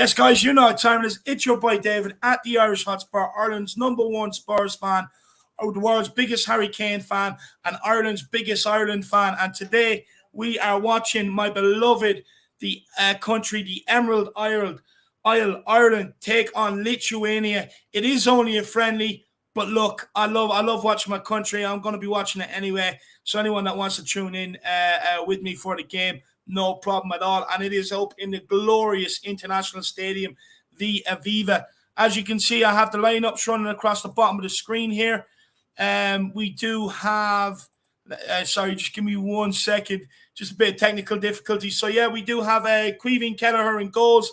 Yes, guys, you know what time it is. It's your boy David at the Irish Hotspur, Ireland's #1 Spurs fan, the world's biggest Harry Kane fan, and Ireland's biggest Ireland fan. And today we are watching my beloved the country, the Emerald Isle, Ireland, take on Lithuania. It is only a friendly, but look, I love watching my country. I'm going to be watching it anyway. So anyone that wants to tune in with me for the game, no problem at all. And it is up in the glorious international stadium, the Aviva. As you can see, I have the lineups running across the bottom of the screen here. We do have, sorry, just give me 1 second. Just a bit of technical difficulty. So, yeah, we do have Caoimhín Kelleher in goals.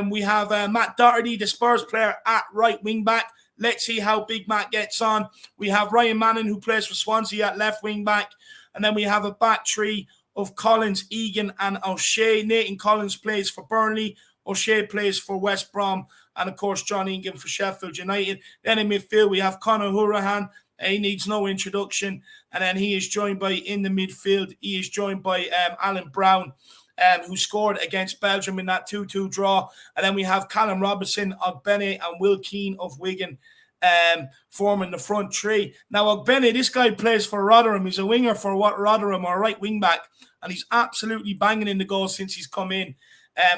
We have Matt Doherty, the Spurs player, at right wing back. Let's see how Big Matt gets on. We have Ryan Manning, who plays for Swansea, at left wing back. And then we have a back three of Collins, Egan, and O'Shea. Nathan Collins plays for Burnley. O'Shea plays for West Brom. And, of course, John Egan for Sheffield United. Then in midfield, we have Conor Hourihane. He needs no introduction. And then he is joined by, in the midfield, he is joined by Alan Brown, who scored against Belgium in that 2-2 draw. And then we have Callum Robinson, Ogbene, and Will Keane of Wigan forming the front three. Now, Ogbene, this guy plays for Rotherham. He's a winger for Rotherham, or right wing back. And he's absolutely banging in the goals since he's come in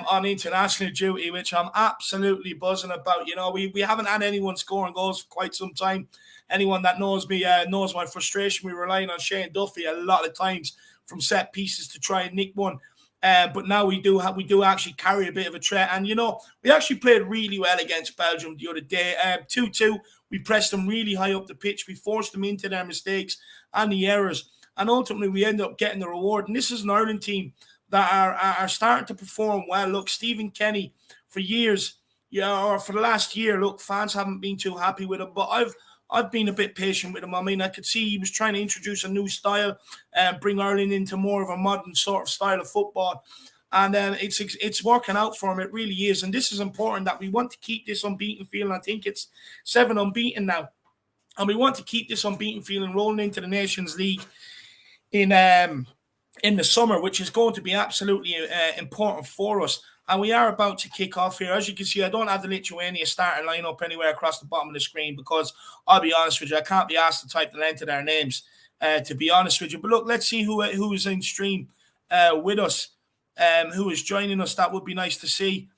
on international duty, which I'm absolutely buzzing about. You know, we haven't had anyone scoring goals for quite some time. Anyone that knows me knows my frustration. We're relying on Shane Duffy a lot of times from set pieces to try and nick one. But now we do actually carry a bit of a threat. And, you know, we actually played really well against Belgium the other day. 2-2, we pressed them really high up the pitch. We forced them into their mistakes and the errors. And ultimately, we end up getting the reward. And this is an Ireland team that are starting to perform well. Look, Stephen Kenny, for years, or for the last year, look, fans haven't been too happy with him. But I've been a bit patient with him. I mean, I could see he was trying to introduce a new style and bring Ireland into more of a modern sort of style of football. And it's working out for him. It really is. And this is important, that we want to keep this unbeaten feeling. I think it's 7 unbeaten now. And we want to keep this unbeaten feeling rolling into the Nations League in the summer, which is going to be absolutely important for us. And we are about to kick off here. As you can see, I don't have the Lithuania starting lineup anywhere across the bottom of the screen because, I'll be honest with you, I can't be asked to type the length of their names, to be honest with you. But look, let's see who is in stream with us, who is joining us. That would be nice to see.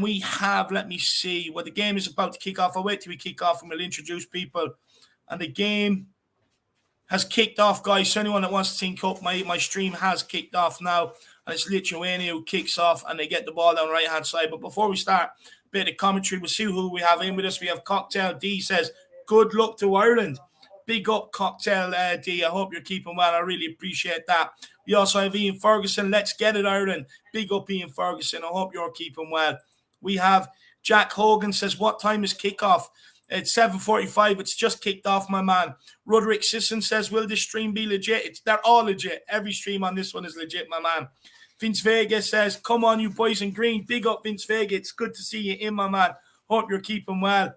We have, let me see, the game is about to kick off. I'll wait till we kick off and we'll introduce people. And the game has kicked off, guys. So anyone that wants to sync up, my stream has kicked off now. And it's Lithuania who kicks off and they get the ball down the right-hand side. But before we start, a bit of commentary. We'll see who we have in with us. We have Cocktail D says, good luck to Ireland. Big up, Cocktail D. I hope you're keeping well. I really appreciate that. We also have Ian Ferguson. Let's get it, Ireland. Big up, Ian Ferguson. I hope you're keeping well. We have Jack Hogan says, what time is kickoff? It's 7:45. It's just kicked off, my man. Roderick Sisson says, will this stream be legit? They're all legit. Every stream on this one is legit, my man. Vince Vega says, come on, you boys in green. Big up, Vince Vega. It's good to see you in, my man. Hope you're keeping well.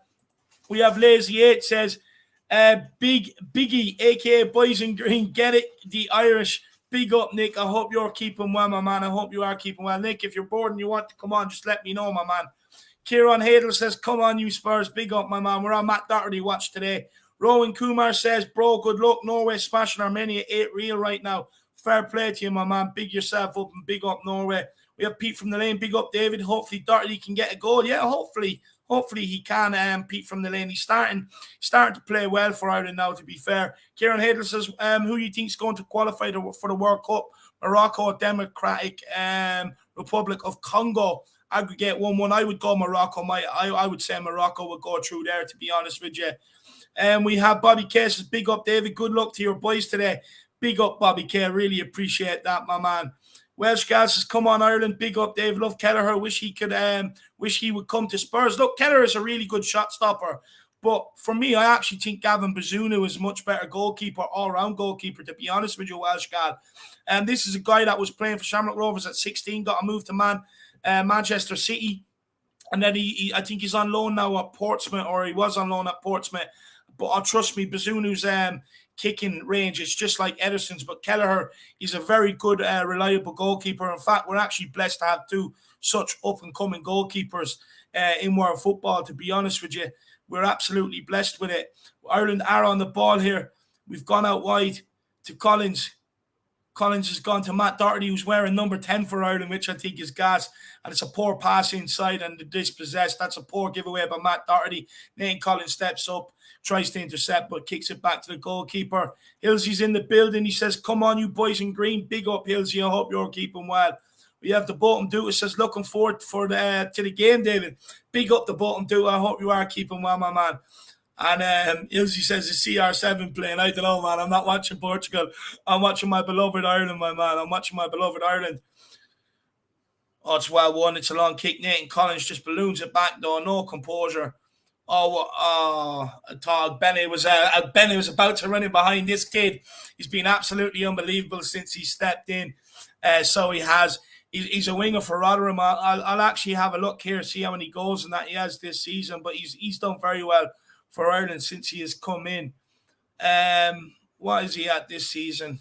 We have Lazy 8 says, Biggie, a.k.a. Boys in Green, get it, the Irish. Big up, Nick. I hope you're keeping well, my man. I hope you are keeping well. Nick, if you're bored and you want to come on, just let me know, my man. Kieran Hadel says, come on, you Spurs. Big up, my man. We're on Matt Doherty watch today. Rowan Kumar says, bro, good luck. Norway smashing Armenia 8 right now. Fair play to you, my man. Big yourself up and big up Norway. We have Pete from the lane. Big up, David. Hopefully, Doherty can get a goal. Yeah, hopefully he can. Pete from the lane. He's starting to play well for Ireland now, to be fair. Kieran Hadel says, who do you think is going to qualify for the World Cup? Morocco, Democratic Republic of Congo. Aggregate 1-1. I would go Morocco. I would say Morocco would go through there, to be honest with you. And we have Bobby K says, big up, David. Good luck to your boys today. Big up, Bobby K. Really appreciate that, my man. Welsh Gal says, come on, Ireland. Big up, Dave. Love Kelleher. Wish he would come to Spurs. Look, Kelleher is a really good shot stopper. But for me, I actually think Gavin Bazunu is a much better goalkeeper, all-round goalkeeper, to be honest with you, Welsh Gal. And this is a guy that was playing for Shamrock Rovers at 16, got a move to Manchester City. And then I think he's on loan now at Portsmouth, or he was on loan at Portsmouth. But trust me, Bazunu's kicking range is just like Ederson's. But Kelleher is a very good, reliable goalkeeper. In fact, we're actually blessed to have two such up-and-coming goalkeepers in world football, to be honest with you. We're absolutely blessed with it. Ireland are on the ball here. We've gone out wide to Collins. Collins has gone to Matt Doherty, who's wearing number 10 for Ireland, which I think is gas. And it's a poor pass inside and dispossessed. That's a poor giveaway by Matt Doherty. Nathan Collins steps up, tries to intercept, but kicks it back to the goalkeeper. Hillsy's in the building. He says, come on, you boys in green. Big up, Hillsy. I hope you're keeping well. We have the bottom dude. It says, looking forward to the game, David. Big up the bottom dude. I hope you are keeping well, my man. And Ilse says it's CR7 playing. I don't know, man. I'm not watching Portugal. I'm watching my beloved Ireland, my man. I'm watching my beloved Ireland. Oh, it's well won. It's a long kick. Nathan Collins just balloons it back, though. No composure. I thought Benny was about to run in behind this kid. He's been absolutely unbelievable since he stepped in. So he has. He's a winger for Rotherham. I'll actually have a look here, see how many goals and that he has this season. But he's done very well for Ireland since he has come in. What is he at this season?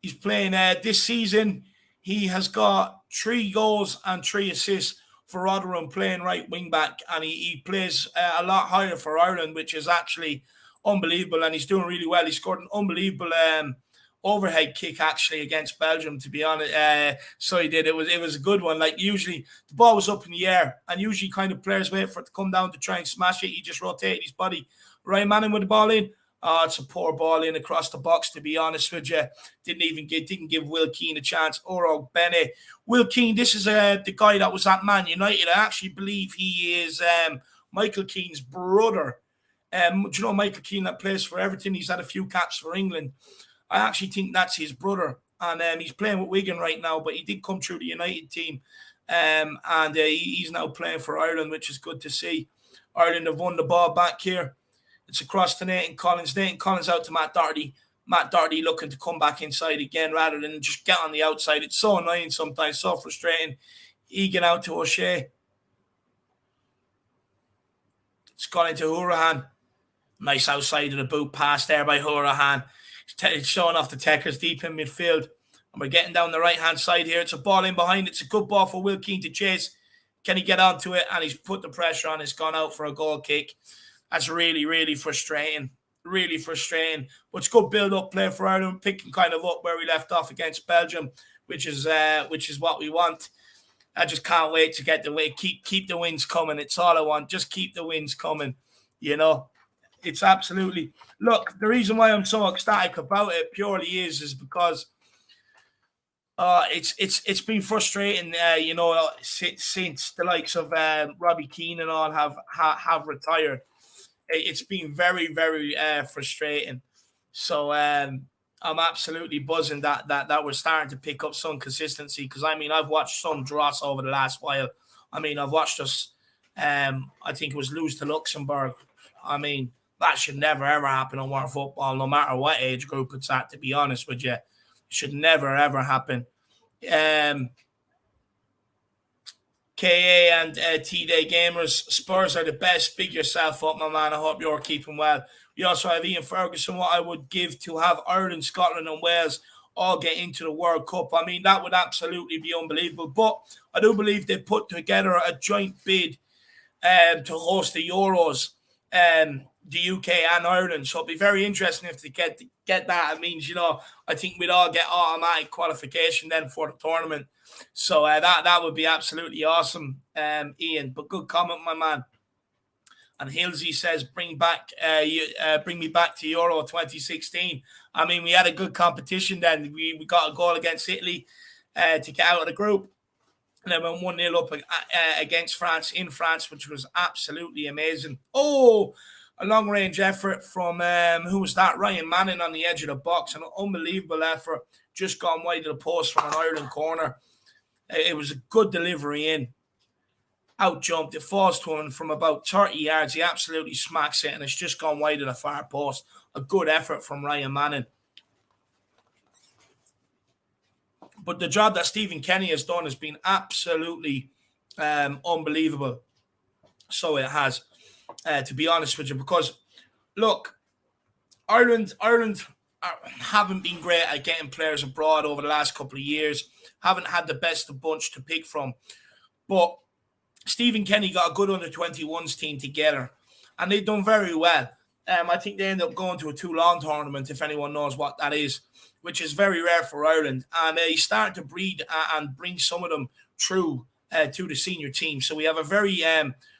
He's playing this season. He has got 3 goals and 3 assists for Rotherham, playing right wing back, and he plays a lot higher for Ireland, which is actually unbelievable. And he's doing really well. He scored an unbelievable overhead kick actually against Belgium, to be honest. So he did. It was a good one. Like, usually the ball was up in the air, and usually kind of players wait for it to come down to try and smash it. He just rotated his body. Ryan Manning with the ball in. Oh, it's a poor ball in across the box, to be honest with you. Didn't give Will Keane a chance. Or Bennett. Will Keane, this is the guy that was at Man United. I actually believe he is Michael Keane's brother. Do you know Michael Keane that plays for Everton? He's had a few caps for England. I actually think that's his brother. And he's playing with Wigan right now, but he did come through the United team. And he's now playing for Ireland, which is good to see. Ireland have won the ball back here. It's across to Nathan Collins. Nathan Collins out to Matt Doherty. Matt Doherty looking to come back inside again rather than just get on the outside. It's so annoying sometimes, so frustrating. Egan out to O'Shea. It's gone into Hourihane. Nice outside of the boot pass there by Hourihane. It's showing off the techers deep in midfield. And we're getting down the right-hand side here. It's a ball in behind. It's a good ball for Will Keane to chase. Can he get onto it? And he's put the pressure on. It's gone out for a goal kick. That's really, really frustrating. Really frustrating. But it's good build-up play for Ireland, picking kind of up where we left off against Belgium, which is what we want. I just can't wait to get the way. Keep the wins coming. It's all I want. Just keep the wins coming. You know, it's absolutely. Look, the reason why I'm so ecstatic about it purely is because it's been frustrating. Since the likes of Robbie Keane and all have retired. It's been very, very frustrating. So I'm absolutely buzzing that we're starting to pick up some consistency, because, I mean, I've watched some dross over the last while. I mean, I've watched us, I think it was lose to Luxembourg. I mean, that should never, ever happen on world football, no matter what age group it's at, to be honest with you. It should never, ever happen. KA and T-Day Gamers, Spurs are the best. Big yourself up, my man. I hope you're keeping well. We also have Ian Ferguson. What I would give to have Ireland, Scotland and Wales all get into the World Cup. I mean, that would absolutely be unbelievable. But I do believe they put together a joint bid to host the Euros, the UK and Ireland. So it'll be very interesting if they get that. It means, I think we'd all get automatic qualification then for the tournament. So that would be absolutely awesome, Ian. But good comment, my man. And Hilsey says, bring me back to Euro 2016. I mean, we had a good competition then. We got a goal against Italy to get out of the group. And then went 1-0 up against France in France, which was absolutely amazing. Oh, a long-range effort from, who was that? Ryan Manning on the edge of the box. An unbelievable effort. Just gone wide of the post from an Ireland corner. It was a good delivery in. Out jumped. It falls to him from about 30 yards. He absolutely smacks it, and it's just gone wide of the far post. A good effort from Ryan Manning. But the job that Stephen Kenny has done has been absolutely unbelievable. So it has. to be honest with you, because look, Ireland haven't been great at getting players abroad over the last couple of years. Haven't had the best of bunch to pick from, but Stephen Kenny got a good under-21s team together, and they've done very well. I think they ended up going to a Toulon tournament, if anyone knows what that is, which is very rare for Ireland. And he's starting to breed and bring some of them through to the senior team. So we have a very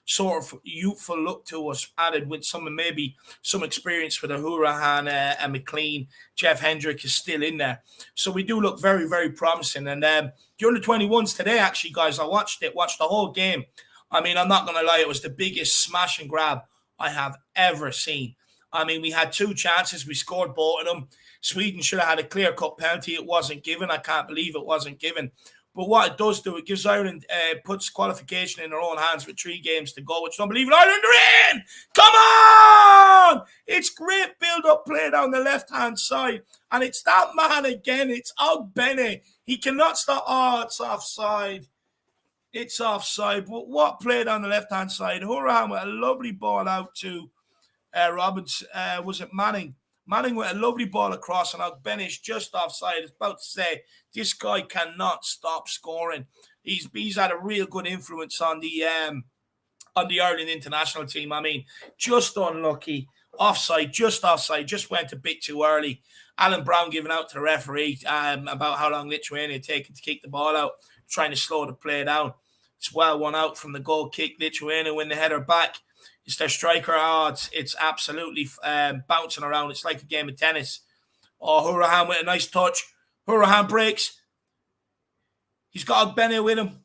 sort of youthful look to us, added with maybe some experience with Hourahan and McLean. Jeff Hendrick is still in there. So we do look very, very promising. And the under-21s today, actually, guys, I watched the whole game. I mean, I'm not going to lie, it was the biggest smash and grab I have ever seen. I mean, we had 2 chances. We scored both of them. Sweden should have had a clear-cut penalty. It wasn't given. I can't believe it wasn't given. But what it does do, it gives Ireland, puts qualification in their own hands with 3 games to go, which don't believe it. Ireland are in! Come on! It's great build-up play down the left-hand side. And it's that man again. It's Ogbene. He cannot stop. Oh, it's offside. It's offside. But what play down the left-hand side? Hourahan with a lovely ball out to Robbins. Was it Manning? Manning with a lovely ball across, and Ogbene's just offside. I was about to say, this guy cannot stop scoring. He's had a real good influence on the Ireland international team. I mean, just unlucky. Offside, just went a bit too early. Alan Brown giving out to the referee about how long Lithuania had taken to kick the ball out, trying to slow the play down. It's well one out from the goal kick. Lithuania win the header back. It's their striker. Oh, it's absolutely bouncing around. It's like a game of tennis. Oh, Hourahan with a nice touch. Hourahan breaks. He's got Ogbene with him.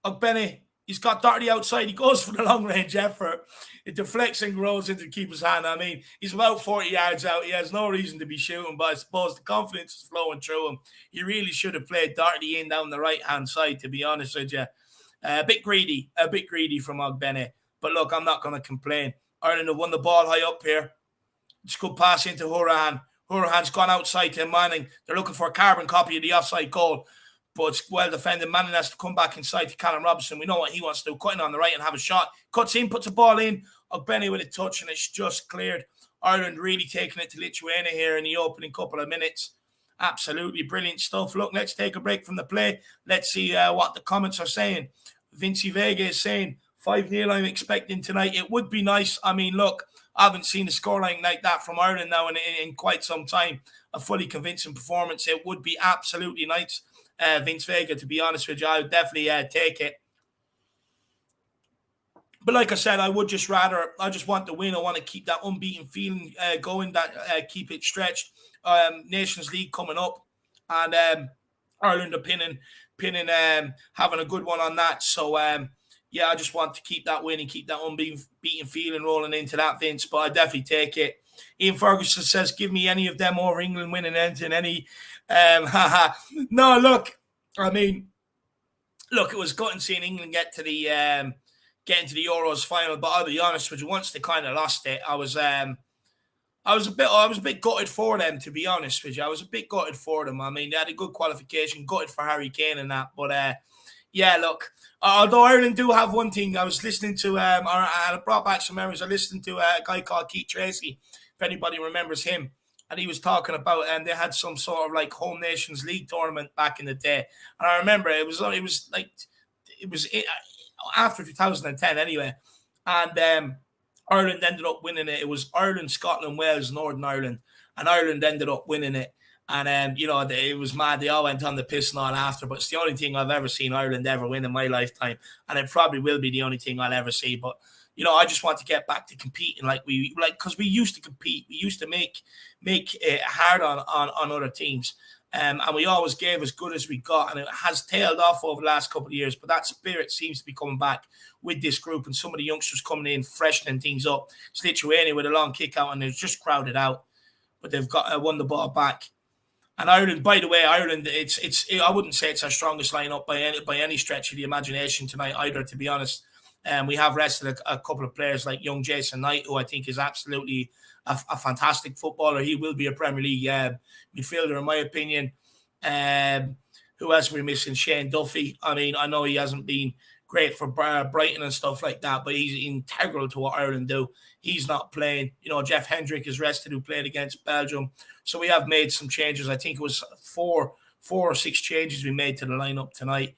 Ogbene, he's got Doherty outside. He goes for the long-range effort. It deflects and grows into the keeper's hand. I mean, he's about 40 yards out. He has no reason to be shooting, but I suppose the confidence is flowing through him. He really should have played Doherty in down the right-hand side, to be honest with you. A bit greedy from Ogbene. But look, I'm not going to complain. Ireland have won the ball high up here. It's a good pass into Hourahan. Hourahan's gone outside to Manning. They're looking for a carbon copy of the offside goal. But it's well defended. Manning has to come back inside to Callum Robinson. We know what he wants to do. Cutting on the right and have a shot. Cuts in, puts the ball in. Ogbene with a touch, and it's just cleared. Ireland really taking it to Lithuania here in the opening couple of minutes. Absolutely brilliant stuff. Look, let's take a break from the play. Let's see what the comments are saying. Vinci Vega is saying, 5-0 I'm expecting tonight. It would be nice. I mean, look, I haven't seen a scoreline like that from Ireland now in quite some time. A fully convincing performance. It would be absolutely nice, Vince Vega, to be honest with you. I would definitely take it. But like I said, I just want the win. I want to keep that unbeaten feeling going, keep it stretched. Nations League coming up, and Ireland are pinning, having a good one on that. So, yeah, I just want to keep that win and keep that unbeaten feeling rolling into that, Vince. But I definitely take it. Ian Ferguson says, give me any of them over England winning anything. No, look, I mean, look, it was good to seeing England get into the Euros final. But I'll be honest with you, once they kind of lost it, I was a bit gutted for them, to be honest with you. I was a bit gutted for them. I mean, they had a good qualification, gutted for Harry Kane and that. But yeah, look, although Ireland do have one thing, I was listening to, I brought back some memories. I listened to a guy called Keith Tracy, if anybody remembers him. And he was talking about, they had some sort of like home Nations League tournament back in the day. And I remember it was after 2010 anyway. And Ireland ended up winning it. It was Ireland, Scotland, Wales, Northern Ireland. And Ireland ended up winning it. And, it was mad. They all went on the piss and all after. But it's the only thing I've ever seen Ireland ever win in my lifetime. And it probably will be the only thing I'll ever see. But, I just want to get back to competing because we used to compete. We used to make it hard on other teams. And we always gave as good as we got. And it has tailed off over the last couple of years. But that spirit seems to be coming back with this group. And some of the youngsters coming in, freshening things up. It's Lithuania with a long kick out. And they're just crowded out. But they've got won the ball back. And Ireland, by the way, it's I wouldn't say it's our strongest lineup by any stretch of the imagination tonight either, to be honest. We have rested a couple of players like young Jason Knight, who I think is absolutely a fantastic footballer. He will be a Premier League midfielder, in my opinion. Who else are we missing? Shane Duffy. I mean, I know he hasn't been great for Brighton and stuff like that, but he's integral to what Ireland do. He's not playing. Jeff Hendrick is rested, who played against Belgium. So we have made some changes. I think it was four or six changes we made to the lineup tonight.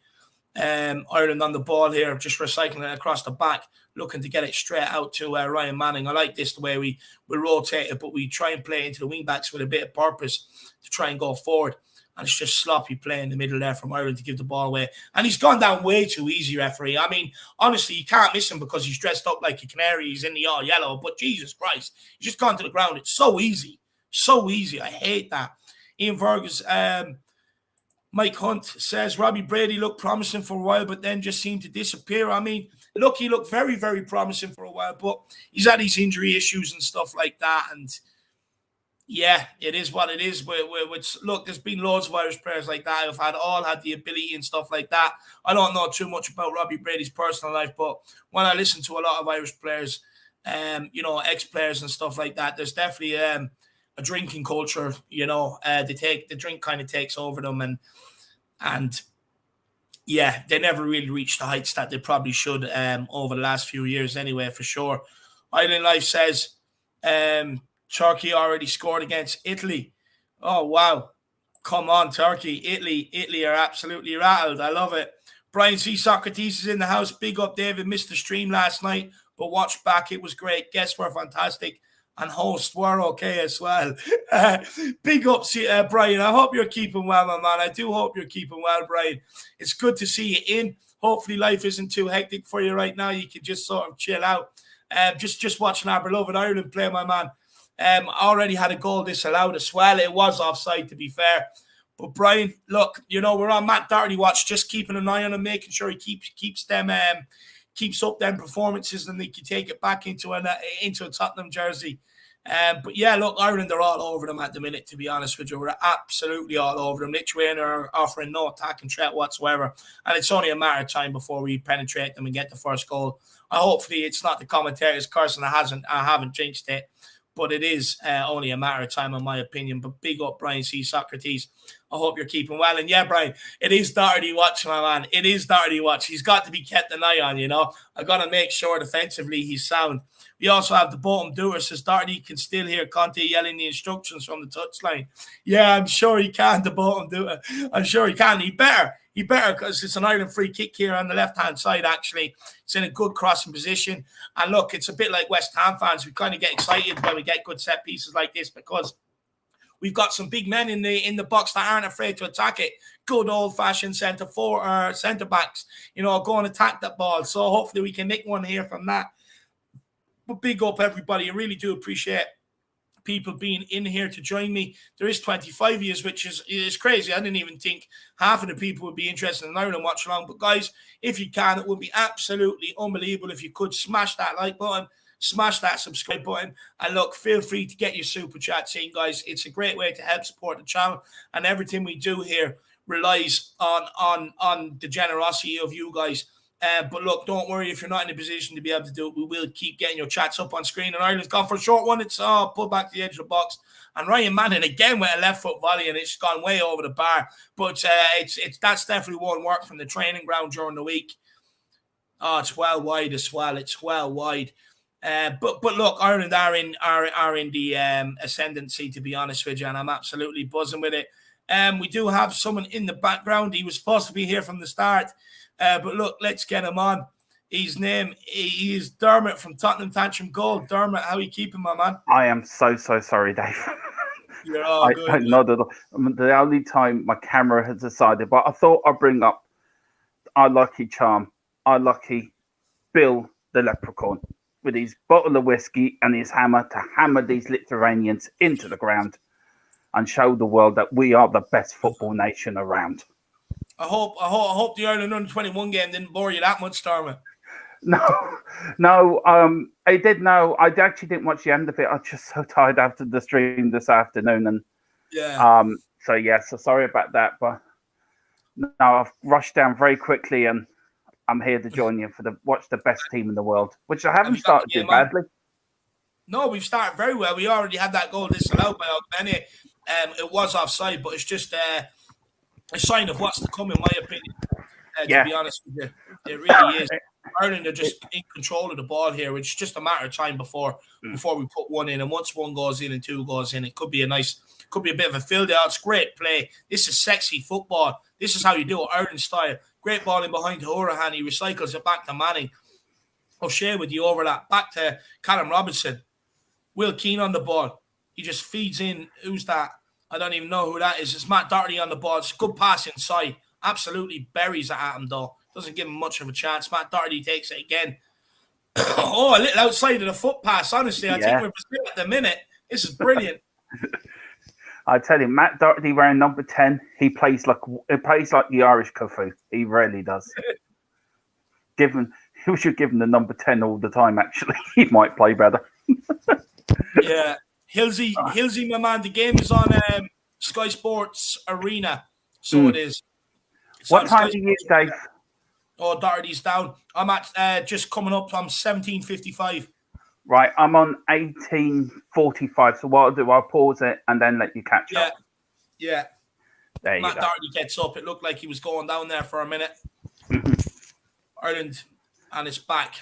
Ireland on the ball here, just recycling it across the back, looking to get it straight out to Ryan Manning. I like this, the way we rotate it, but we try and play into the wing backs with a bit of purpose to try and go forward. And it's just sloppy play in the middle there from Ireland to give the ball away. And he's gone down way too easy, referee. I mean, honestly, you can't miss him because he's dressed up like a canary. He's in the all yellow. But Jesus Christ, he's just gone to the ground. It's so easy. So easy. I hate that. Ian Fergus, Mike Hunt says, Robbie Brady looked promising for a while, but then just seemed to disappear. I mean, look, he looked very, very promising for a while, but he's had these injury issues and stuff like that. And yeah, it is what it is. Look, there's been loads of Irish players like that who've all had the ability and stuff like that. I don't know too much about Robbie Brady's personal life, but when I listen to a lot of Irish players, ex-players and stuff like that, there's definitely a drinking culture. The drink kind of takes over them, and yeah, they never really reached the heights that they probably should over the last few years anyway, for sure. Island Life says, Turkey already scored against Italy. Oh, wow. Come on, Turkey. Italy are absolutely rattled. I love it. Brian C. Socrates is in the house. Big up, David. Missed the stream last night, but watched back. It was great. Guests were fantastic. And hosts were okay as well. Big up, Brian. I hope you're keeping well, my man. I do hope you're keeping well, Brian. It's good to see you in. Hopefully life isn't too hectic for you right now. You can just sort of chill out. Just watching our beloved Ireland play, my man. Already had a goal disallowed as well. It was offside, to be fair. But Brian, look, we're on Matt Doherty watch, just keeping an eye on him, making sure he keeps up them performances, and they can take it back into a Tottenham jersey. But yeah, look, Ireland are all over them at the minute, to be honest with you. We're absolutely all over them. Lithuania are offering no attacking threat whatsoever. And it's only a matter of time before we penetrate them and get the first goal. Hopefully it's not the commentators cursing. I haven't jinxed it. But it is only a matter of time, in my opinion. But big up, Brian C. Socrates. I hope you're keeping well. And yeah, Brian, it is Doherty watch, my man. It is Doherty watch. He's got to be kept an eye on, I've got to make sure defensively he's sound. We also have the bottom doer, says Doherty can still hear Conte yelling the instructions from the touchline. Yeah, I'm sure he can, the bottom doer. I'm sure he can. He better, because it's an Ireland free kick here on the left-hand side, actually. It's in a good crossing position. And look, it's a bit like West Ham fans. We kind of get excited when we get good set pieces like this, because we've got some big men in the box that aren't afraid to attack it. Good old-fashioned centre backs, go and attack that ball. So hopefully we can nick one here from that. But big up, everybody. I really do appreciate people being in here to join me. There is 25 years, which is crazy. I didn't even think half of the people would be interested in Ireland watch along. But guys, if you can, it would be absolutely unbelievable if you could smash that like button, smash that subscribe button, and look, feel free to get your super chats in, guys. It's a great way to help support the channel, and everything we do here relies on the generosity of you guys. But look, don't worry if you're not in a position to be able to do it. We will keep getting your chats up on screen. And Ireland's gone for a short one. It's pulled back to the edge of the box. And Ryan Manning again with a left foot volley, and it's gone way over the bar. But that's definitely won't work from the training ground during the week. Oh, it's well wide as well. It's well wide. But look, Ireland are in the ascendancy, to be honest with you, and I'm absolutely buzzing with it. We do have someone in the background. He was supposed to be here from the start. But look, let's get him on. His name is Dermot from Tottenham Tantrum Gold. Dermot, how are you keeping, my man? I am so sorry, Dave. You're all good. I not at all. The only time my camera has decided, but I thought I'd bring up our lucky charm, our lucky Bill the Leprechaun, with his bottle of whiskey and his hammer to hammer these Lithuanians into the ground and show the world that we are the best football nation around. I hope the Ireland under-21 game didn't bore you that much, Dermot. No. I did know. I actually didn't watch the end of it. I was just so tired after the stream this afternoon, and yeah. So sorry about that. But no, I've rushed down very quickly, and I'm here to join you for watch the best team in the world, which I haven't started too badly. No, we've started very well. We already had that goal disallowed by Albany. It was offside, but it's just a sign of what's to come, in my opinion. To be honest with you. It really is. Ireland are just in control of the ball here. It's just a matter of time before we put one in. And once one goes in and two goes in, it could be a bit of a field out. It's great play. This is sexy football. This is how you do it, Ireland style. Great ball in behind Horahan. He recycles it back to Manning. O'Shea with the overlap. Back to Callum Robinson. Will Keane on the ball. He just feeds in. Who's that? I don't even know who that is. It's Matt Doherty on the ball. It's a good pass inside. Absolutely buries it at him, though. Doesn't give him much of a chance. Matt Doherty takes it again. A little outside of the foot pass. Honestly, I think we're Brazil at the minute. This is brilliant. I tell you, Matt Doherty wearing number 10, he plays like the Irish Cafu. He really does. We should give him the number 10 all the time, actually. He might play better. Yeah. Hilsey, my man, the game is on Sky Sports Arena. So it is. What time are you, Dave? Oh, Doherty's down. I'm at just coming up. I'm 17:55. Right, I'm on 18:45. So what I'll do, I'll pause it and then let you catch up. Yeah. There you Matt go. Doherty gets up. It looked like he was going down there for a minute. Ireland, and it's back.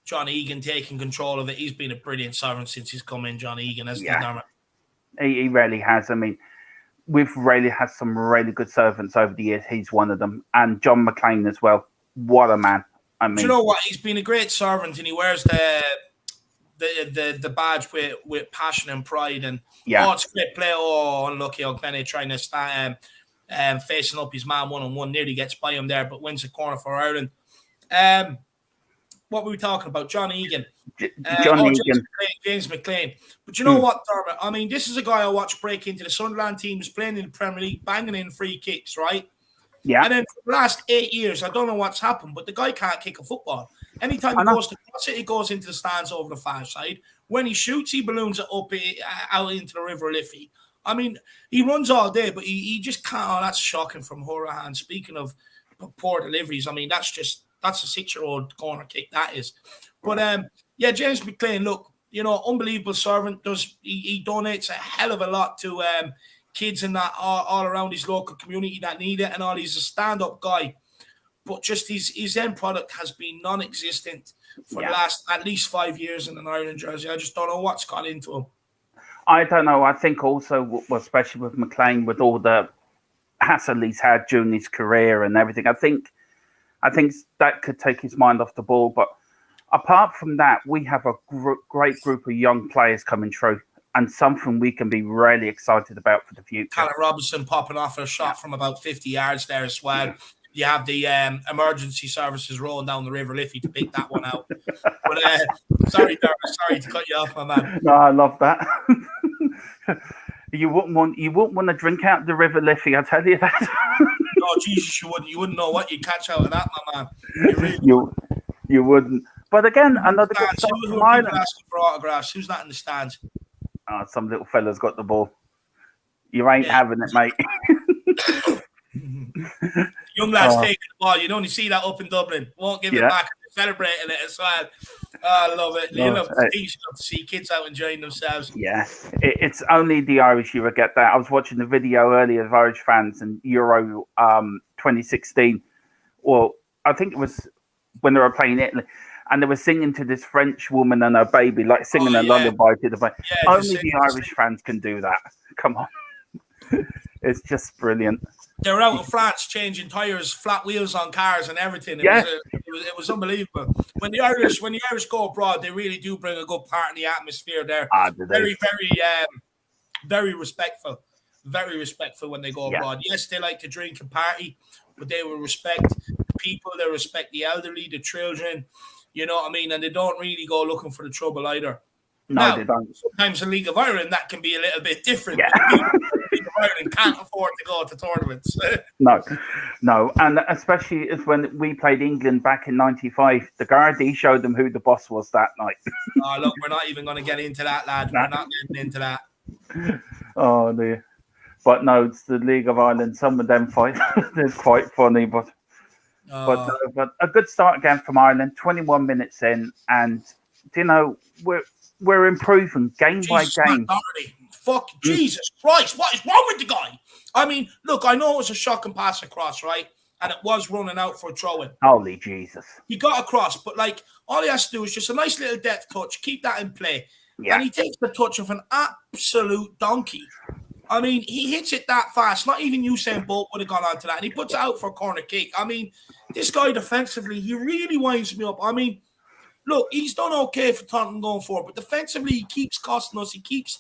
John Egan taking control of it. He's been a brilliant sovereign since he's come in, John Egan, hasn't he, Dermot? He really has. I mean, we've really had some really good servants over the years. He's one of them. And John McLean as well. What a man. I mean, do you know what? He's been a great servant, and he wears the badge with passion and pride. And it's a great play. Oh, unlucky O'Connor trying to stand facing up his man 1-on-1. Nearly gets by him there, but wins the corner for Ireland. What were we talking about? John Egan. James McLean. But you know what, Dermot? I mean, this is a guy I watched break into the Sunderland team, was playing in the Premier League, banging in free kicks, right? Yeah. And then for the last 8 years, I don't know what's happened, but the guy can't kick a football. Anytime he goes to cross it, he goes into the stands over the far side. When he shoots, he balloons it up out into the River Liffey. I mean, he runs all day, but he just can't. Oh, that's shocking from Horahan. Speaking of poor deliveries, I mean, that's a 6-year-old corner kick, that is. But, James McLean, look, unbelievable servant. He donates a hell of a lot to kids and that all around his local community that need it and all. He's a stand-up guy. But just his end product has been non-existent for the last at least 5 years in an Ireland jersey. I just don't know what's got into him. I don't know. I think also, especially with McLean, with all the hassle he's had during his career and everything, I think that could take his mind off the ball. But apart from that, we have a great group of young players coming through and something we can be really excited about for the future. Callum Robinson popping off a shot from about 50 yards there as well. Yeah. You have the emergency services rolling down the River Liffey to pick that one out. But sorry, Dermot, sorry to cut you off, my man. No, I love that. You wouldn't want to drink out the River Liffey, I tell you that. No, Jesus, you wouldn't. You wouldn't know what you'd catch out of that, my man. You wouldn't. But again, another good start from Ireland. Asking for autographs. Who's that in the stands? Oh, some little fella's got the ball. You ain't having it, mate. Young lads taking the ball. You don't see that up in Dublin. Won't give it back. They're celebrating it as well. I love it. You love to see kids out enjoying themselves. Yeah, it's only the Irish you would get that. I was watching the video earlier of Irish fans in Euro 2016. Well, I think it was when they were playing Italy. And they were singing to this French woman and her baby, like singing a lullaby to the baby. Yeah, only the Irish fans can do that. Come on. It's just brilliant. They were out in France changing tyres, flat wheels on cars and everything. It was unbelievable. When the Irish go abroad, they really do bring a good part in the atmosphere there. Very, very respectful. Very respectful when they go abroad. Yes, they like to drink and party, but they will respect people. They respect the elderly, the children. You know what I mean? And they don't really go looking for the trouble either. No, they don't. Sometimes in League of Ireland, that can be a little bit different. Yeah. League of Ireland can't afford to go to tournaments. No. And especially as when we played England back in 95, the Gardaí showed them who the boss was that night. Oh, look, we're not even going to get into that, lad. We're not getting into that. Oh, dear. But no, it's the League of Ireland. Some of them fights, they're quite funny, but a good start again from Ireland. 21 minutes in, and we're improving game by game. Jesus Christ, what is wrong with the guy? I mean, look, I know it was a shocking pass across, right? and it was running out for a throw-in. Holy Jesus. He got across, but like all he has to do is just a nice little depth touch, keep that in play. Yeah. And he takes the touch of an absolute donkey. I mean, he hits it that fast. Not even Usain Bolt would have gone on to that. And he puts it out for a corner kick. I mean, this guy defensively, he really winds me up. I mean, look, he's done okay for Tottenham going forward, but defensively, he keeps costing us. He keeps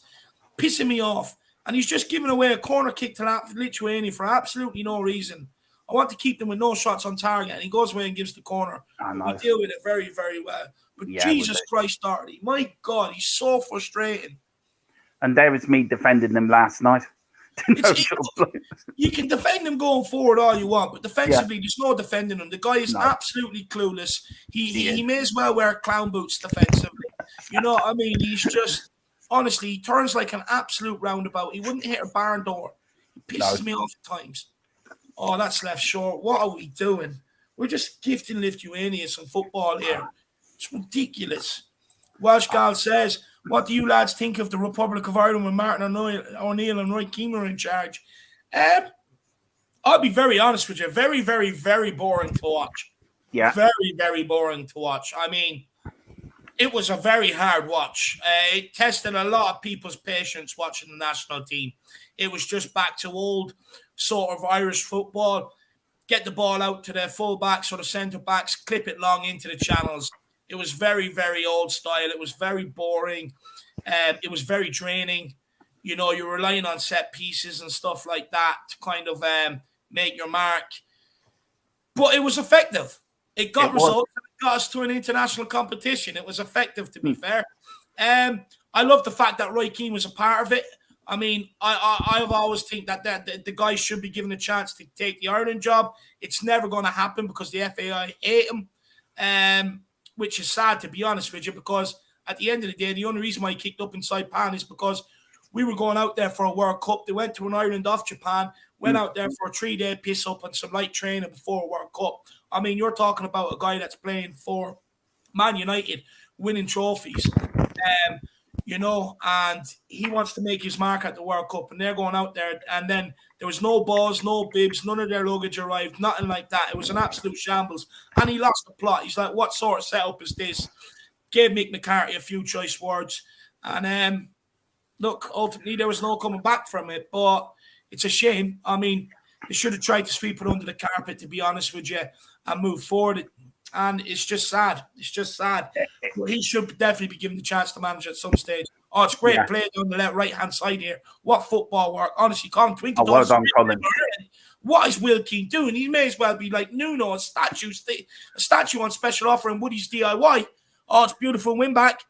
pissing me off. And he's just giving away a corner kick to that Lithuania for absolutely no reason. I want to keep them with no shots on target, and he goes away and gives the corner. We deal with it very, very well. But Jesus Christ, Doherty, my God, he's so frustrating. And there was me defending them last night. You can defend him going forward all you want, but defensively, there's no defending him. The guy is absolutely clueless. He may as well wear clown boots defensively. You know what I mean? He's just, honestly, he turns like an absolute roundabout. He wouldn't hit a barn door. He pisses me off at times. Oh, that's left short. What are we doing? We're just gifting Lithuania some football here. It's ridiculous. Welsh Gal says, what do you lads think of the Republic of Ireland when Martin O'Neill and Roy Keane are in charge? I'll be very honest with you. Very, very, very boring to watch. Yeah. Very, very boring to watch. I mean, it was a very hard watch. It tested a lot of people's patience watching the national team. It was just back to old sort of Irish football. Get the ball out to their full-backs or the centre-backs, clip it long into the channels. It was very, very old style. It was very boring. It was very draining. You know, you're relying on set pieces and stuff like that to kind of make your mark. But it was effective. It got results. It got us to an international competition. It was effective, to be fair. I love the fact that Roy Keane was a part of it. I mean, I've always think that the guy should be given a chance to take the Ireland job. It's never going to happen because the FAI hate him, which is sad, to be honest with you, because at the end of the day, the only reason why he kicked up inside Pan is because we were going out there for a World Cup. They went to an island off Japan, went out there for a 3-day piss-up and some light training before a World Cup. I mean, you're talking about a guy that's playing for Man United, winning trophies. You know, and he wants to make his mark at the World Cup, and they're going out there, and then there was no balls, no bibs, none of their luggage arrived, nothing like that. It was an absolute shambles, and he lost the plot. He's like, what sort of setup is this? Gave Mick McCarthy a few choice words, and look, ultimately there was no coming back from it, but it's a shame. I mean, they should have tried to sweep it under the carpet, to be honest with you, and move forward. And it's just sad. It's just sad. But he should definitely be given the chance to manage at some stage. Oh, it's great play down the right-hand side here. What football work. Honestly, Colin Twinkle. Well done, Colin. What is Will Keane doing? He may as well be like Nuno, a statue on special offer in Woody's DIY. Oh, it's beautiful. Win back.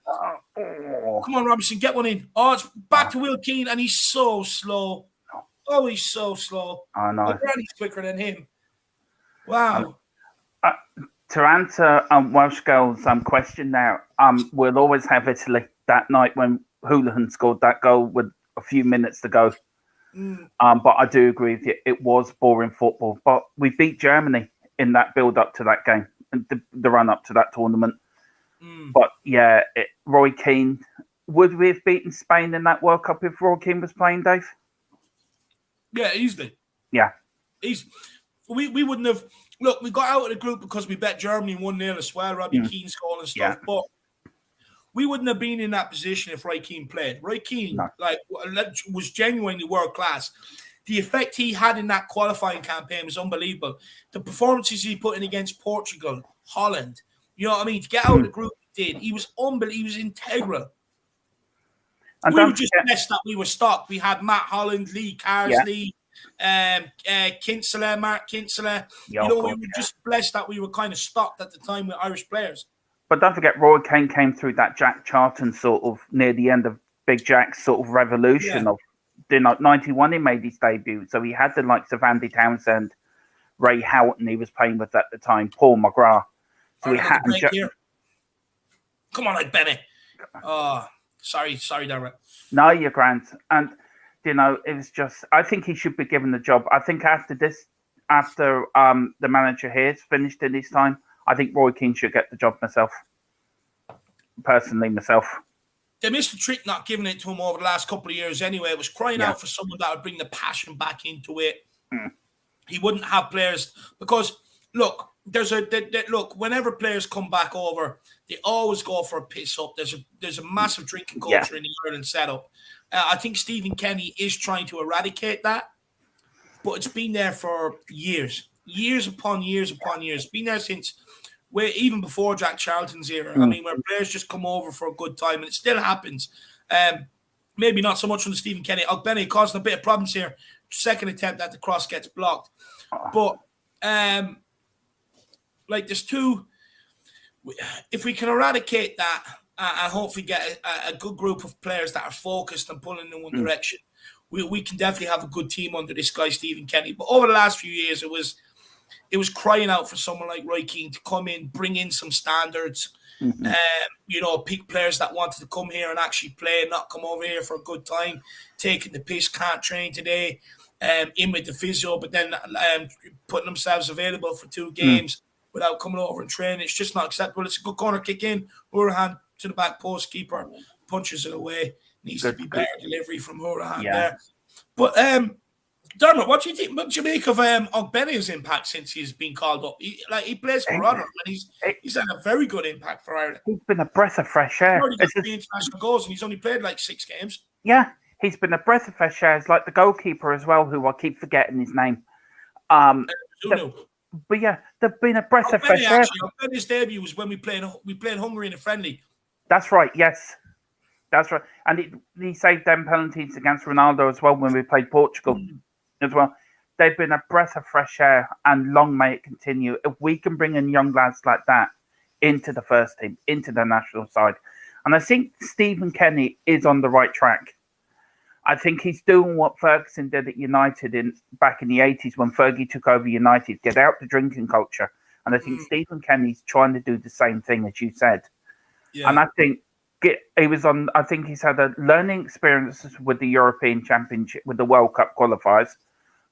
Come on, Robinson, get one in. Oh, it's back to Will Keane, and he's so slow. Oh, he's so slow. I know. Granny's quicker than him. Wow. To answer Welsh Girl's question now, we'll always have Italy that night when Houlihan scored that goal with a few minutes to go. But I do agree with you. It was boring football. But we beat Germany in that build-up to that game, and the run-up to that tournament. But, yeah, Roy Keane. Would we have beaten Spain in that World Cup if Roy Keane was playing, Dave? Yeah, easily. Yeah. We wouldn't have... Look, we got out of the group because we bet Germany 1-0 as well, Robbie Keane scored and stuff, but we wouldn't have been in that position if Roy Keane played. Roy Keane was genuinely world-class. The effect he had in that qualifying campaign was unbelievable. The performances he put in against Portugal, Holland, you know what I mean? To get out of the group he did, he was unbelievable. He was integral. And we were just blessed that we were stocked. We had Matt Holland, Lee Carsley, Kinsella, Mark Kinsella. We were just blessed that we were kind of stocked at the time with Irish players. But don't forget, Roy Keane came through that Jack Charlton sort of near the end of Big Jack's sort of revolution of 91. He made his debut, so he had the likes of Andy Townsend, Ray Houghton. He was playing with at the time, Paul McGrath. So we had. Come on, Benny. Oh, sorry, Dermot. No, you're grand. And you know, it was just, I think he should be given the job. I think after the manager here has finished in his time, I think Roy Keane should get the job myself. Personally, myself. They missed the trick not giving it to him over the last couple of years anyway. It was crying out for someone that would bring the passion back into it. he wouldn't have players because look, look. Whenever players come back over, they always go for a piss up. There's a massive drinking culture in the Ireland setup. I think Stephen Kenny is trying to eradicate that, but it's been there for years upon years upon years. It's been there since even before Jack Charlton's era. I mean, where players just come over for a good time, and it still happens. Maybe not so much from Stephen Kenny. Benny causing a bit of problems here. Second attempt that the cross gets blocked. But, there's two. If we can eradicate that and hopefully get a good group of players that are focused and pulling in one direction, we can definitely have a good team under this guy, Stephen Kenny. But over the last few years, it was crying out for someone like Roy Keane to come in, bring in some standards, pick players that wanted to come here and actually play, not come over here for a good time, taking the piss, can't train today, in with the physio, but then putting themselves available for 2 games without coming over and training. It's just not acceptable. It's a good corner kick in, Hourahan to the back post, keeper punches it away. Needs to be better delivery from Hourahan there. But Dermot, what do you think? What do you make of Ogbene's impact since he's been called up? He plays for Rotherham, and he's had a very good impact for Ireland. He's been a breath of fresh air. He's already got 3 international goals, and he's only played 6 games. Yeah, he's been a breath of fresh air. It's like the goalkeeper as well, who I keep forgetting his name. But yeah, they've been a breath of fresh air. Ogbene's debut was when we played Hungary in a friendly. That's right. Yes, that's right. And he saved them penalties against Ronaldo as well when we played Portugal. As well, they've been a breath of fresh air, and long may it continue. If we can bring in young lads like that into the first team, into the national side, and I think Stephen Kenny is on the right track. I think he's doing what Ferguson did at United back in the 80s when Fergie took over United, get out the drinking culture, and I think Stephen Kenny's trying to do the same thing as you said. Yeah. And I think I think he's had a learning experience with the European Championship, with the World Cup qualifiers.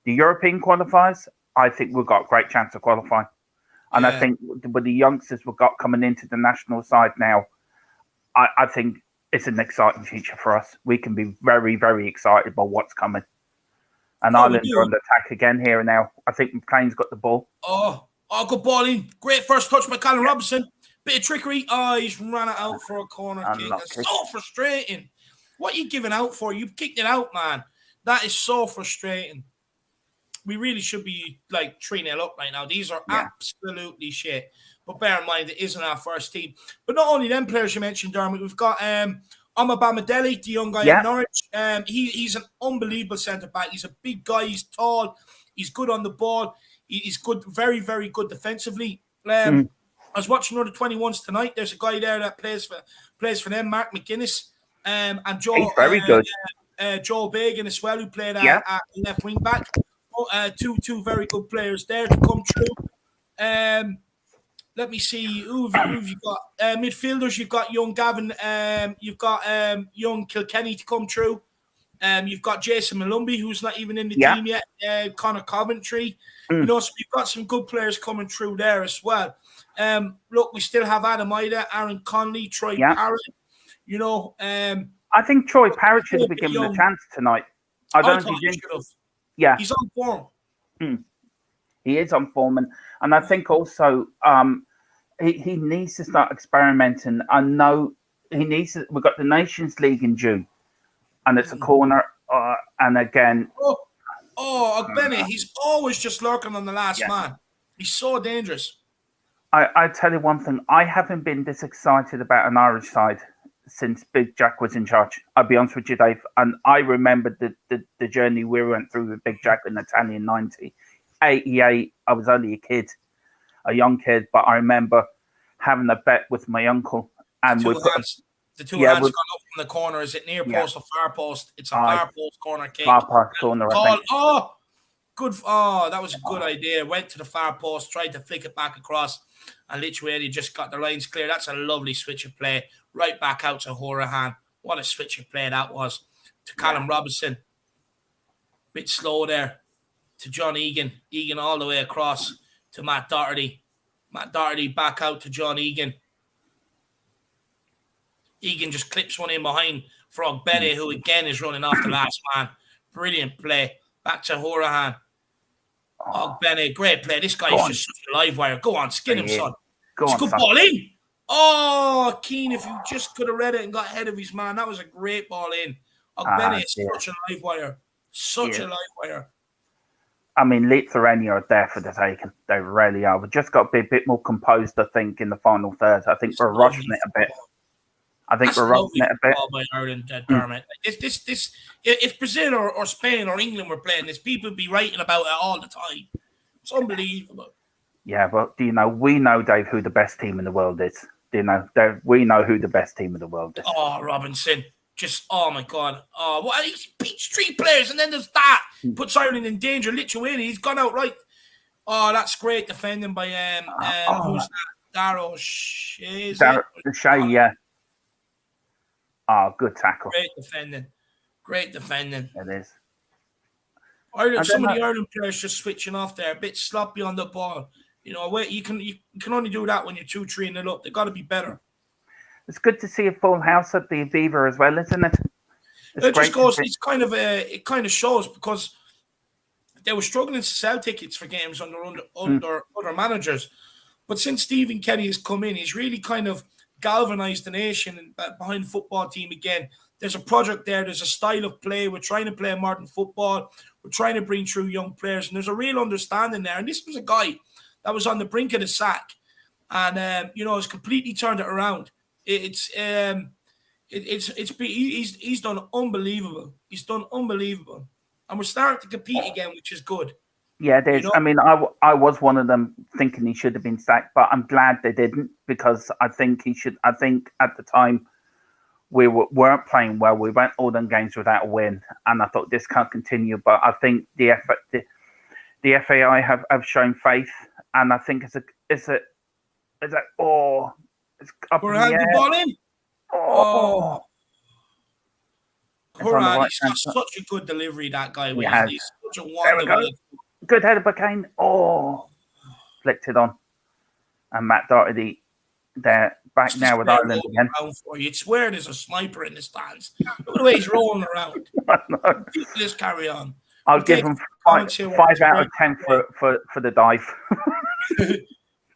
The European qualifiers, I think we've got a great chance of qualifying. And I think with the youngsters we've got coming into the national side now, I think it's an exciting future for us. We can be very, very excited by what's coming. And Ireland are on the attack again here now. I think McLean's got the ball. Oh, good ball in. Great first touch by Callum Robinson. Bit of trickery. Oh, he's ran it out for a corner kick. That's so frustrating. What are you giving out for? You've kicked it out, man. That is so frustrating. We really should be 3-0 up right now. These are absolutely shit. But bear in mind, it isn't our first team. But not only them players you mentioned, Dermot, we've got Amabamidele, the young guy at Norwich. He's an unbelievable centre-back. He's a big guy. He's tall. He's good on the ball. He's good, very, very good defensively. I was watching under 21s tonight. There's a guy there that plays for them, Mark McGuinness. And Joe. He's very good. Joe Bagan as well, who played at left wing back. Two very good players there to come through. Let me see who have you got. Midfielders, you've got young Gavin. You've got young Kilkenny to come through. You've got Jason Malumbi, who's not even in the team yet. Connor Coventry. So we've got some good players coming through there as well. Look, we still have Adam Ida, Aaron Conley, Troy Parrott. I think Troy Parrott should be given a chance tonight. I don't think he should have. Yeah, he's on form. He is on form, and I think also he needs to start experimenting. I know he needs to. We've got the Nations League in June, and it's a corner. And again, Bennett, he's always just lurking on the last man. He's so dangerous. I tell you one thing: I haven't been this excited about an Irish side since Big Jack was in charge. I'll be honest with you, Dave. And I remember the journey we went through with Big Jack in Italian 90. 88, I was only a young kid, but I remember having a bet with my uncle. And the two hands gone up from the corner. Is it near post or far post? It's a far post corner kick. Far post corner, I think. Good. Oh, that was a good idea. Went to the far post, tried to flick it back across, and literally just got the lines clear. That's a lovely switch of play. Right back out to Hourahan. What a switch of play that was. To Callum Robinson. Bit slow there. To John Egan. Egan all the way across to Matt Doherty. Matt Doherty back out to John Egan. Egan just clips one in behind for Ogbene, who again is running off the last man. Brilliant play. Back to Hourahan. Oh, Benny, great play. This guy's just such a live wire. Go on, skin him, son. It's a good ball in. Oh, Keane, if you just could have read it and got ahead of his man, that was a great ball in. Oh, Benny is such a live wire. Such a live wire. I mean, Lithuania are there for the taking. They really are. We've just got to be a bit more composed, I think, in the final third. I think we're rushing it a bit. By Ireland, Dermot. If Brazil or Spain or England were playing this, people would be writing about it all the time. It's unbelievable. Yeah, but do you know, we know, Dave, who the best team in the world is. Do you know, Dave, we know who the best team in the world is. Oh, Robinson. Just, oh my God. Oh, what? He beats 3 players and then there's that. Puts Ireland in danger. Lithuania, he's gone out right. Oh, that's great defending by, who's that? Darrow Shea. Shea, yeah. Oh, good tackle. Great defending. It is. Ireland, some of the Ireland players just switching off there, a bit sloppy on the ball. You know, you can only do that when you're 2-3-0 up. They've got to be better. It's good to see a full house at the Aviva as well, isn't it? It just goes. It's kind of it kind of shows because they were struggling to sell tickets for games under other managers, but since Stephen Kenny has come in, he's really kind of galvanised the nation behind the football team again. There's a project there. There's a style of play. We're trying to play modern football. We're trying to bring through young players, and there's a real understanding there. And this was a guy that was on the brink of the sack, and has completely turned it around. He's done unbelievable. He's done unbelievable, and we're starting to compete again, which is good. Yeah, there's. I mean, I was one of them thinking he should have been sacked, but I'm glad they didn't because I think he should. I think at the time we weren't playing well. We went all them games without a win, and I thought this can't continue. But I think the FAI have shown faith, and I think it's up the ball in. Oh. Parrott, he's got such a good delivery, that guy. He's such a wonderful. Good header by Kane. Oh, flicked it on. And Matt Doherty there back now with Ireland again. You'd swear there's a sniper in the stands. Look at the way he's rolling around. Let's carry on. I'll give him 5 out of 10 for the dive.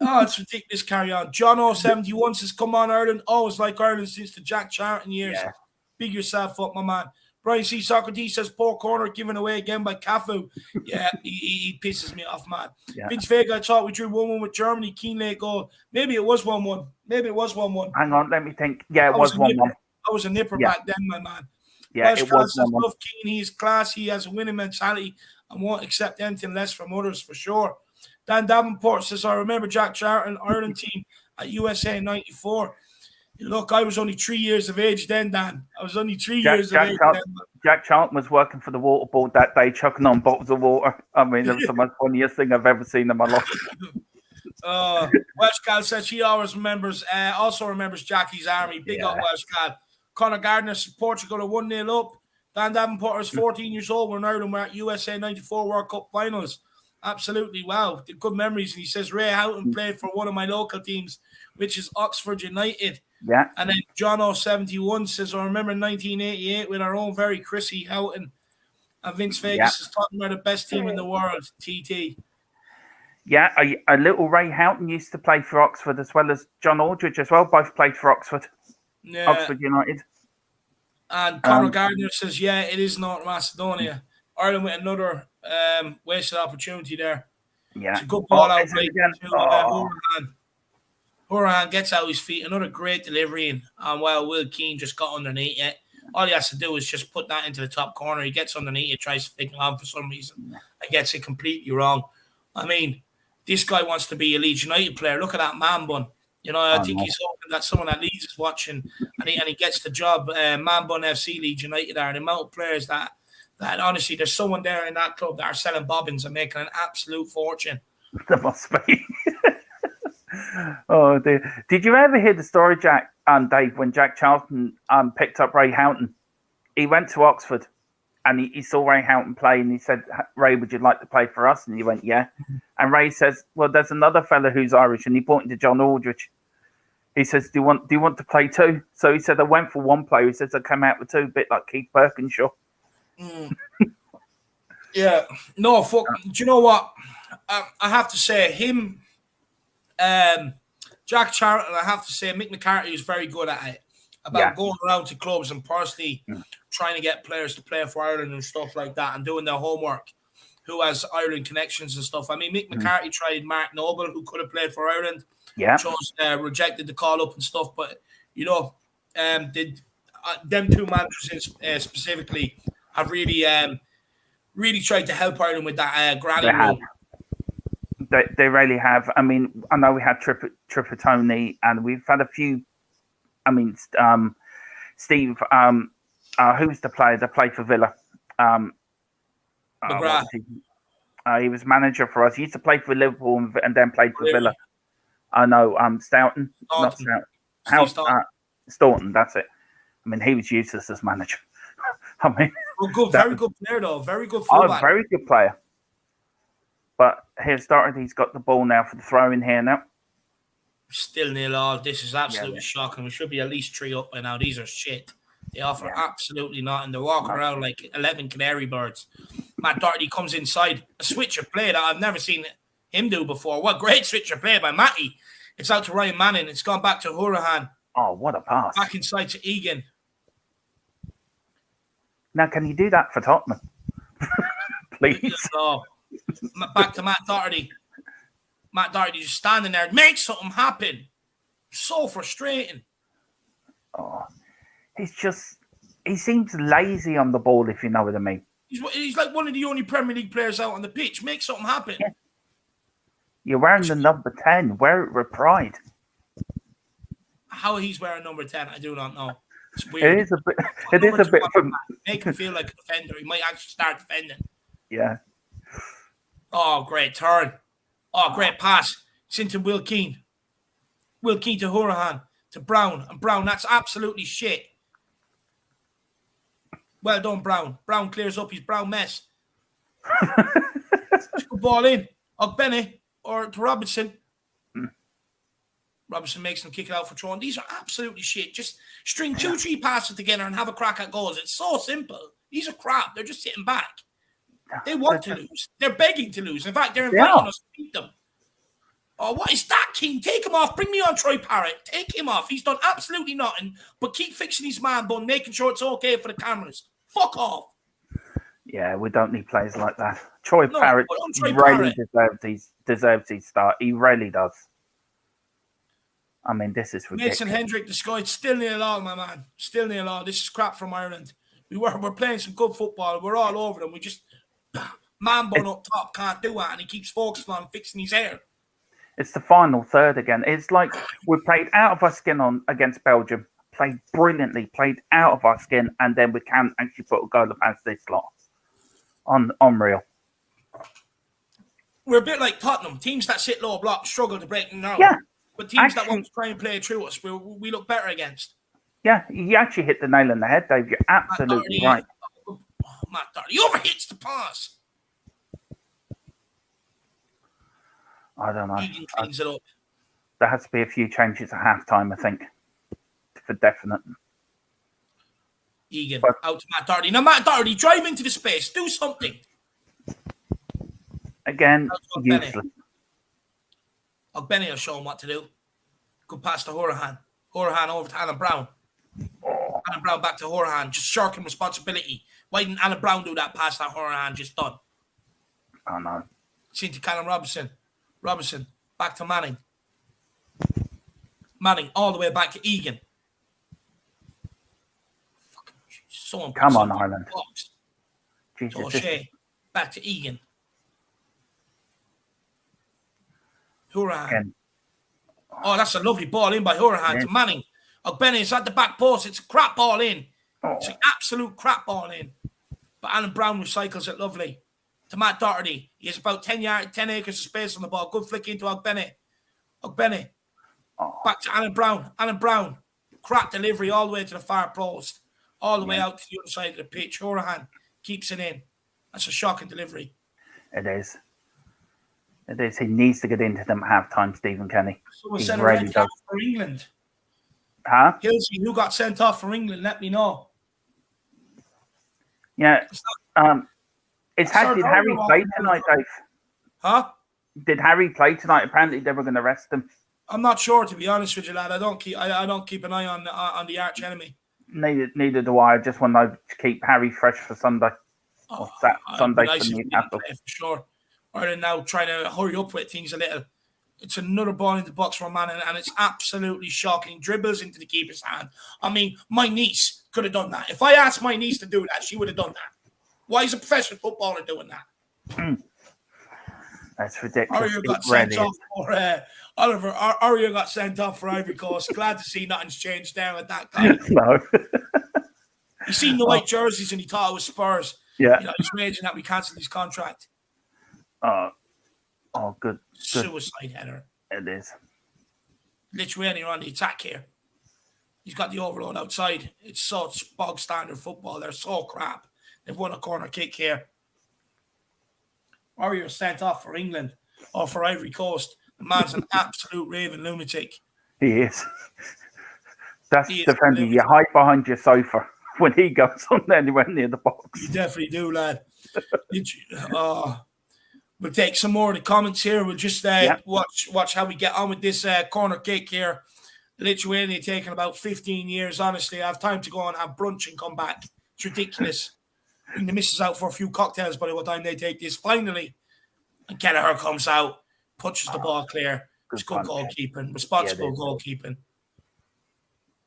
Oh, it's ridiculous. Carry on. John O71 says, come on, Ireland. Always like Ireland since the Jack Charlton years. Yeah. Big yourself up, my man. Brian C. Socrates says, poor corner given away again by Cafu. Yeah, he pisses me off, man. Yeah. Vince Vega, I thought we drew 1-1 with Germany. Keane late goal. Maybe it was 1-1. Hang on, let me think. Yeah, it was 1-1. I was a nipper back then, my man. Yeah, it was 1-1. Love Keane. He's classy. He has a winning mentality and won't accept anything less from others, for sure. Dan Davenport says, I remember Jack Charlton, Ireland team at USA 94. Look, I was only 3 years of age then, Dan. I was only 3 years of age then. Jack Charlton was working for the water board that day, chucking on bottles of water. I mean, that was the most funniest thing I've ever seen in my life. Welsh Gal says she always remembers, Jackie's army. Big up Welsh Gal. Conor Gardner says Portugal are 1-0 up. Dan Davenport is 14 years old. We're in Ireland. We're at USA 94 World Cup finals. Absolutely, wow. Good memories. And he says Ray Houghton played for one of my local teams, which is Oxford United. Yeah. And then John O71 says, I remember 1988 with our own very Chrissy Houghton. And Vince Vegas is talking about the best team in the world, TT. Yeah, a little Ray Houghton used to play for Oxford as well as John Aldridge as well. Both played for Oxford. Yeah. Oxford United. And Conor Gardner says, yeah, it is North Macedonia. Ireland with another wasted opportunity there. Yeah. It's a good ball out right. Horan gets out his feet. Another great delivery. And while Will Keane just got underneath it, all he has to do is just put that into the top corner. He gets underneath it, tries to flick it on for some reason, and gets it completely wrong. I mean, this guy wants to be a Leeds United player. Look at that man bun. You know, I think he's hoping that someone at Leeds is watching and he gets the job. Man bun FC, Leeds United are the amount of players that honestly, there's someone there in that club that are selling bobbins and making an absolute fortune. There must be. Oh, dear. Did you ever hear the story, Jack and Dave, when Jack Charlton picked up Ray Houghton? He went to Oxford and he saw Ray Houghton play and he said, Ray, would you like to play for us? And he went, yeah. And Ray says, well, there's another fella who's Irish, and he pointed to John Aldridge. He says, do you want to play too? So he said, I went for one player. He says, I came out with two, a bit like Keith Birkinshaw. Yeah. No, fuck. Do you know what? I have to say him, Jack Charlton. I have to say Mick McCarthy is very good at it. About going around to clubs and personally trying to get players to play for Ireland and stuff like that, and doing their homework. Who has Ireland connections and stuff? I mean, Mick McCarthy tried Mark Noble, who could have played for Ireland. Yeah, chose rejected the call up and stuff. But them two managers specifically have really tried to help Ireland with that granny rule. They really have. I mean, I know we had Trapattoni, and we've had a few. I mean, Steve, who's the player that played for Villa? McGrath. He was manager for us. He used to play for Liverpool and then played for Villa. I know. Stoughton. Not Stoughton. Staunton. That's it. I mean, he was useless as manager. I mean, very good player though. Very good fullback. Very good player. But here's Doherty. He's got the ball now for the throw in here now. Still 0-0. This is absolutely shocking. We should be at least 3 up by now. These are shit. They offer absolutely nothing. They're walking around like 11 canary birds. Matt Doherty comes inside. A switcher play that I've never seen him do before. What great switcher play by Matty. It's out to Ryan Manning. It's gone back to Hourihane. Oh, what a pass. Back inside to Egan. Now, can you do that for Tottenham? Please. No. Back to Matt Doherty. Matt Doherty just standing there. Make something happen. So frustrating. Oh, he seems lazy on the ball, if you know what I mean. He's like one of the only Premier League players out on the pitch. Make something happen. Yeah. You're wearing the number 10. Wear it with pride. How he's wearing number 10, I do not know. It's weird. It is a bit. Make him feel like a defender. He might actually start defending. Yeah. Oh, great turn. Oh, great pass. It's into Will Keane. Will Keane to Hourihane. To Brown. And Brown, that's absolutely shit. Well done, Brown. Brown clears up his Brown mess. Good ball in. Ogbene or to Robinson. Robinson makes them kick it out for throwing. These are absolutely shit. Just string 2-3 passes together and have a crack at goals. It's so simple. These are crap. They're just sitting back. They want to lose. They're begging to lose. In fact, they're inviting us to beat them. Oh, what is that, Keane? Take him off. Bring me on Troy Parrott. Take him off. He's done absolutely nothing but keep fixing his man bun, making sure it's okay for the cameras. Fuck off. Yeah, we don't need players like that. Troy Parrott really deserves his start. He really does. I mean, this is ridiculous. Mason Hendrick, the sky, still 0-0, my man. Still 0-0. This is crap from Ireland. We're playing some good football. We're all over them. We just man bun up top can't do that, and he keeps focusing on fixing his hair. It's the final third again. It's like we played out of our skin against Belgium, played brilliantly, played out of our skin, and then we can't actually put a goal against this lot. Unreal. We're a bit like Tottenham. Teams that sit low block struggle to break them down. Yeah. But teams that want to try and play through us, we look better against. Yeah, you actually hit the nail on the head, Dave. You're absolutely right. Matt Doherty, he overhits the pass. I don't know. Egan cleans it up. There has to be a few changes at halftime, I think, for definite. Egan out to Matt Doherty. Now, Matt Doherty, drive into the space. Do something. Again, useless. Ogbene will show him what to do. Good pass to Hourihane. Hourihane over to Alan Brown. Alan Brown back to Hourihane. Just shirking responsibility. Why didn't Alan Brown do that pass that Hourihane just done? Oh, no. It's into Callum Robinson. Robinson back to Manning. Manning all the way back to Egan. Come on, Ireland. O'Shea back to Egan. Hourihane. Oh, that's a lovely ball in by Hourihane to Manning. Ogbene is at the back post. It's a crap ball in. It's an absolute crap ball in. But Alan Brown recycles it lovely. To Matt Doherty. He has about 10 acres of space on the ball. Good flick into Ogbene. Ogbene. Back to Alan Brown. Alan Brown. Crap delivery all the way to the far post. All the way out to the other side of the pitch. Hourihane keeps it in. That's a shocking delivery. It is. It is. He needs to get into them at half-time, Stephen Kenny. Someone sent a red card for England. Huh? Hilsey, who got sent off for England? Let me know. Yeah. Did Harry play tonight, Dave? Huh? Did Harry play tonight? Apparently they were going to rest him. I'm not sure, to be honest with you, lad. I don't keep an eye on the arch enemy. Neither do I. I just want to keep Harry fresh for Sunday. Sunday for Newcastle. For sure. Ireland now trying to hurry up with things a little. It's another ball in the box for a man, and it's absolutely shocking. Dribbles into the keeper's hand. I mean, my niece could have done that. If I asked my niece to do that, she would have done that. Why is a professional footballer doing that? That's ridiculous. Aurier got sent off for Oliver. Aurier got sent off for Ivory Coast. Glad to see nothing's changed there with that guy. No. He seen the white jerseys and he thought it was Spurs. Yeah. He's raging that we cancelled his contract. Good. Suicide header. It is. Lithuania on the attack here. He's got the overload outside. It's such bog standard football. They're so crap. They've won a corner kick here. Aurier sent off for England or for Ivory Coast. The man's an absolute raving lunatic. He is. That's defending. You hide behind your sofa when he goes on anywhere near the box. You definitely do, lad. We'll take some more of the comments here. We'll just watch how we get on with this corner kick here. Lithuania taking about 15 years. Honestly, I have time to go and have brunch and come back. It's ridiculous. Bring the missus out for a few cocktails by the time they take this. Finally, and Kelleher comes out, punches the ball clear. It's good goalkeeping, responsible goalkeeping.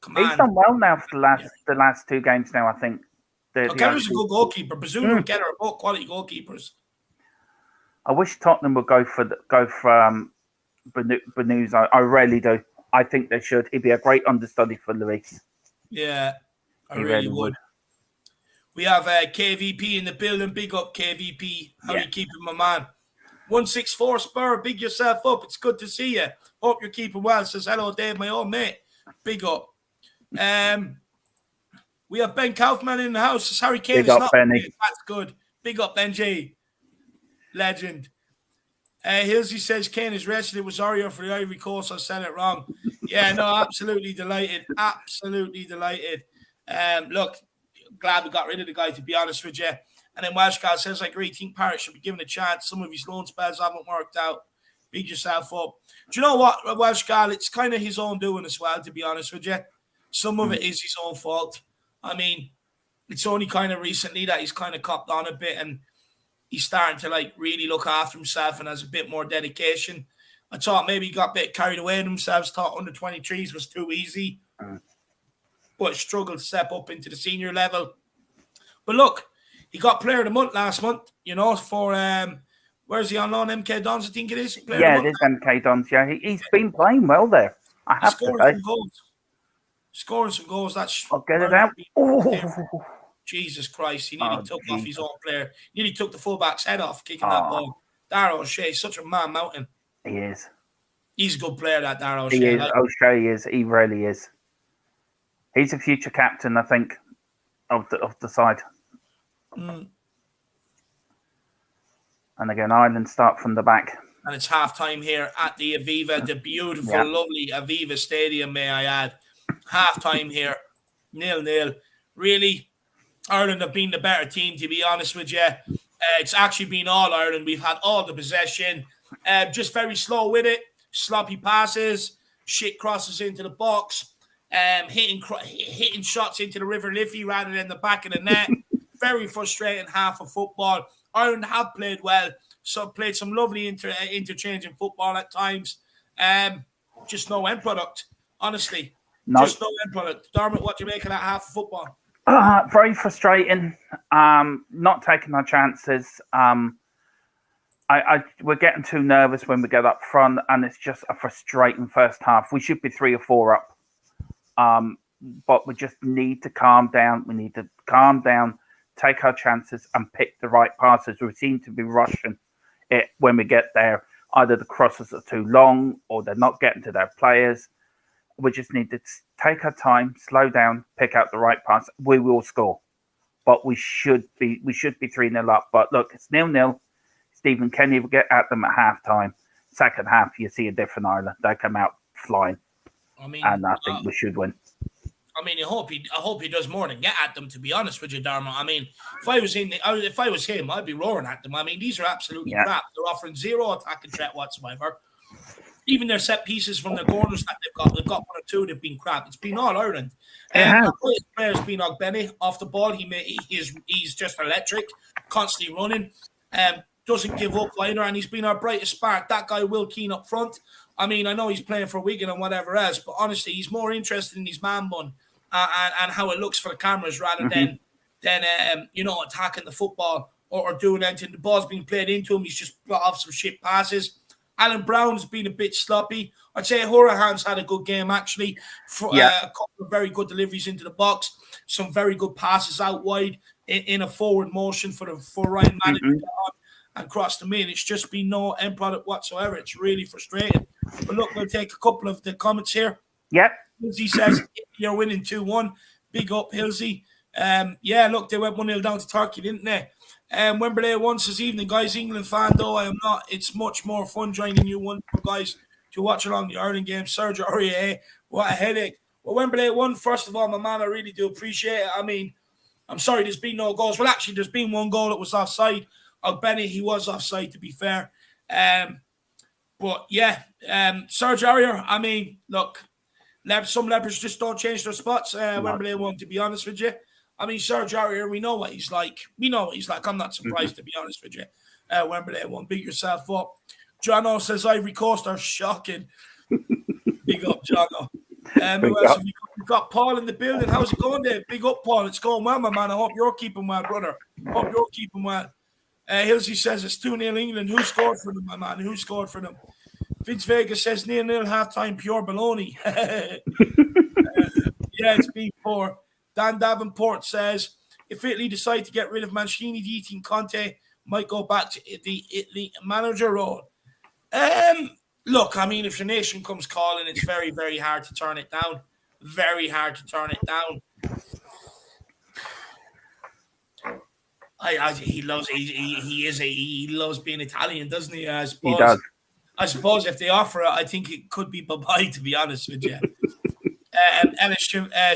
Come on. He's done well now for the last two games now, I think. Kelleher's a good goalkeeper. Bazunu and Kelleher are both quality goalkeepers. I wish Tottenham would go for Banuz. I really do. I think they should. He'd be a great understudy for Luis. Yeah, I really would. We have KVP in the building. Big up, KVP. How are you keeping, my man? 164 Spur, big yourself up. It's good to see you. Hope you're keeping well. Says hello, Dave, my old mate. Big up. We have Ben Kaufman in the house. Says Harry Kane big is up, not. Benny. That's good. Big up, Benji. Legend. Hilsey says Kane is rested. It was Aurier for the Ivory Coast. I said it wrong. Yeah, no, absolutely delighted. Absolutely delighted. Look, glad we got rid of the guy, to be honest with you. And then Welsh Gal says, I agree, think Parrott should be given a chance. Some of his loan spells haven't worked out. Big yourself up. Do you know what, Welsh Gal? It's kind of his own doing as well, to be honest with you. Some of it is his own fault. I mean, it's only kind of recently that he's kind of copped on a bit and he's starting to really look after himself and has a bit more dedication. I thought maybe he got a bit carried away in himself, thought under 23s was too easy, but struggled to step up into the senior level. But look, he got player of the month last month, for, where's he on loan? MK Dons, I think it is. Yeah, it is MK Dons. Yeah, he's been playing well there. I have to say. Scoring some goals. I'll get it out. Oh. Jesus Christ, he nearly took off his own player. He nearly took the fullback's head off kicking that ball. Darragh O'Shea, such a man mountain. He is. He's a good player, that Darragh O'Shea. He is. O'Shea is. He really is. He's a future captain, I think, of the side. And again, Ireland start from the back. And it's half-time here at the Aviva, the beautiful, lovely Aviva Stadium, may I add. Half-time here, 0-0. Really, Ireland have been the better team, to be honest with you. It's actually been all Ireland. We've had all the possession. Just very slow with it. Sloppy passes. Shit crosses into the box. Hitting shots into the River Liffey rather than the back of the net. Very frustrating half of football. Ireland have played well. Played some lovely interchanging football at times. Just no end product, honestly. No. Just no end product. Dermot, what do you make of that half of football? Very frustrating. Not taking our chances. We're getting too nervous when we get up front, and it's just a frustrating first half. We should be 3 or 4 up, but we just need to calm down. We need to calm down, take our chances, and pick the right passes. We seem to be rushing it when we get there. Either the crosses are too long, or they're not getting to their players. We just need to take our time, slow down, pick out the right pass. We will score, but we should be 3-0 up. But look, it's 0-0. Stephen Kenny will get at them at half-time. Second half, you see a different Ireland. They come out flying, and I think we should win. I mean, I hope he does more than get at them. To be honest with you, Dermot. I mean, if I was him, I'd be roaring at them. I mean, these are absolutely crap. They're offering zero attacking threat whatsoever. Even their set pieces from the corners that they've got one or two that've been crap. It's been all Ireland. Our greatest player has been Ogbenny off the ball. He's just electric, constantly running. Doesn't give up either, and he's been our brightest spark. That guy Will Keane up front. I mean, I know he's playing for Wigan and whatever else, but honestly, he's more interested in his man bun and how it looks for the cameras rather than attacking the football or doing anything. The ball's being played into him. He's just brought off some shit passes. Alan Brown's been a bit sloppy. I'd say Horahan's had a good game, actually. A couple of very good deliveries into the box. Some very good passes out wide in a forward motion for Ryan Manning to get on and cross the in. It's just been no end product whatsoever. It's really frustrating. But look, we'll take a couple of the comments here. Yep. Hilsey says, you're winning 2-1. Big up, Hilsey. Look, they went 1-0 down to Turkey, didn't they? Wembley once this evening, guys. England fan, though I am not. It's much more fun joining you wonderful guys to watch along the Ireland game. Sergio Aurier, what a headache. Well, Wembley won. First of all, my man, I really do appreciate it. I mean, I'm sorry there's been no goals. Well, actually, there's been one goal that was offside. Benny, he was offside, to be fair. Sergio Aurier, I mean, look, some leopards just don't change their spots. Wembley won, to be honest with you. I mean, Sergio Aurier, we know what he's like. I'm not surprised, to be honest with you. Wembley won. Big yourself up. Jono says Ivory Coast are shocking. Big up, Jono. We've got Paul in the building. How's it going there? Big up, Paul. It's going well, my man. I hope you're keeping well, brother. Hope you're keeping well. Hilsey says it's 2-0 England. Who scored for them, my man? Who scored for them? Vince Vegas says 0-0 halftime, pure baloney. It's been poor. Dan Davenport says, if Italy decide to get rid of Mancini, do you think Conte might go back to the Italy manager role? Look, I mean, if the nation comes calling, it's very, very hard to turn it down. Very hard to turn it down. He loves being Italian, doesn't he? I suppose. He does. I suppose if they offer it, I think it could be bye-bye, to be honest with you.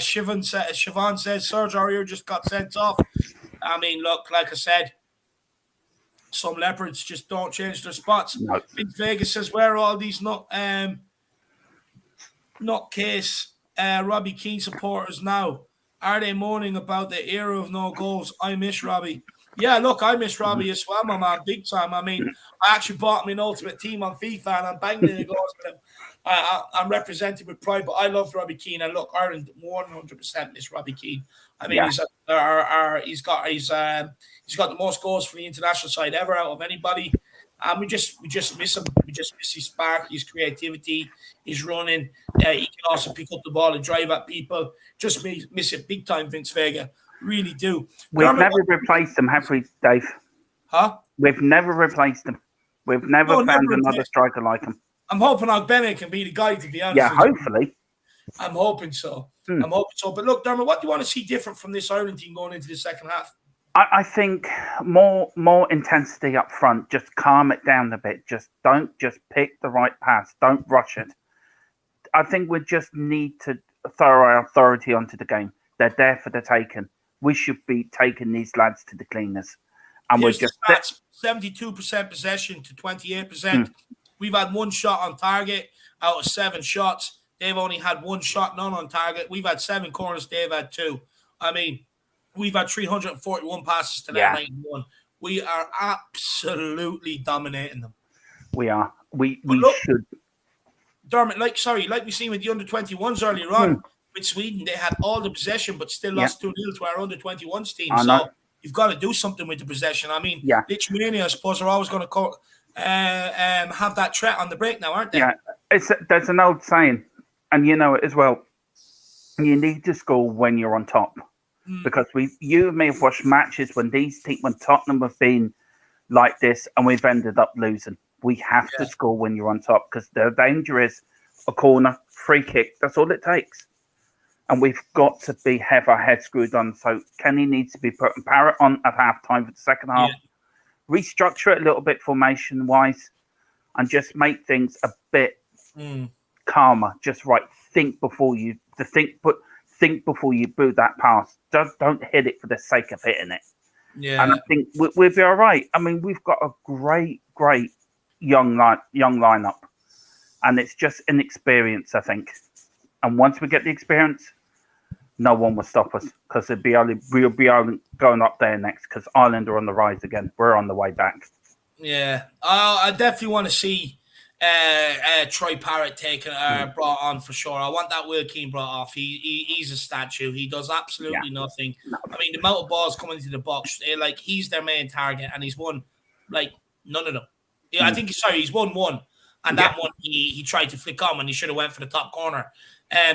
Siobhan says Serge Aurier just got sent off. I mean, look, like I said, some leopards just don't change their spots. No. Big Vegas says, where are all these nutcase Robbie Keane supporters now? Are they moaning about the era of no goals? I miss Robbie. Yeah, look, I miss Robbie as well, my man, big time. I mean, I actually bought me an ultimate team on FIFA and I'm banging the goals with him. I'm represented with pride, but I love Robbie Keane. And look, Ireland 100% miss Robbie Keane. I mean, he's got the most goals for the international side ever out of anybody. We just miss him. We just miss his spark, his creativity, his running. He can also pick up the ball and drive at people. Just miss it big time, Vince Vega. Really do. We've never replaced him, have we, Dave? Huh? We've never replaced him. We've never found another striker like him. I'm hoping Ogbenny can be the guy, to be honest. Yeah, hopefully. I'm hoping so. But look, Dermot, what do you want to see different from this Ireland team going into the second half? I think more intensity up front. Just calm it down a bit. Don't pick the right pass. Don't rush it. I think we just need to throw our authority onto the game. They're there for the taking. We should be taking these lads to the cleaners. And we're just 72% possession to 28%. We've had one shot on target out of 7 shots. They've only had 1 shot, none on target. We've had 7 corners. They've had 2. I mean, we've had 341 passes to their 91. We are absolutely dominating them. We are. We should. Dermot, like we seen with the under-21s earlier on, with Sweden, they had all the possession, but still lost 2-0 to our under-21s team. So you've got to do something with the possession. I mean, Lithuania, I suppose, are always going to have that threat on the break now, aren't they? Yeah, there's an old saying, and you know it as well. You need to score when you're on top, because you may have watched matches when Tottenham have been like this, and we've ended up losing. We have to score when you're on top, because the danger is a corner, free kick. That's all it takes. And we've got to have our head screwed on. So Kenny needs to be putting Parrott on at halftime for the second half. Restructure it a little bit formation-wise and just make things a bit calmer. Just think before you think think before you boot that pass. Just don't hit it for the sake of hitting it. Yeah. And I think we'll be all right. I mean, we've got a great young lineup, and it's just inexperience, I think. And once we get the experience, no one will stop us because we'll be going up there next because Ireland are on the rise again. We're on the way back. Yeah, I definitely want to see Troy Parrott taken brought on for sure. I want that Will Keane brought off. He's a statue. He does absolutely nothing. I mean, the amount of balls coming into the box, like he's their main target, and he's won like none of them. Yeah, I think he's won one, and that one he tried to flick on when he should have went for the top corner.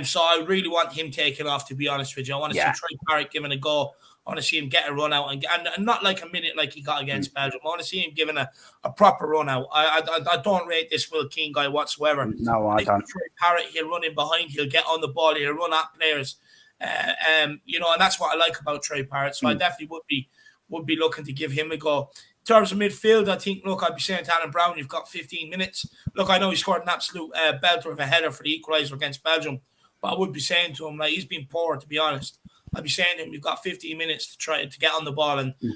So I really want him taken off. To be honest with you, I want to see Troy Parrott given a go. I want to see him get a run out and not like a minute like he got against Belgium. I want to see him given a proper run out. I don't rate this Will Keane guy whatsoever. No, I don't. Troy Parrott, he'll run in behind, he'll get on the ball, he'll run at players. And that's what I like about Troy Parrott. So I definitely would be looking to give him a go. In terms of midfield, I think, I'd be saying to Alan Brown, you've got 15 minutes. Look, I know he scored an absolute belter of a header for the equaliser against Belgium, but I would be saying to him, like, he's been poor, to be honest. I'd be saying to him, you've got 15 minutes to try to get on the ball and be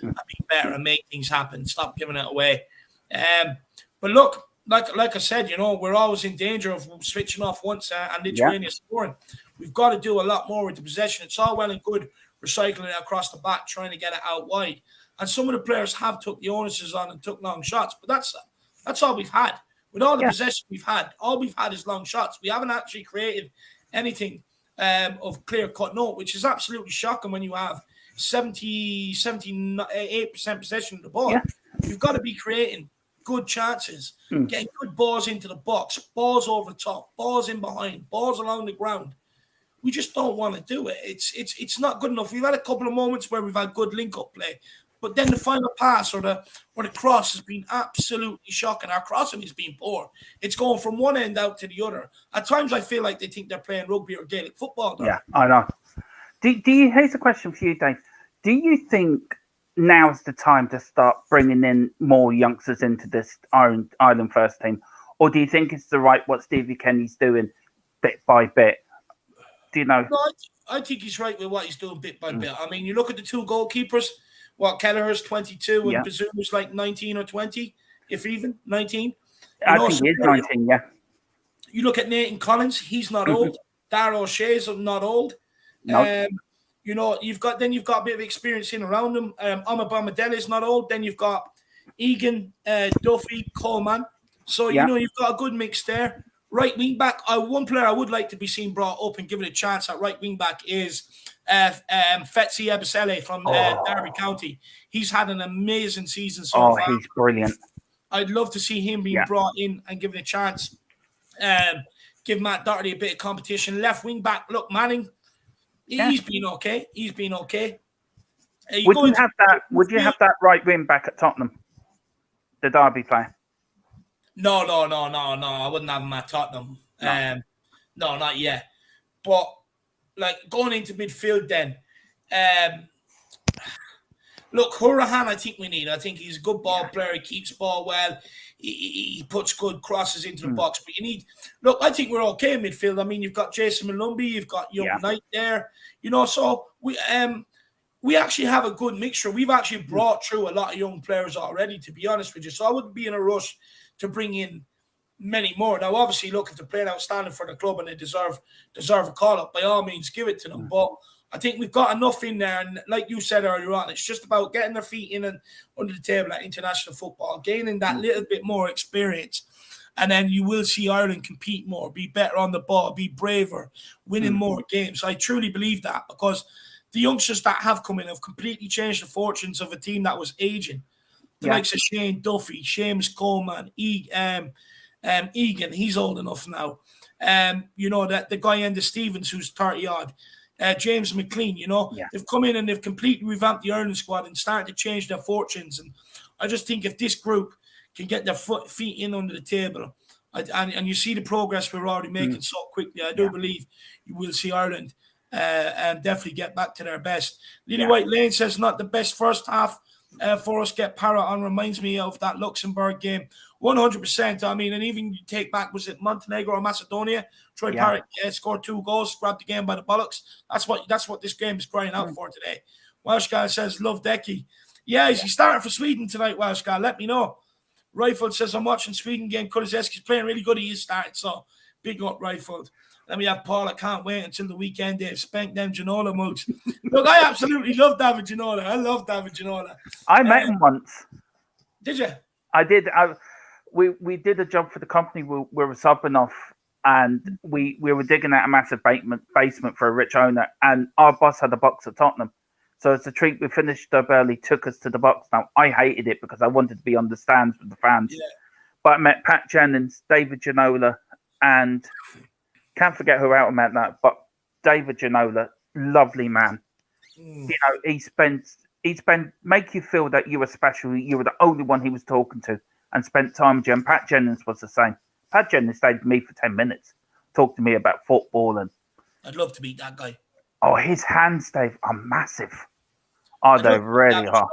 better and make things happen. Stop giving it away. But look, like I said, we're always in danger of switching off once and Lithuania scoring. We've got to do a lot more with the possession. It's all well and good recycling it across the back, trying to get it out wide. And some of the players have took the onuses on and took long shots, but that's all we've had. With all the possession we've had, all we've had is long shots. We haven't actually created anything of clear-cut note, which is absolutely shocking when you have 78% possession of the ball. Yeah. You've got to be creating good chances, getting good balls into the box, balls over the top, balls in behind, balls along the ground. We just don't want to do it. It's not good enough. We've had a couple of moments where we've had good link-up play, but then the final pass or the cross has been absolutely shocking. Our crossing has been poor. It's going from one end out to the other. At times, I feel like they think they're playing rugby or Gaelic football. Though. Yeah, I know. Here's a question for you, Dave. Do you think now's the time to start bringing in more youngsters into this Ireland first team? Or do you think it's what Stevie Kenny's doing bit by bit? Do you know? No, I think he's right with what he's doing bit by bit. I mean, you look at the two goalkeepers. Kelleher's 22 and Bazoo's like 19 or 20, if even 19. I think he is 19, You look at Nathan Collins, he's not old. Darragh O'Shea's not old. No. You've got a bit of experience in around them. Amabama is not old. Then you've got Egan, Duffy, Coleman. So, you've got a good mix there. Right wing back, one player I would like to be seen brought up and given a chance at right wing back is Fetzi Ebisele from Derby County. He's had an amazing season so far. He's brilliant. I'd love to see him being brought in and given a chance. Give Matt Doherty a bit of competition. Left wing back, look, Manning. He's been okay. Would you have that right wing back at Tottenham? The Derby player? No. I wouldn't have him at Tottenham. No, not yet. But like going into midfield then. Look, Hourahan, I think we need. I think he's a good ball player. He keeps ball well. He puts good crosses into the box. But you need. Look, I think we're okay in midfield. I mean, you've got Jason Malumbi, you've got Young Knight there. So we actually have a good mixture. We've actually brought through a lot of young players already, to be honest with you. So I wouldn't be in a rush to bring in many more. Now, obviously, look, if they're playing outstanding for the club and they deserve a call-up, by all means, give it to them. But I think we've got enough in there. And like you said earlier on, it's just about getting their feet in and under the table at international football, gaining that little bit more experience. And then you will see Ireland compete more, be better on the ball, be braver, winning more games. I truly believe that because the youngsters that have come in have completely changed the fortunes of a team that was aging. The likes of Shane Duffy, Seamus Coleman, Egan, he's old enough now. That the guy Enda Stevens, who's 30-odd, James McLean, they've come in and they've completely revamped the Ireland squad and started to change their fortunes. And I just think if this group can get their feet in under the table, and you see the progress we're already making so quickly, I do believe you will see Ireland definitely get back to their best. Lily White Lane says not the best first half. for us. Get Parrott on reminds me of that Luxembourg game. 100%. I mean, and even you take back, was it Montenegro or Macedonia? Troy Parrott scored 2 goals, grabbed the game by the bollocks. That's what this game is crying out for today. Welsh guy says, love Decky. Yeah, is he starting for Sweden tonight, Welsh guy? Let me know. Rifled says, I'm watching Sweden game. Kulizeski's playing really good. He is starting, so big up, Rifled. Then we have Paul. I can't wait until the weekend. They've spanked them Ginola mugs. Look, I absolutely love David Ginola. I love David Ginola. I met him once. Did you? I did. We did a job for the company we were subbing off, and we were digging out a massive basement for a rich owner, and our boss had a box at Tottenham. So as a treat, we finished up early, took us to the box. Now, I hated it because I wanted to be on the stands with the fans. Yeah. But I met Pat Jennings, David Ginola, and can't forget who else I met that, but David Ginola, lovely man. You know, he spent make you feel that you were special. You were the only one he was talking to, and spent time with you. And Pat Jennings was the same. Pat Jennings stayed with me for 10 minutes, talked to me about football. And I'd love to meet that guy. Oh, his hands, Dave, are massive. Oh, they really are.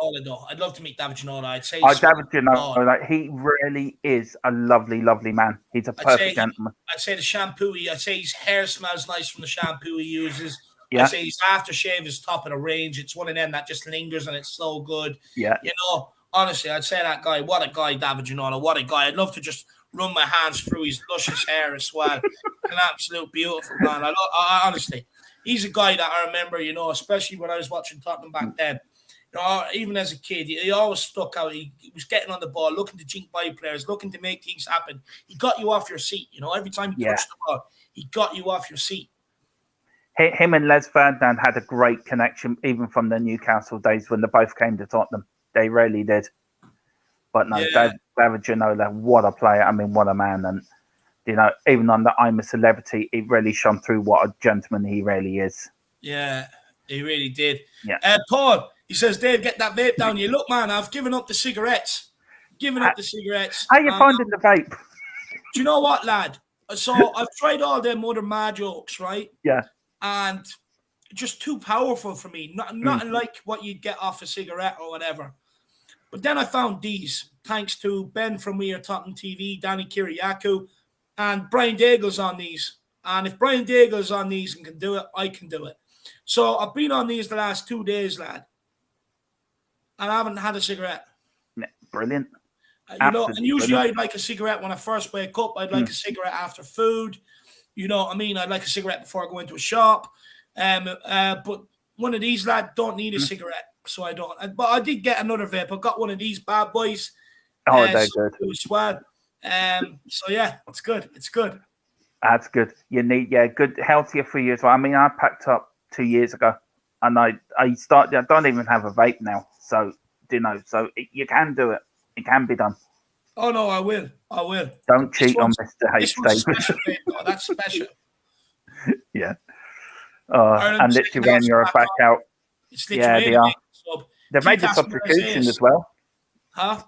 I'd love to meet David Ginola. I'd say David Ginola, he really is a lovely, lovely man. He's a perfect gentleman. I'd say the shampoo. I'd say his hair smells nice from the shampoo he uses. Yeah. I'd say his aftershave is top of the range. It's one of them that just lingers and it's so good. Yeah. You know, honestly, I'd say that guy. What a guy, David Ginola. What a guy. I'd love to just run my hands through his luscious hair as well. An absolute beautiful man. I honestly. He's a guy that I remember, you know, especially when I was watching Tottenham back then. You know, even as a kid, he always stuck out. He was getting on the ball, looking to jink by players, looking to make things happen. He got you off your seat, you know. Every time he touched the ball, he got you off your seat. Him and Les Ferdinand had a great connection, even from the Newcastle days when they both came to Tottenham. They really did. But no, David Ginola, what a player. I mean, what a man. And you know, even on the I'm a Celebrity, it really shone through what a gentleman he really is. Yeah, he really did. Yeah. Paul, he says, Dave, get that vape down you. Look, man, I've given up the cigarettes. How you finding the vape? Do you know what, lad? So I've tried all them other mad jokes, right? Yeah. And just too powerful for me. Nothing like what you'd get off a cigarette or whatever. But then I found these, thanks to Ben from We Are Tottenham TV, Danny Kiriakou, and Brian Daigle's on these. And if Brian Daigle's on these and can do it, I can do it. So I've been on these the last 2 days, lad. And I haven't had a cigarette. Brilliant. You know, and usually I'd like a cigarette when I first wake up. I'd like a cigarette after food. You know what I mean? I'd like a cigarette before I go into a shop. But one of these, lad, don't need a cigarette. So I don't. But I did get another vape. I got one of these bad boys. Oh, they're good. As well. So yeah, it's good. It's good. That's good. You need, good, healthier for you as well. I mean, I packed up 2 years ago, and I don't even have a vape now. So you know, you can do it. It can be done. Oh no, I will. Don't cheat on Mr. H. Davis. That's special. Yeah. And Lithuania are back out. Yeah, they are. They've made the substitution as well. Huh?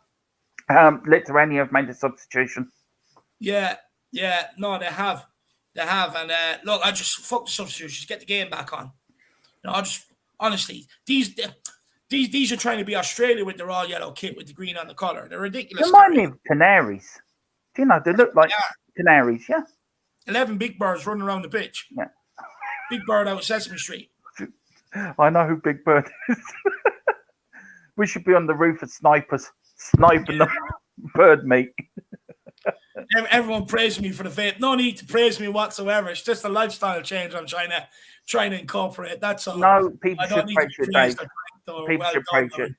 Lithuania have made a substitution. Yeah. No, they have. And look, I just fuck the substitutions. Get the game back on. You know, I just honestly, these are trying to be Australia with their all yellow kit with the green on the collar. They're ridiculous. Remind me of canaries. Do you know they look like canaries? Yeah. 11 big birds running around the pitch. Yeah. Big Bird out Sesame Street. I know who Big Bird is. We should be on the roof as snipers, sniping the bird meat. Everyone praised me for the vape. No need to praise me whatsoever. It's just a lifestyle change I'm trying to incorporate. That's all. No, people should praise you, Dave. People should praise you.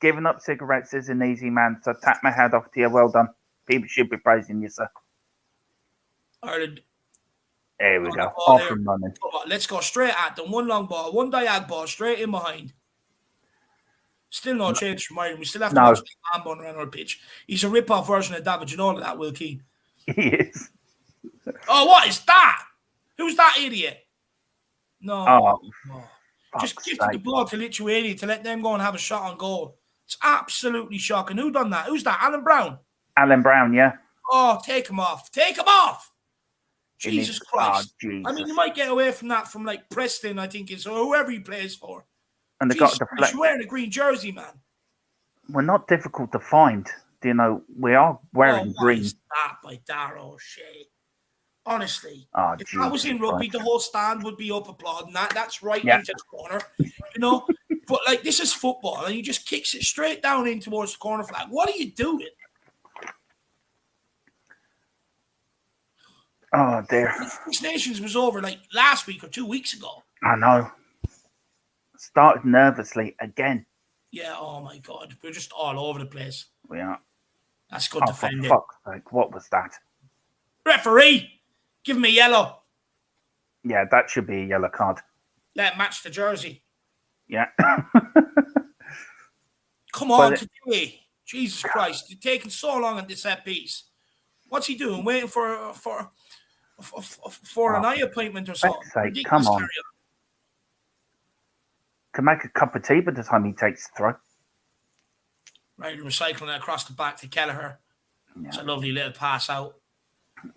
Giving up cigarettes is an easy, man. So tap my head off to you. Well done. People should be praising you, sir. Ireland. There we go. Off and running. Let's go straight at them. One long ball, one diag ball, straight in behind. Still no change from Ireland. We still have to watch Ambon around our pitch. He's a rip-off version of David Ginola, that Will Keane. He is. Oh, what is that? Who's that idiot? No. Oh, just gifted the ball to Lithuania to let them go and have a shot on goal. It's absolutely shocking. Who done that? Who's that? Alan Brown? Alan Brown, yeah. Oh, take him off. Take him off. Jesus Christ. Oh, Jesus. I mean, you might get away from that from like Preston, I think, or whoever he plays for. And they got the he's wearing a green jersey, man. We're not difficult to find. You know, we are wearing what green. is that by Darragh O'Shea? Honestly, Oh, if that was in rugby, Christ. the whole stand would be up applauding that. That's right Yeah. into the corner, you know. But like, this is football, and he just kicks it straight down in towards the corner flag. What are you doing? Oh dear. Six Nations was over like last week or 2 weeks ago. I know. Started nervously again. Yeah. Oh my God, we're just all over the place. We are. That's good For defending. fuck's sake, what was that? Referee, give me yellow. Yeah, that should be a yellow card. Let match the jersey. Yeah. Come on, today. Jesus Christ, you're taking so long at this set piece. What's he doing? Waiting for an eye appointment or something? Sake, come on. Can make a cup of tea by the time he takes the throw. Right, recycling it across the back to Kelleher. Yeah. It's a lovely little pass out.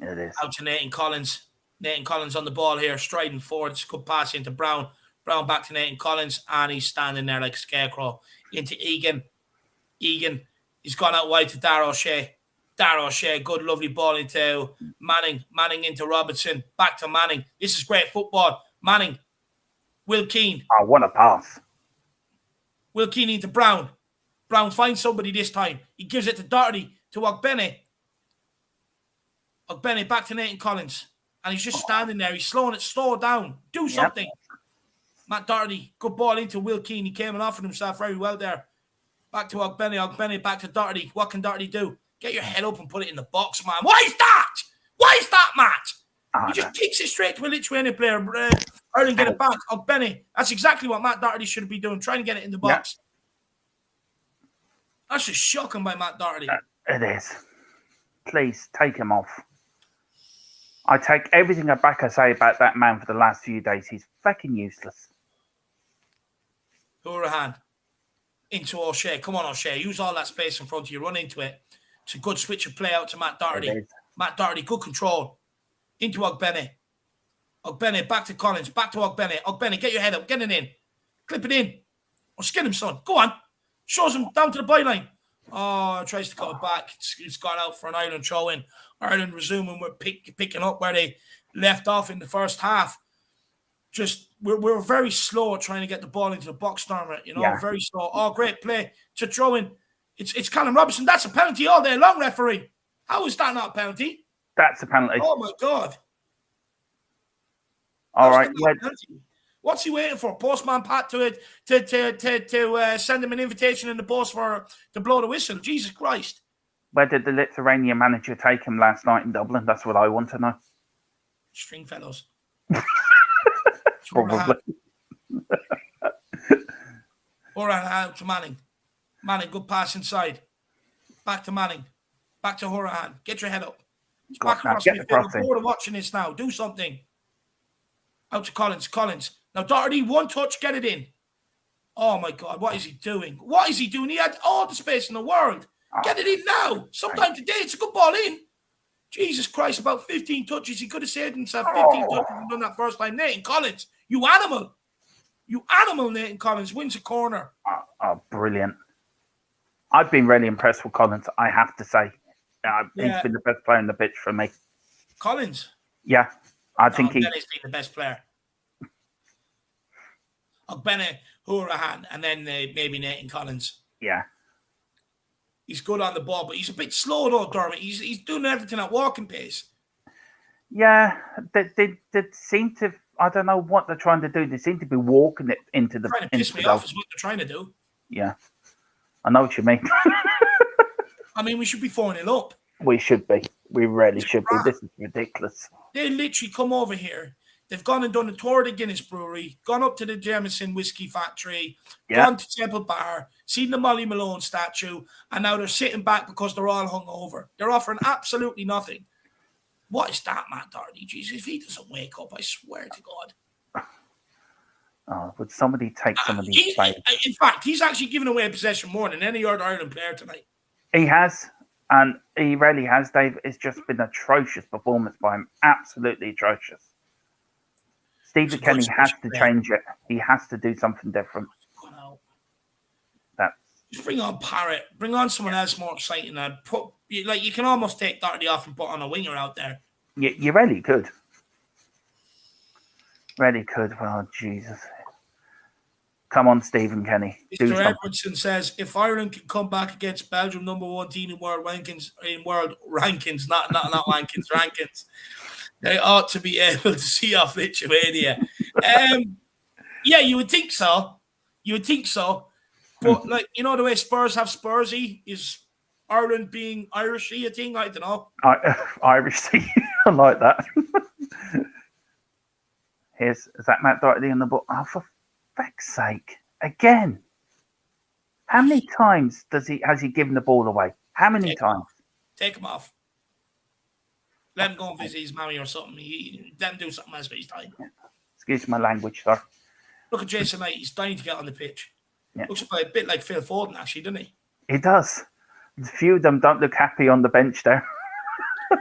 It is. Out to Nathan Collins. Nathan Collins on the ball here, striding forward. It's a good pass into Brown. Brown back to Nathan Collins, and he's standing there like a scarecrow. Into Egan. Egan, he's gone out wide to Darragh O'Shea. Darragh O'Shea, good lovely ball into Manning. Manning into Robertson. Back to Manning. This is great football. Manning. Will Keane. Oh, what a pass. Will Keane into Brown. Brown finds somebody this time. He gives it to Doherty, to Ogbene. Ogbene back to Nathan Collins. And he's just standing there. He's slowing it. Slow down. Do something. Yep. Matt Doherty. Good ball into Will Keane. He came and offered himself very well there. Back to Ogbene. Ogbene back to Doherty. What can Doherty do? Get your head up and put it in the box, man. Why is that? Why is that, Matt? He just kicks it straight to a Lithuania player. Ireland get it back. Ogbene. That's exactly what Matt Doherty should be doing. Trying to get it in the box. Yep. That's just shocking by Matt Doherty. It is. Please take him off. I take everything back I say about that man for the last few days. He's fucking useless. Hourahan into O'Shea. Come on, O'Shea. Use all that space in front of you. Run into it. It's a good switch of play out to Matt Doherty. Matt Doherty, good control. Into Ogbene. Ogbene, back to Collins. Back to Ogbene. Ogbene, get your head up. Get it in. Clip it in. Or skin him, son. Go on. Shows him down to the byline. Oh, tries to cut it back. It's gone out for an Ireland throw-in. Ireland resuming. We're picking up where they left off in the first half. Just, we're very slow at trying to get the ball into the box, Dermot. You know, very slow. Oh, great play. To throw in. It's Callum Robinson. That's a penalty all day long, referee. How is that not a penalty? That's a penalty. Oh, my God. All right. What's he waiting for? Postman Pat to send him an invitation in the post to blow the whistle. Jesus Christ. Where did the Lithuania manager take him last night in Dublin? That's what I want to know. Stringfellows. Probably. All right, out to Manning. Manning, good pass inside. Back to Manning. Back to Hourahan. Get your head up. It's back across me. I'm bored of watching this now. Do something. Out to Collins. Collins. Now, Doherty, one touch, get it in. Oh, my God. What is he doing? What is he doing? He had all the space in the world. Get it in now. Sometime today, it's a good ball in. Jesus Christ, about 15 touches. He could have saved himself 15 touches and done that first time. Nathan Collins, you animal. You animal, Nathan Collins. Wins a corner. Oh, brilliant. I've been really impressed with Collins, I have to say. He's been the best player on the pitch for me. Collins? Yeah. I think he's been the best player. Ogbene, Hourahan, and then maybe Nathan Collins. Yeah. He's good on the ball, but he's a bit slow though, Dermot. He's doing everything at walking pace. Yeah, they seem to. I don't know what they're trying to do. They seem to be walking it into the. Trying to piss me off is what they're trying to do. Yeah, I know what you mean. I mean, we should be 4-0 up. We should be. We really should be. This is ridiculous. They literally come over here. They've gone and done a tour of the Guinness Brewery, gone up to the Jameson Whiskey Factory, gone to Temple Bar, seen the Molly Malone statue, and now they're sitting back because they're all hungover. They're offering absolutely nothing. What is that, Matt Doherty? Jesus, if he doesn't wake up, I swear to God. Oh, would somebody take some of these players? In fact, he's actually given away possession more than any other Ireland player tonight. He has, and he really has, Dave. It's just been an atrocious performance by him. Absolutely atrocious. Stephen Kenny has to change it. He has to do something different. Just bring on Parrott. Bring on someone else more exciting. And you can almost take Doherty off and put on a winger out there. You really could. Really could. Oh, Jesus. Come on, Stephen Kenny. Mr. Edwardson says, if Ireland can come back against Belgium, number 1 team in world rankings, not rankings, they ought to be able to see off Lithuania. Yeah, you would think so. But, the way Spurs have Spursy, is Ireland being Irishy a thing? I don't know. Irishy. I like that. Is that Matt Doherty in the book? Oh, for feck's sake. Again. How many times has he given the ball away? How many times? Take him off. Let him go and visit his mommy or something. Let him do something else with his time. Excuse my language, sir. Look at Jason Knight. He's dying to get on the pitch. Yeah. Looks a bit like Phil Foden, actually, doesn't he? He does. A few of them don't look happy on the bench there.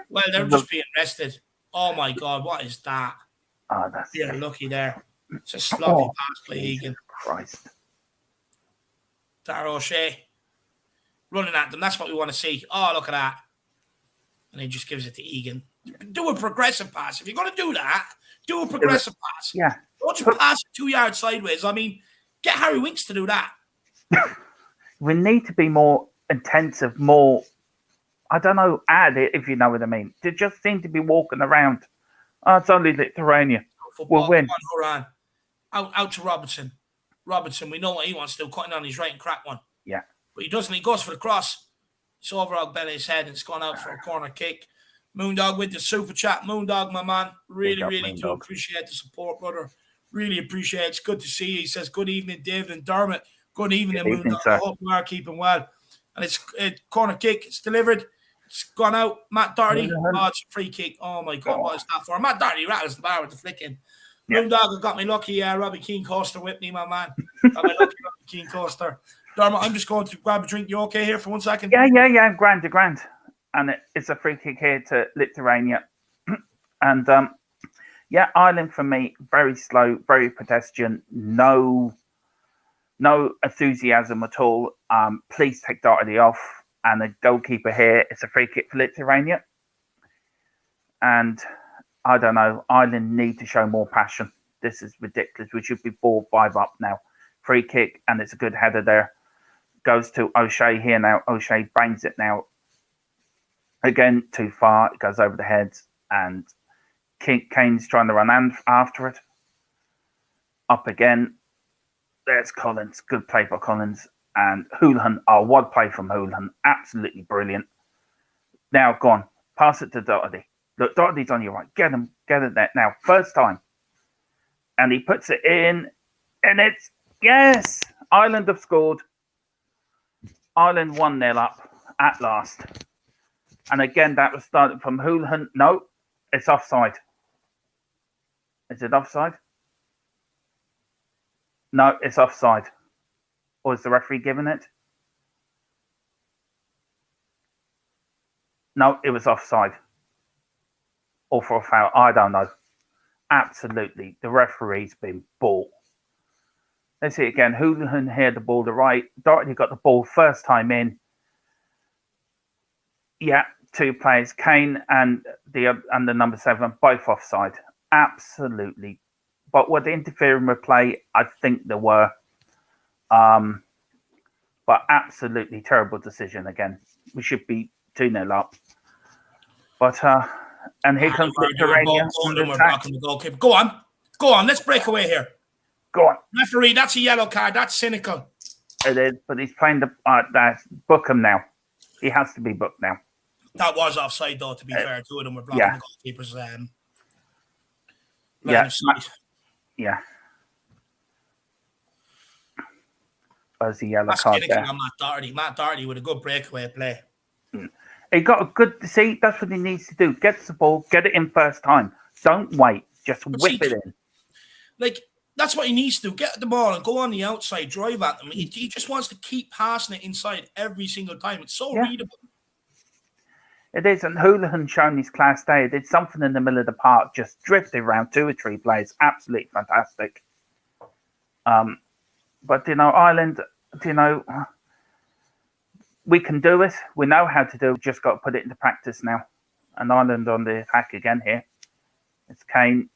Well, they're just being rested. Oh, my God. What is that? Oh, that's... You're lucky there. It's a sloppy pass by Egan. Christ. Dara O'Shea. Running at them. That's what we want to see. Oh, look at that. And he just gives it to Egan. Do a progressive pass. If you're going to do that, do a progressive pass. Yeah. Don't you pass it 2 yards sideways. I mean, get Harry Winks to do that. We need to be more intensive, more, I don't know, add it, if you know what I mean. They just seem to be walking around. Oh, it's only Lithuania. We'll win. Come on, out to Robertson. Robertson, we know what he wants to do, cutting on his right and crack one. Yeah. But he doesn't. He goes for the cross. It's over Ogbene's head and it's gone out for a corner kick. Moondog with the super chat. Moondog, my man. Really do appreciate the support, brother. Really appreciate it. It's good to see you. He says, good evening, David and Dermot. Good evening, Moondog. I hope you are keeping well. And it's a corner kick. It's delivered. It's gone out. Matt Doherty. Oh, it's a free kick. Oh, my God. What is that for? Matt Doherty rattles the bar with the flicking. Yeah. Moondog got me lucky. Robbie Keane Coaster with me, my man. Got me lucky, Robbie Keane Coaster. Dermot, I'm just going to grab a drink. You okay here for 1 second? Yeah. Grand. And it's a free kick here to Lithuania. And, Ireland for me, very slow, very pedestrian. No enthusiasm at all. Please take Doherty off. And the goalkeeper here, it's a free kick for Lithuania. And I don't know, Ireland need to show more passion. This is ridiculous. We should be 4-5 up now. Free kick, and it's a good header there. Goes to O'Shea here now. O'Shea bangs it now. Again, too far. It goes over the heads, and Kane's trying to run after it. Up again. There's Collins. Good play for Collins. And Houlihan. Oh, what play from Houlihan. Absolutely brilliant. Now, go on. Pass it to Doherty. Look, Doherty's on your right. Get him there. Now, first time. And he puts it in. And it's, yes! Ireland have scored. Ireland 1-0 up at last. And again, that was started from Houlihan. No, it's offside. Is it offside? No, it's offside. Or is the referee giving it? No, it was offside. Or for a foul. I don't know. Absolutely. The referee's been bought. Let's see it again. Houlihan here, the ball to right. Doherty got the ball first time in. Yeah, 2 players. Kane and the number 7, both offside. Absolutely. But were they interfering with play? I think there were. But absolutely terrible decision again. We should be 2-0 up. But and here comes Lithuania. Go on. Let's break away here. Go on. Referee, that's a yellow card. That's cynical. It is, but he's playing book him now. He has to be booked now. That was offside, though, to be fair. 2 of them were blocking the goalkeeper's Yeah. As the yellow that's card there. On Matt Doherty with a good breakaway play. He got a good, see, that's what he needs to do. Get the ball, get it in first time. Don't wait. Just whip it in. Like, that's what he needs to do. Get the ball and go on the outside, drive at them. He just wants to keep passing it inside every single time. It's so readable. It is. And Houlihan shown his class day. He did something in the middle of the park, just drifted around 2 or 3 players. Absolutely fantastic. But, Ireland, we can do it. We know how to do it. Just got to put it into practice now. And Ireland on the attack again here. It's Kane.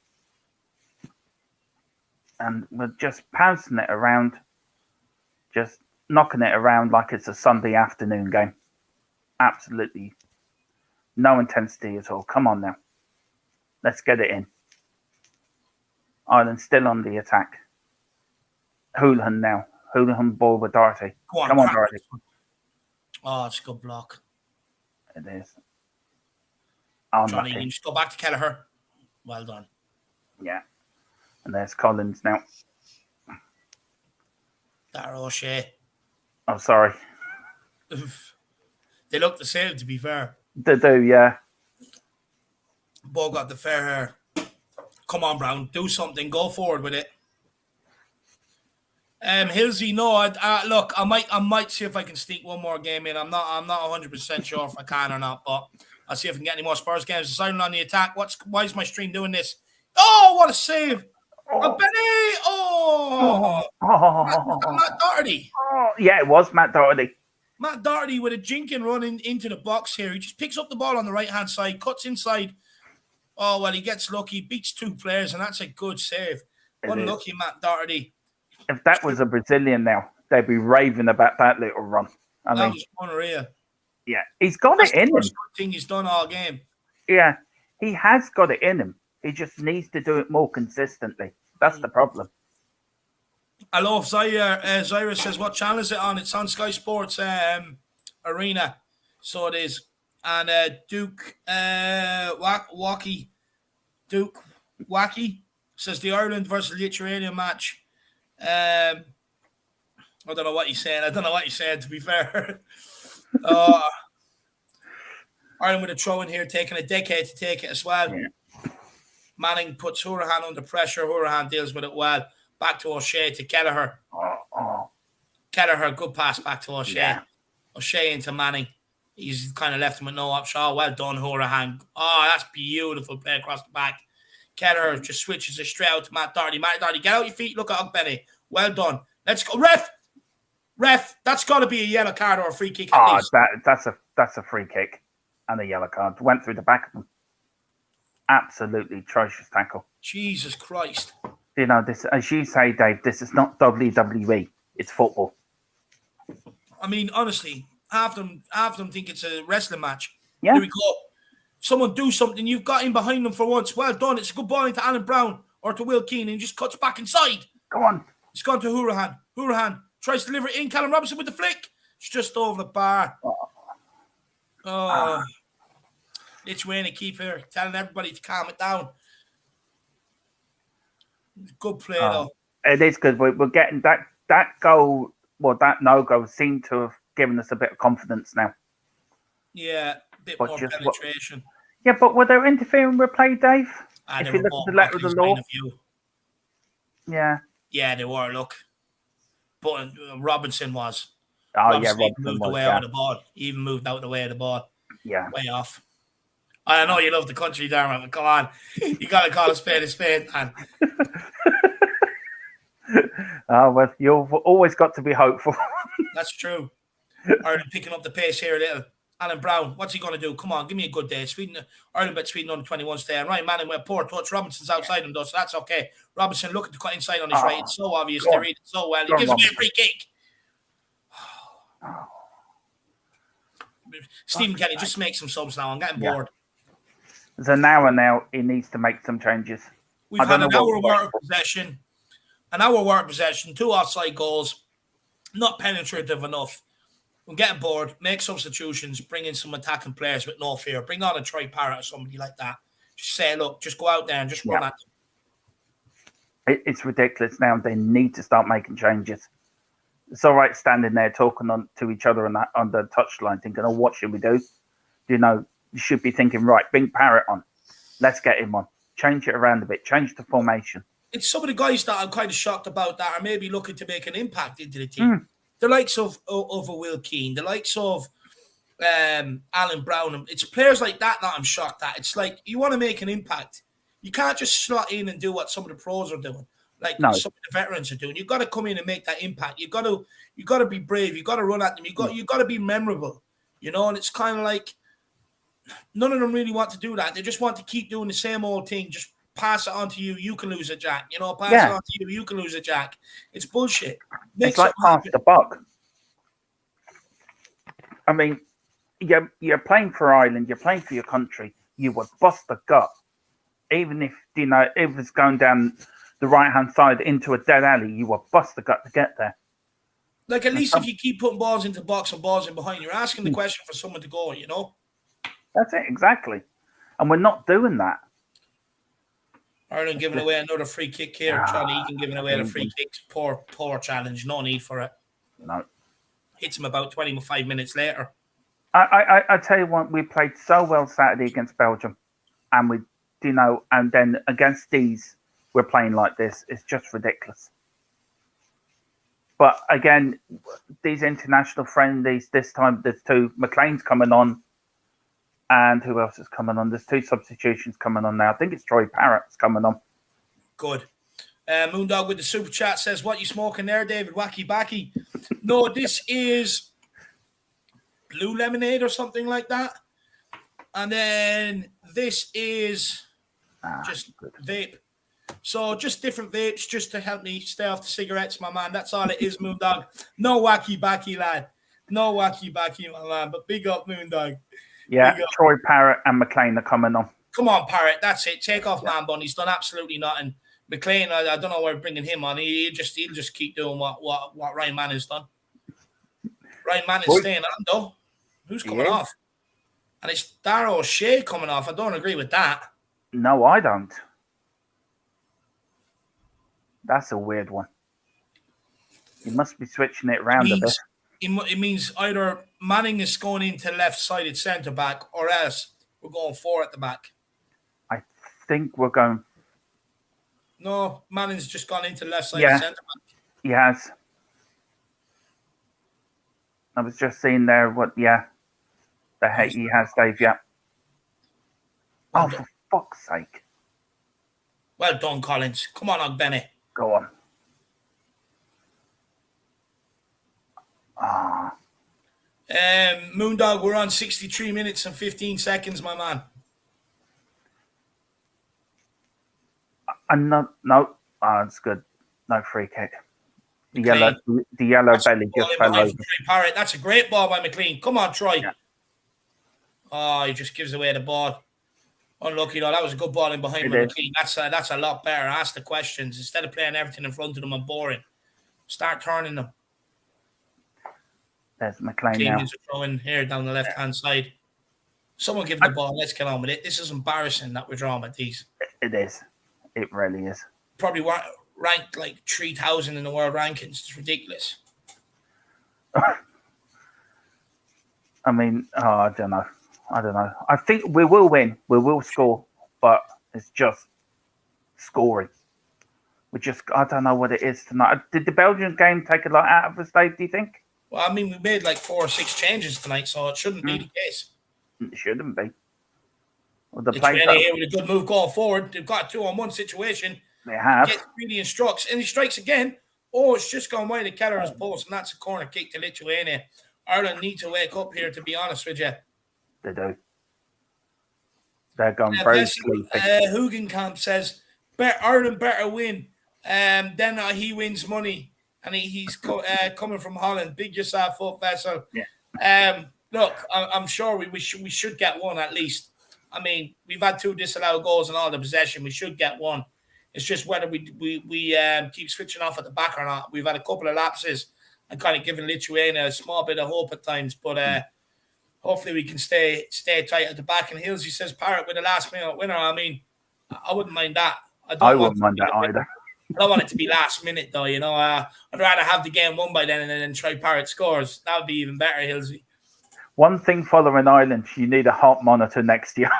And we're just pouncing it around. Just knocking it around like it's a Sunday afternoon game. Absolutely no intensity at all. Come on now. Let's get it in. Ireland still on the attack. Houlihan now. Houlihan ball with Doherty. Come on, Doherty. Oh, it's a good block. It is. Johnny, you just go back to Kelleher. Well done. Yeah. And there's Collins now. Darragh O'Shea. Oh, sorry. They look the same, to be fair. They do, yeah. Ball got the fair hair. Come on, Brown. Do something. Go forward with it. Hilsey, no. Look, I might see if I can sneak one more game in. I'm not 100% sure if I can or not, but I'll see if I can get any more Spurs games. Deciding on the attack. Why is my stream doing this? Oh, what a save! Oh, Benny! Matt Doherty. Oh, yeah, it was Matt Doherty. Matt Doherty with a jinking run into the box here. He just picks up the ball on the right-hand side, cuts inside. Oh, well, he gets lucky, beats two players, and that's a good save. Unlucky, Matt Doherty. If that was a Brazilian now, they'd be raving about that little run. That was unreal. Yeah, he's got it in him. That's the first thing he's done all game. Yeah, he has got it in him. He just needs to do it more consistently. That's the problem. Hello, Zaira says, what channel is it on? It's on Sky Sports Arena. So it is. And Duke Wacky says the Ireland versus Lithuania match. I don't know what he's saying. To be fair. Ireland with a throw in here, taking a decade to take it as well. Yeah. Manning puts Hourihane under pressure. Hourihane deals with it well. Back to O'Shea to Kelleher. Kelleher, good pass back to O'Shea. Yeah. O'Shea into Manning. He's kind of left him with no option. Oh, well done, Hourihane. Oh, that's beautiful play across the back. Kelleher just switches it straight out to Matt Doherty. Matt Doherty, get out your feet. Look at Ogbenny. Well done. Let's go. Ref, that's got to be a yellow card or a free kick at least. That's a free kick and a yellow card. Went through the back of him. Absolutely atrocious tackle. Jesus Christ. You know, this, as you say, Dave, this is not WWE. It's football. I mean, honestly, half of them think it's a wrestling match. Yeah. Here we go. Someone do something. You've got him behind them for once. Well done. It's a good ball into Alan Brown or to Will Keane, and he just cuts back inside. Go on. It's gone to Hourihane. Hourihane tries to deliver it in. Callum Robinson with the flick. It's just over the bar. Lithuania keeper telling everybody to calm it down. Good play, though. It is good. We're getting that goal, well, that no-goal seemed to have given us a bit of confidence now. Yeah, a bit more penetration. Yeah, but were they interfering with play, Dave? If you look at the letter of the law. Yeah. Yeah, they were, look. But Robinson was. Robinson moved away out of the ball. He even moved out of the way of the ball. Yeah. Way off. I know you love the country, Dermot, but come on. You got to call a spade, man. Well, you've always got to be hopeful. That's true. Ireland picking up the pace here a little. Alan Brown, what's he going to do? Come on, give me a good day. Ireland bet Sweden under 21 stay. And Ryan Manning with a poor touch. Robinson's outside him, though, so that's okay. Robinson looking to cut inside on his right. It's so obvious. They read it so well. He gives away a free kick. Stephen Kelly just makes some subs now. I'm getting bored. So now he needs to make some changes. We've had an hour worth of possession. 2 offside goals. Not penetrative enough. I'm getting bored. Make substitutions. Bring in some attacking players with no fear. Bring on a Troy Parrott or somebody like that. Just say, look, just go out there and just run at them. It's ridiculous now. They need to start making changes. It's all right standing there talking to each other on the touchline thinking, oh, what should we do? You know, you should be thinking, right, bring Parrott on. Let's get him on. Change it around a bit. Change the formation. It's some of the guys that I'm kind of shocked about that are maybe looking to make an impact into the team. The likes of a Will Keane, the likes of Alan Brown. It's players like that I'm shocked at. It's like you want to make an impact. You can't just slot in and do what some of the pros are doing. like No. some of the veterans are doing. You've got to come in and make that impact. You got to be brave. You got to run at them. You got to be memorable. And it's kind of like none of them really want to do that. They just want to keep doing the same old thing. Just pass it on to you. You can lose a jack. Pass it on to you. You can lose a jack. It's bullshit. It's like pass the buck. I mean, you're playing for Ireland. You're playing for your country. You would bust the gut, even if if it's going down the right-hand side into a dead alley. You would bust the gut to get there. Like, at least if you keep putting balls into the box and balls in behind, you're asking the question for someone to go, That's it, exactly. And we're not doing that. Ireland giving away another free kick here. Charlie Egan giving away the free kicks. Poor challenge. No need for it. No. Hits him about 25 minutes later. I tell you what, we played so well Saturday against Belgium. And and then against these, we're playing like this. It's just ridiculous. But again, these international friendlies, this time there's two. McLean's coming on. And who else is coming on? There's two substitutions coming on now. I think it's Troy Parrott's coming on. Good. Moondog with the super chat says, what you smoking there, David? Wacky backy. No, this is blue lemonade or something like that. And then this is just vape. So just different vapes just to help me stay off the cigarettes, my man. That's all it is, Moondog. No wacky backy, lad. No wacky backy, my man. But big up, Moondog. Yeah, Troy Parrott and McLean are coming on. Come on, Parrott. That's it. Take off Man Bun. He's done absolutely nothing. McLean, I don't know why we're bringing him on. He'll just keep doing what Ryan Mann has done. Ryan Mann is staying on, though. Who's coming off? And it's Darrell O'Shea coming off. I don't agree with that. No, I don't. That's a weird one. You must be switching it around a bit. It means either Manning is going into left-sided centre-back or else we're going 4 at the back. I think we're going... No, Manning's just gone into left-sided centre-back. He has. I was just seeing there the heck he has, Dave, Oh, for fuck's sake. Well done, Collins. Come on, Ogbenny. Go on. Moondog, we're on 63 minutes and 15 seconds, my man. No. That's good. No free kick. The yellow belly just fell over. Parrott. That's a great ball by McLean. Come on, Troy. Yeah. Oh, he just gives away the ball. Unlucky, though. That was a good ball in behind McLean. That's a lot better. Ask the questions. Instead of playing everything in front of them and boring, start turning them. There's McLean Keane now. is throwing here down the left-hand side. Someone give the ball. Let's get on with it. This is embarrassing that we're drawing with these. It is. It really is. Probably ranked like 3,000 in the world rankings. It's ridiculous. I mean, I don't know. I think we will win. We will score, but it's just scoring. I don't know what it is tonight. Did the Belgian game take a lot out of us, Dave, do you think? Well, I mean, we made like 4 or 6 changes tonight, so it shouldn't be the case. It shouldn't be. Well, here with a good move going forward. They've got a 2-on-1 situation. They have. Really instructs, and he strikes again. Oh, it's just gone wide of Keller's post, and that's a corner kick to Lithuania. Ireland need to wake up here, to be honest with you. They do. They're going very sleepy. Hugenkamp says, Ireland better win. Then he wins money. And he's coming from Holland. Big yourself up, Vessel. Yeah. Look, I'm sure we should get one at least. I mean, we've had 2 disallowed goals and all the possession. We should get one. It's just whether we keep switching off at the back or not. We've had a couple of lapses and kind of given Lithuania a small bit of hope at times. But hopefully we can stay tight at the back. And Hillsy says Parrott with a last-minute winner. I mean, I wouldn't mind that. I wouldn't mind that either. I don't want it to be last minute, though. I'd rather have the game won by then and then try Parrott scores. That would be even better, Hillsy. One thing following Ireland, you need a heart monitor next year.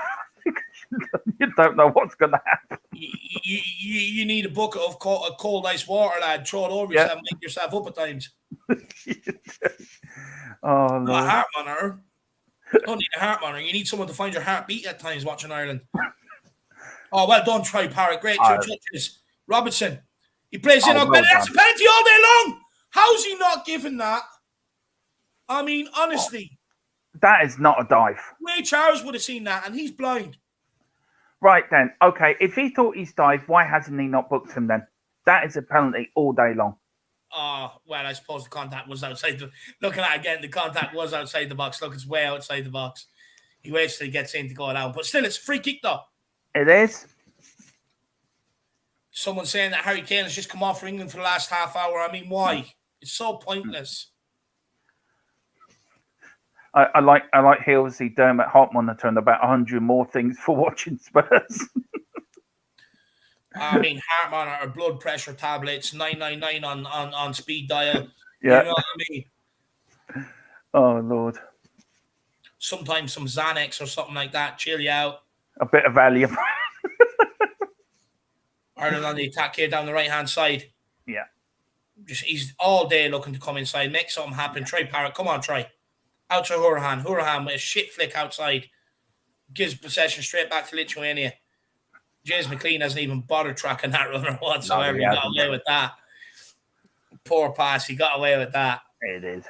You don't know what's going to happen. You need a bucket of cold ice water, lad. Throw it over yourself and make yourself up at times. Oh, no. A heart monitor. You don't need a heart monitor. You need someone to find your heartbeat at times watching Ireland. Oh, well done, Troy Parrott. Great 2 touches. Robinson, He plays in on well Bennett. That's a penalty all day long. How's he not given that? I mean, honestly. That is not a dive. Ray Charles would have seen that, and he's blind. Right then. Okay, if he thought he's dived, why hasn't he not booked him then? That is a penalty all day long. Oh, well, I suppose the contact was outside. Looking at it again, the contact was outside the box. Look, it's way outside the box. He waits till he gets in to go down. But still, it's a free kick, though. It is. Someone saying that Harry Kane has just come off for England for the last half hour. I mean, why? It's so pointless. I like Hillsy, Dermot, Hot Monitor, and about 100 more things for watching Spurs. I mean, heart monitor, blood pressure tablets, 999 on speed dial. Yeah. You know what I mean? Oh, Lord. Sometimes some Xanax or something like that. Chill you out. A bit of Valium. Ireland on the attack here down the right-hand side. Yeah. He's all day looking to come inside, make something happen. Try Parrott. Come on, try. Out to Hourahan. Hourahan with a shit flick outside. Gives possession straight back to Lithuania. James McLean hasn't even bothered tracking that runner whatsoever. No, he got away with that. Poor pass. He got away with that. It is.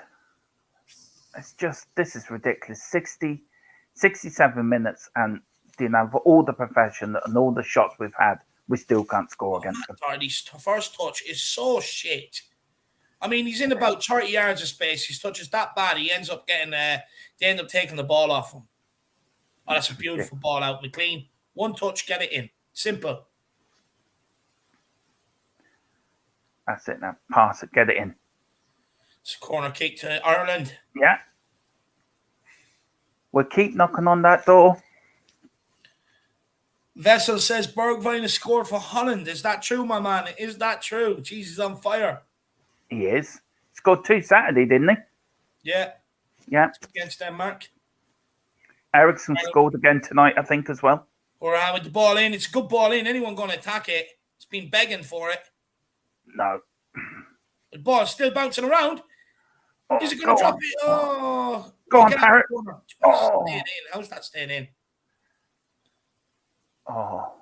It's just, this is ridiculous. 67 minutes, and for all the profession and all the shots we've had, we still can't score against them. Doherty's first touch is so shit. I mean, he's in about 30 yards of space. His touch is that bad. He ends up getting, they end up taking the ball off him. Oh, that's a beautiful ball out. McLean, one touch, get it in. Simple. That's it now. Pass it, get it in. It's a corner kick to Ireland. Yeah. We'll keep knocking on that door. Vessel says Bergwijn has scored for Holland. Is that true, my man? Is that true? Jesus, he's on fire. He is. He scored 2 Saturday, didn't he? Yeah. Yeah. Against Denmark. Ericsson scored again tonight, I think, as well. Or with the ball in. It's a good ball in. Anyone going to attack it? It's been begging for it. No. The ball's still bouncing around. Oh, is it going to drop it? Oh. Go on, Parrott. Oh. How's that staying in? Oh.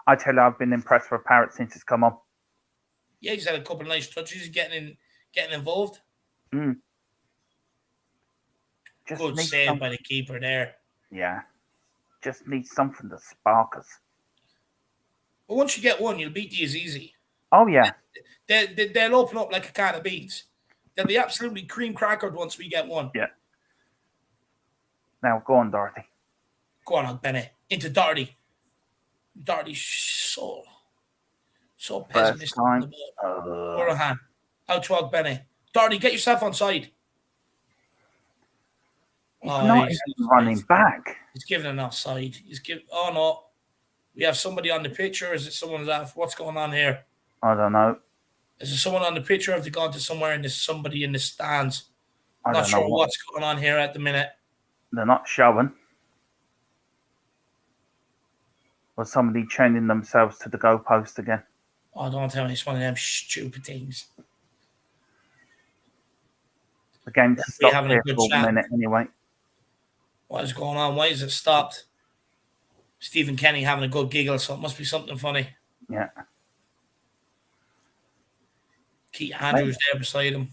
I tell you, I've been impressed with Parrott since he's come on. Yeah, he's had a couple of nice touches. He's getting involved. Mm. Good save by the keeper there. Yeah. Just needs something to spark us. But once you get one, you'll beat these easy. Oh, yeah. They'll open up like a can of beans. They'll be absolutely cream crackered once we get one. Yeah. Now, go on, Doherty. Go on, Bennett. Into Doherty. Doherty's so pessimistic on the ball. Hourahan. Out to Bennett. Doherty, get yourself on side. He's not even running back. He's giving an offside. Oh, no. We have somebody on the pitch, or is it someone that? What's going on here? I don't know. Is there someone on the pitch, or have they gone to somewhere and there's somebody in the stands? I'm not know sure what's going on here at the minute. They're not showing. Or somebody chaining themselves to the goalpost again. Oh, don't tell me it's one of them stupid things. The game's stopped here for a minute anyway. What is going on? Why is it stopped? Stephen Kenny having a good giggle, so it must be something funny. Yeah. Keith Andrews there beside him.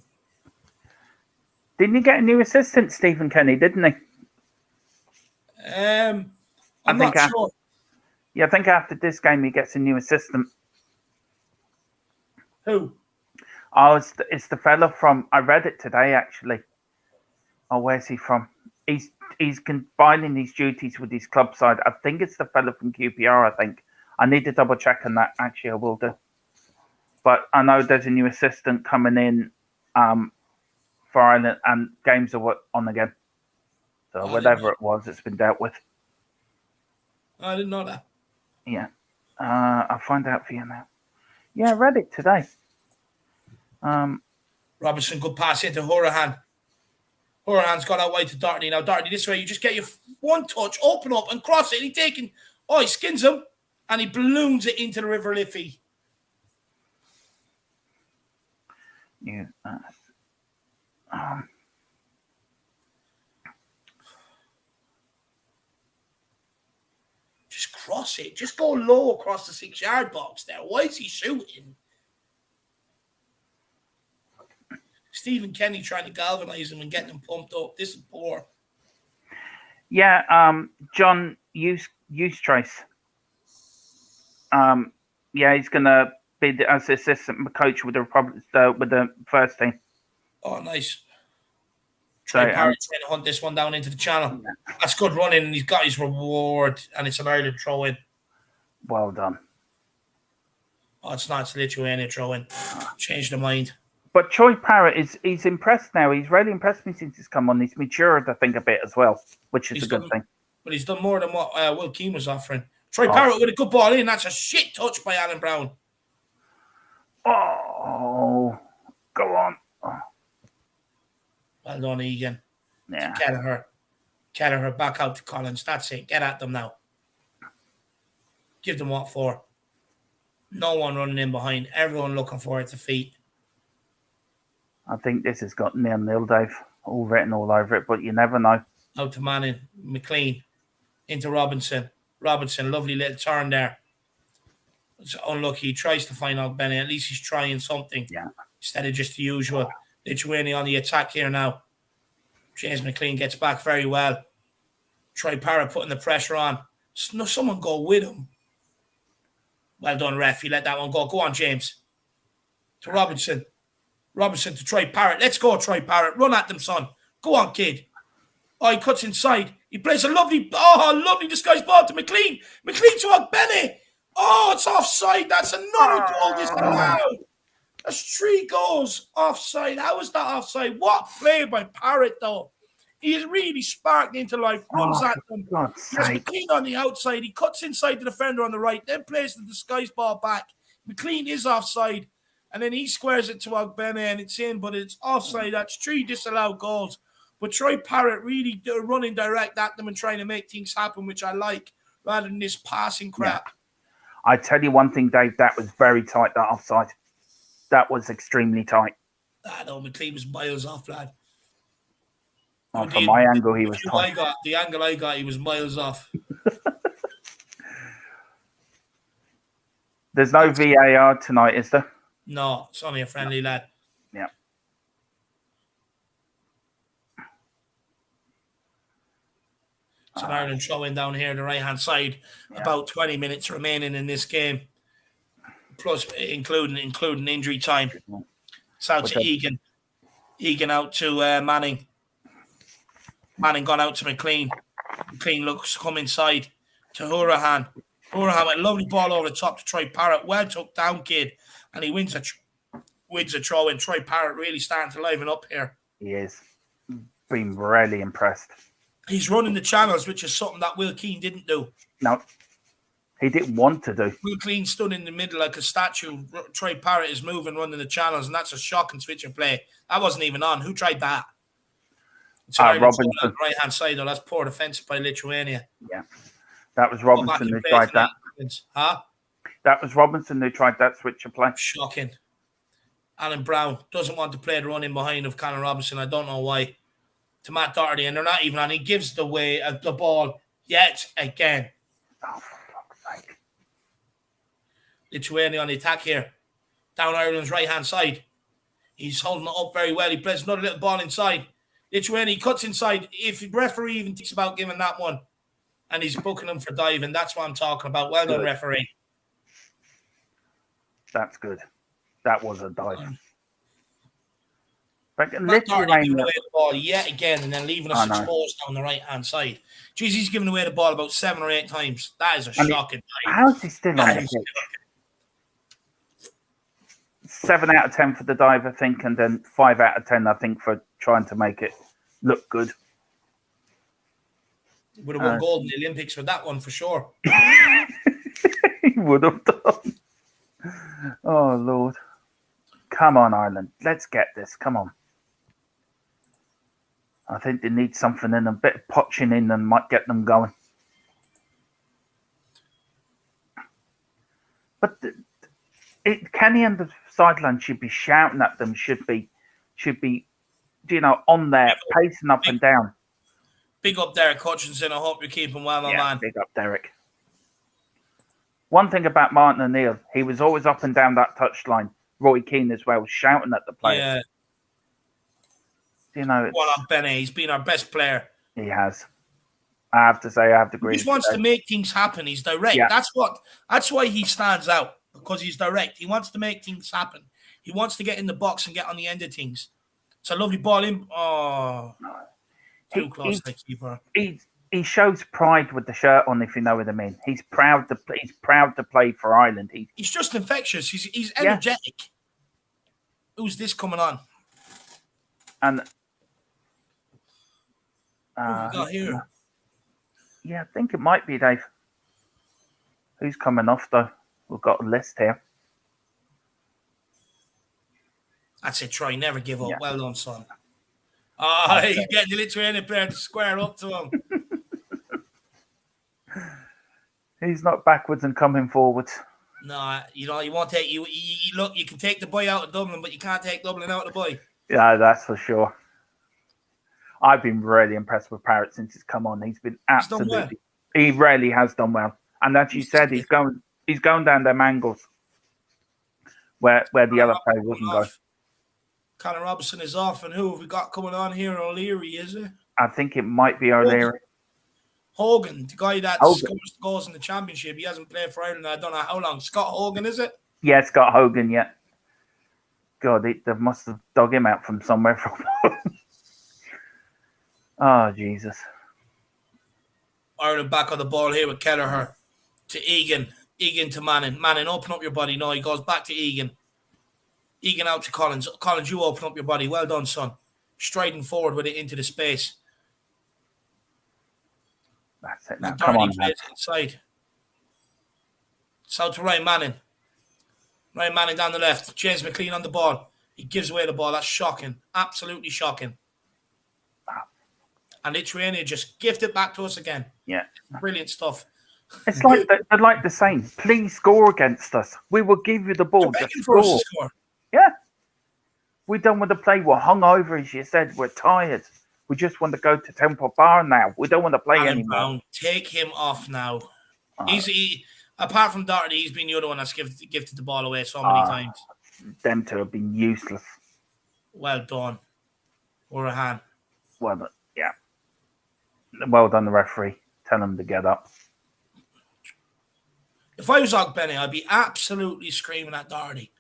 Didn't he get a new assistant, Stephen Kenny, didn't he? I'm not sure. Yeah, I think after this game he gets a new assistant. Who? Oh, it's the fella from... I read it today, actually. Oh, where's he from? He's combining his duties with his club side. I think it's the fella from QPR, I think. I need to double check on that. Actually, I will do. But I know there's a new assistant coming in for Ireland, and games are on again. So whatever it was, it's been dealt with. I didn't know that. Yeah. I'll find out for you now. Yeah, I read it today. Robertson, good pass into Hourahan. Hourahan's got out wide to Doherty. Now, Doherty, this way, you just get your one touch, open up and cross it. He skins him, and he balloons it into the River Liffey. Yeah. Just cross it. Just go low across the 6-yard box there. Why is he shooting? Stephen Kenny trying to galvanise them and getting them pumped up. This is poor. Yeah, John Eustrace. He's going to be as assistant coach with the first team. Oh, nice. Parrott trying to hunt this one down into the channel. Yeah. That's good running, and he's got his reward, and it's an Ireland throw-in. Well done. Oh, it's not. It's Lithuania throw-in. Changed the mind. But Troy Parrott he's impressed now. He's really impressed me since he's come on. He's matured, I think, a bit as well, which is a good thing. But he's done more than what Will Keane was offering. Troy Parrott with a good ball in. That's a shit touch by Alan Brown. Oh, go on. Oh. Well done, Egan. Yeah. Kelleher back out to Collins. That's it. Get at them now. Give them what for. No one running in behind. Everyone looking for it to feet. I think this has got 0-0, Dave. All written all over it, but you never know. Out to Manning. McLean. Into Robinson. Robinson, lovely little turn there. It's unlucky. He tries to find out Benny. At least he's trying something. Yeah. Instead of just the usual. Lithuania on the attack here now. James McLean gets back very well. Troy Parrott putting the pressure on. Someone go with him. Well done, ref. You let that one go. Go on, James. To Robinson. Robinson to Troy Parrott. Let's go, Troy Parrott. Run at them, son. Go on, kid. Oh, he cuts inside. He plays a lovely disguised ball to McLean. McLean to Ogbene. Oh, it's offside. That's another goal disallowed. That's 3 goals offside. How is that offside? What play by Parrott, though? He is really sparked into life. Runs at them. There's McLean on the outside. He cuts inside the defender on the right, then plays the disguised ball back. McLean is offside, and then he squares it to Ogbene, and it's in, but it's offside. That's 3 disallowed goals. But Troy Parrott really running direct at them and trying to make things happen, which I like, rather than this passing crap. Yeah. I tell you one thing, Dave, that was very tight, that offside. That was extremely tight. No, McLean was miles off, lad. Oh, from my angle, he was tight. The angle I got, he was miles off. There's no VAR tonight, is there? No, it's only a friendly lad. Yeah. It's an Ireland throw-in down here on the right-hand side. Yeah. About 20 minutes remaining in this game, plus including injury time. It's out to Egan. Egan out to Manning. Manning gone out to McLean. McLean looks come inside to Hourahan. Hourahan with a lovely ball over the top to Troy Parrott. Well took down, kid. And he wins a throw-in. Troy Parrott really starting to liven up here. He is. Been really impressed. He's running the channels, which is something that Will Keane didn't do. No, he didn't want to do. Will Keane stood in the middle like a statue. Troy Parrott is moving, running the channels, and that's a shocking switch of play. That wasn't even on. Who tried that? It's Robinson. On the right-hand side, though. That's poor defense by Lithuania. Yeah, that was Robinson who tried that. Huh? That was Robinson who tried that switch of play. Shocking. Alan Brown doesn't want to play the run in behind of Conor Robinson. I don't know why. To Matt Doherty, and they're not even on. He gives the ball yet again. Oh, for fuck's sake. Lithuania on the attack here. Down Ireland's right-hand side. He's holding it up very well. He plays another little ball inside. Lithuania cuts inside. If the referee even thinks about giving that one, and he's booking him for diving, that's what I'm talking about. Well done, referee. That's good. That was a dive. But Lithuania giving away the ball yet again and then leaving us exposed down the right-hand side. Jeez, he's giving away the ball about 7 or 8 times. That is a shocking dive. How's he still on the pitch? 7 out of 10 for the dive, I think, and then 5 out of 10, I think, for trying to make it look good. Would have won gold in the Olympics with that one for sure. He would have done. Oh, Lord. Come on, Ireland. Let's get this. Come on. I think they need something in, a bit of poaching in and might get them going. But Kenny and the sideline should be shouting at them, should be, on there, pacing up and down. Big up Derek Hutchinson. I hope you're keeping well, my man. Big up Derek. One thing about Martin O'Neill, he was always up and down that touchline. Roy Keane as well, shouting at the players. You know, Go on, Benny. He's been our best player. He has. I have to say, I have to agree. He just wants to make things happen. He's direct. Yeah. That's why he stands out, because he's direct. He wants to make things happen. He wants to get in the box and get on the end of things. It's a lovely ball in. Oh, too close to the keeper. He shows pride with the shirt on, if you know what I mean. He's proud to play for Ireland. He's just infectious. He's energetic. Yeah. Who's this coming on? And who have we got here? Yeah, I think it might be Dave. Who's coming off though? We've got a list here. That's it, Troy. Never give up. Yeah. Well done, son. Oh, he's getting the Lithuanian player to square up to him. He's not backwards and coming forwards. No, you won't take you look. You can take the boy out of Dublin, but you can't take Dublin out of the boy. Yeah, that's for sure. I've been really impressed with Parrott since he's come on. He's been absolutely. Well. He really has done well, and as you said, he's going down them angles where the other player wasn't going. Conor Robinson is off, and who have we got coming on here? O'Leary, is it? I think it might be O'Leary. Hogan, the guy that scores goals in the championship. He hasn't played for Ireland. I don't know how long. Scott Hogan, is it? Yeah, Scott Hogan. Yeah. God, they must have dug him out from somewhere. Oh, Jesus. Ireland back on the ball here with Kelleher to Egan. Egan to Manning. Manning, open up your body. No, he goes back to Egan. Egan out to Collins. Collins, you open up your body. Well done, son. Striding forward with it into the space. That's it. Now, come on, man. Inside. South to Ryan Manning. Ryan Manning down the left. James McLean on the ball. He gives away the ball. That's shocking. Absolutely shocking. And Lithuania just gift it back to us again. Yeah. Brilliant stuff. It's like they're like the same. Please score against us. We will give you the ball. Just score. Yeah. We're done with the play. We're hungover, as you said. We're tired. We just want to go to Temple Bar now. We don't want to play anymore. Brown, take him off now. Apart from Doherty, he's been the other one that's gifted the ball away so many times. Them two have been useless. Well done. Or a hand. Well done. Yeah. Well done, the referee. Tell him to get up. If I was Ogbenny, I'd be absolutely screaming at Doherty.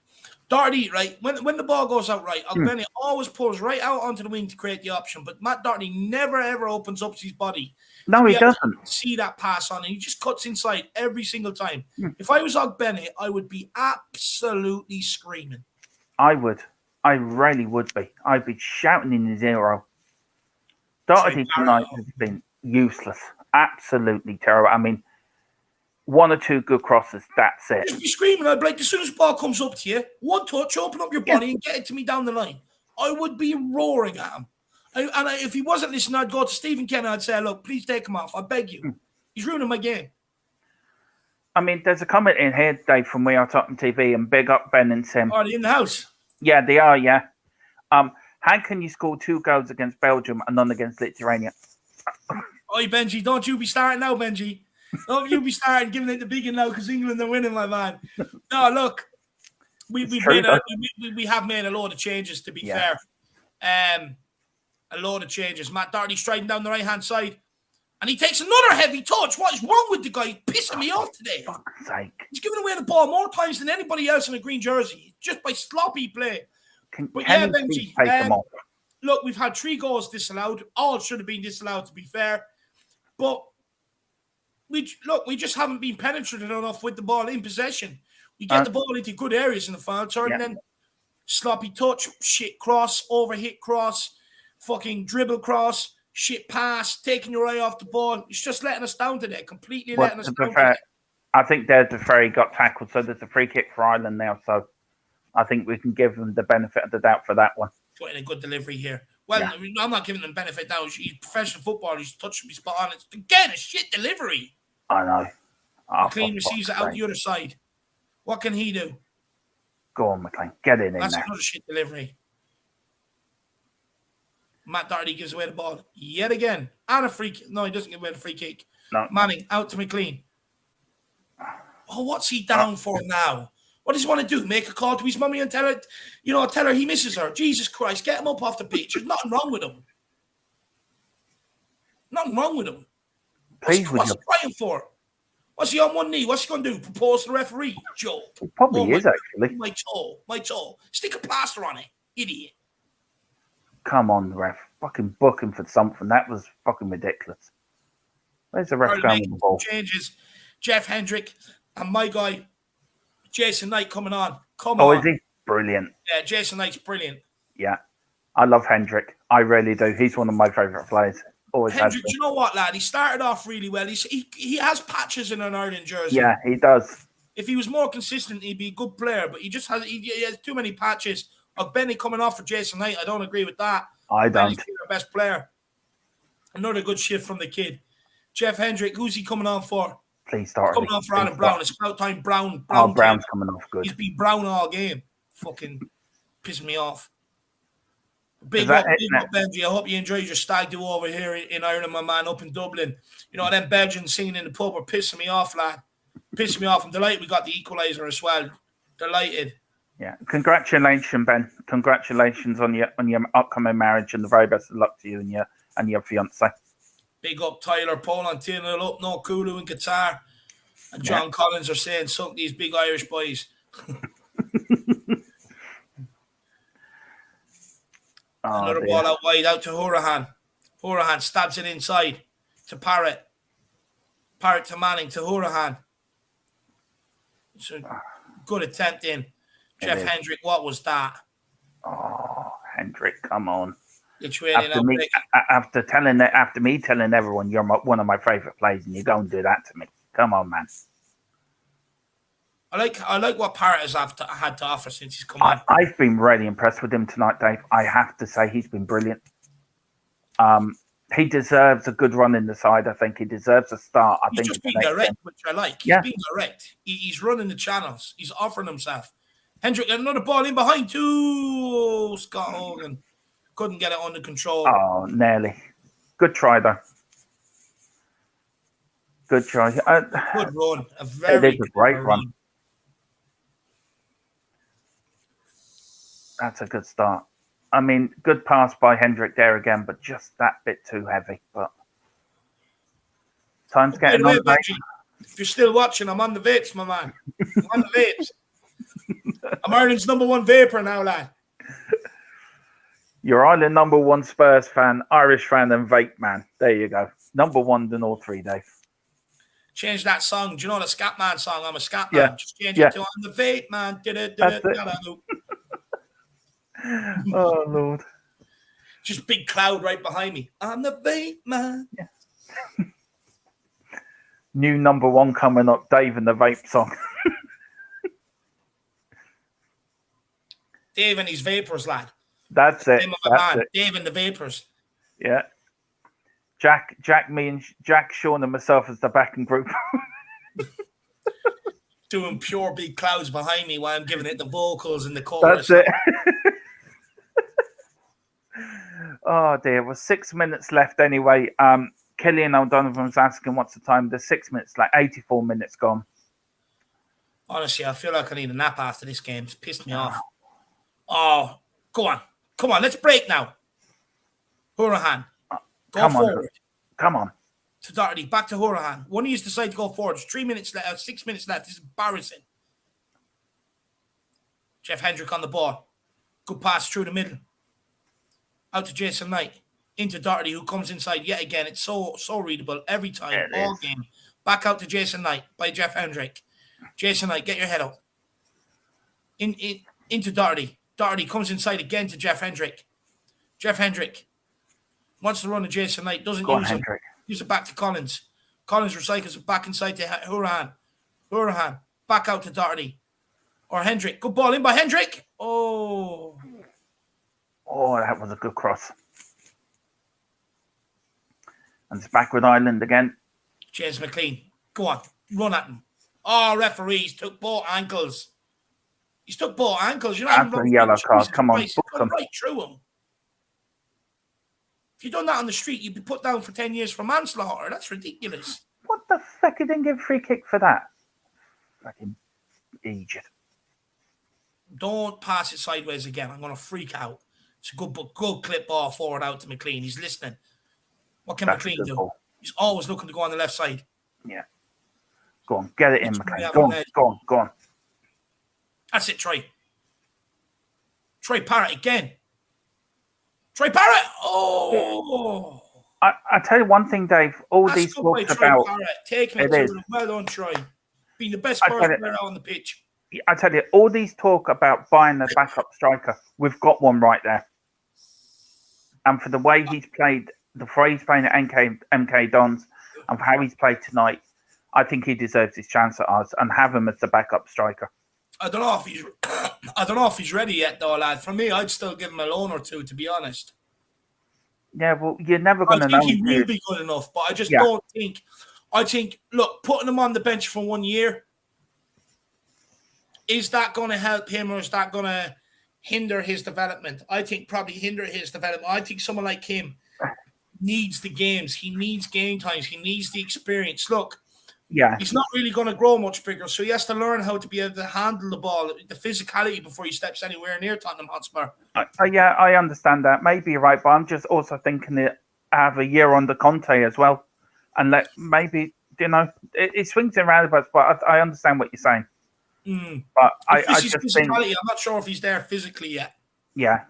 Doherty, right, when the ball goes out right, Ogbenny always pulls right out onto the wing to create the option, but Matt Doherty never, ever opens up his body. No, he doesn't. See that pass on, and he just cuts inside every single time. If I was Ogbenny, I would be absolutely screaming. I would. I really would be. I'd be shouting in his ear. Doherty tonight has been useless. Absolutely terrible. I mean, one or two good crosses, that's it. Just be screaming. I'd be like, as soon as the ball comes up to you, one touch, open up your body and get it to me down the line. I would be roaring at him. If he wasn't listening, I'd go to Stephen Kenny. I'd say, look, please take him off. I beg you. He's ruining my game. I mean, there's a comment in here, Dave, from We Are Tottenham TV, and big up Ben and Tim. Are they in the house? Yeah, they are, yeah. How can you score 2 goals against Belgium and none against Lithuania? Oi, Benji, don't you be starting now, Benji. Don't you be starting giving it the big now because England are winning, my man. No, look, we have made a load of changes, to be fair. A load of changes. Matt Doherty striding down the right-hand side. And he takes another heavy touch. What is wrong with the guy? He's pissing me off today. Fuck's sake. He's giving away the ball more times than anybody else in a green jersey, just by sloppy play. Benji, look, we've had 3 goals disallowed. All should have been disallowed, to be fair. But we just haven't been penetrated enough with the ball in possession. We get the ball into good areas in the final third, and then sloppy touch, shit cross, overhit cross, fucking dribble cross, shit pass, taking your eye off the ball. It's just letting us down today, completely letting us down today. I think the Ferry got tackled, so there's a free kick for Ireland now, so I think we can give them the benefit of the doubt for that one. Putting a good delivery here. Well, I'm not giving them benefit now. He's professional footballer. He's touching me spot on. It's again a shit delivery. I know. McLean receives it out the other side. What can he do? Go on, McLean. Get in there. That's another shit delivery. Matt Doherty gives away the ball yet again. And a free kick. No, he doesn't give away the free kick. No. Manning out to McLean. Oh, what's he down for now? What does he want to do? Make a call to his mummy and tell her he misses her. Jesus Christ, get him up off the pitch. There's nothing wrong with him. Nothing wrong with him. What's he crying for? What's he on one knee? What's he going to do? Propose to the referee? Joe. He probably is, actually. My toe. Stick a plaster on it. Idiot. Come on, ref. Fucking book him for something. That was fucking ridiculous. Where's the ref going with the ball? Changes. Jeff Hendrick and my guy, Jason Knight, coming on. Oh, is he? Brilliant. Yeah, Jason Knight's brilliant. Yeah. I love Hendrick. I really do. He's one of my favourite players. Always Hendrick, do you know what, lad? He started off really well. He has patches in an Ireland jersey. Yeah, he does. If he was more consistent, he'd be a good player, but he has too many patches. Benny coming off for Jason Knight, I don't agree with that. I don't. Benny's our best player. Another good shift from the kid. Jeff Hendrick, who's he coming on for? Please start. Coming on for Alan Brown. It's about time Brown. Brown's coming off good. He's been Brown all game. Fucking pissing me off. Big up, Benji. I hope you enjoyed your stag do over here in Ireland, my man, up in Dublin. You know, them Belgians singing in the pub are pissing me off, lad. Pissing me off. I'm delighted we got the equaliser as well. Delighted. Yeah. Congratulations, Ben. Congratulations on your upcoming marriage, and the very best of luck to you and your fiance. Big up Tyler, Poland, 2-0 up, no Kulu in Qatar. And John Collins are saying, suck these big Irish boys. Another ball out wide, out to Houraghan. Houraghan stabs it inside to Parrott. Parrott to Manning to Houraghan. It's a good attempt in. Jeff Hendrick, what was that? Oh, Hendrick, come on. After me telling everyone you're one of my favourite players, and you go and do that to me. Come on, man. I like what Parrott has had to offer since he's come on. I've been really impressed with him tonight, Dave. I have to say he's been brilliant. He deserves a good run in the side. I think he deserves a start. He's just being direct, which I like. He's being direct. He's running the channels. He's offering himself. Hendrick, another ball in behind too. Scott Hogan couldn't get it under control. Oh, nearly. Good try, though. Good try. Good run. It is a great run. That's a good start. I mean, good pass by Hendrick there again, but just that bit too heavy. But time's getting on. If you're still watching, I'm on the vapes, my man. I'm on the vapes. I'm Ireland's #1 vapor now, lad. You're Ireland #1 Spurs fan, Irish fan, and vape man. There you go. #1 in all three, Dave. Change that song. Do you know the Scatman song? I'm a Scatman. Just change it to I'm the vape man. Oh, Lord. Just big cloud right behind me. I'm the vape man. Yeah. New #1 coming up, Dave and the vape song. Dave and his vapors, lad. That's it. Dave and the vapors. Yeah. Jack, Sean, and myself as the backing group. Doing pure big clouds behind me while I'm giving it the vocals and the chorus. That's it. Oh dear. Well, 6 minutes left anyway. Killian O'Donovan's asking what's the time. There's 6 minutes, like 84 minutes gone. Honestly, I feel like I need a nap after this game. It's pissed me off. Oh, go on. Come on, let's break now. Houraghan. Go forward. Come on. To Doherty, back to Houraghan. One of you decide to go forward. There's 3 minutes left, 6 minutes left. This is embarrassing. Jeff Hendrick on the ball. Good pass through the middle. Out to Jason Knight. Into Doherty, who comes inside yet again. It's so readable every time, all game. Back out to Jason Knight by Jeff Hendrick. Jason Knight, get your head up. Into Doherty. Doherty comes inside again to Jeff Hendrick. Jeff Hendrick wants to run to Jason Knight. Doesn't use it. Use it back to Collins. Collins recycles it back inside to Houraghan. Houraghan back out to Doherty. Or Hendrick. Good ball in by Hendrick. Oh, that was a good cross. And it's back with Ireland again. James McLean. Go on. Run at him. Oh, referees took both ankles. He's took both ankles. You know, that's a yellow card. Come on, right through him. If you'd done that on the street, you'd be put down for 10 years for manslaughter. That's ridiculous. What the fuck? He didn't give a free kick for that. Fucking Egypt. Don't pass it sideways again. I'm going to freak out. It's a good clip ball forward out to McLean. He's listening. What can McLean do? Ball. He's always looking to go on the left side. Yeah. Go on. Get it in, McLean. Go on. That's it, Troy. Troy Parrott again. Troy Parrott! Oh! I tell you one thing, Dave. All these talks about... Parrott. Taking it to him. Well done, Troy. Being the best player out on the pitch. I tell you, all these talk about buying a backup striker, we've got one right there. And for the way he's played, the way he's playing at MK Dons, and for how he's played tonight, I think he deserves his chance at us and have him as the backup striker. I don't know if he's ready yet, though, lad. For me, I'd still give him a loan or two, to be honest. Yeah, well, you're never going to know. I think he will be good enough, but I just don't think. I think, look, putting him on the bench for 1 year, is that going to help him or is that going to hinder his development? I think probably hinder his development. I think someone like him needs the games. He needs game times. He needs the experience. Look, he's not really going to grow much bigger, so he has to learn how to be able to handle the ball, the physicality before he steps anywhere near Tottenham Hotspur. I understand that. Maybe you're right, but I'm just also thinking that I have a year under Conte as well. And maybe, it swings and roundabouts, but I understand what you're saying. But I just think... I'm not sure if he's there physically yet. Yeah.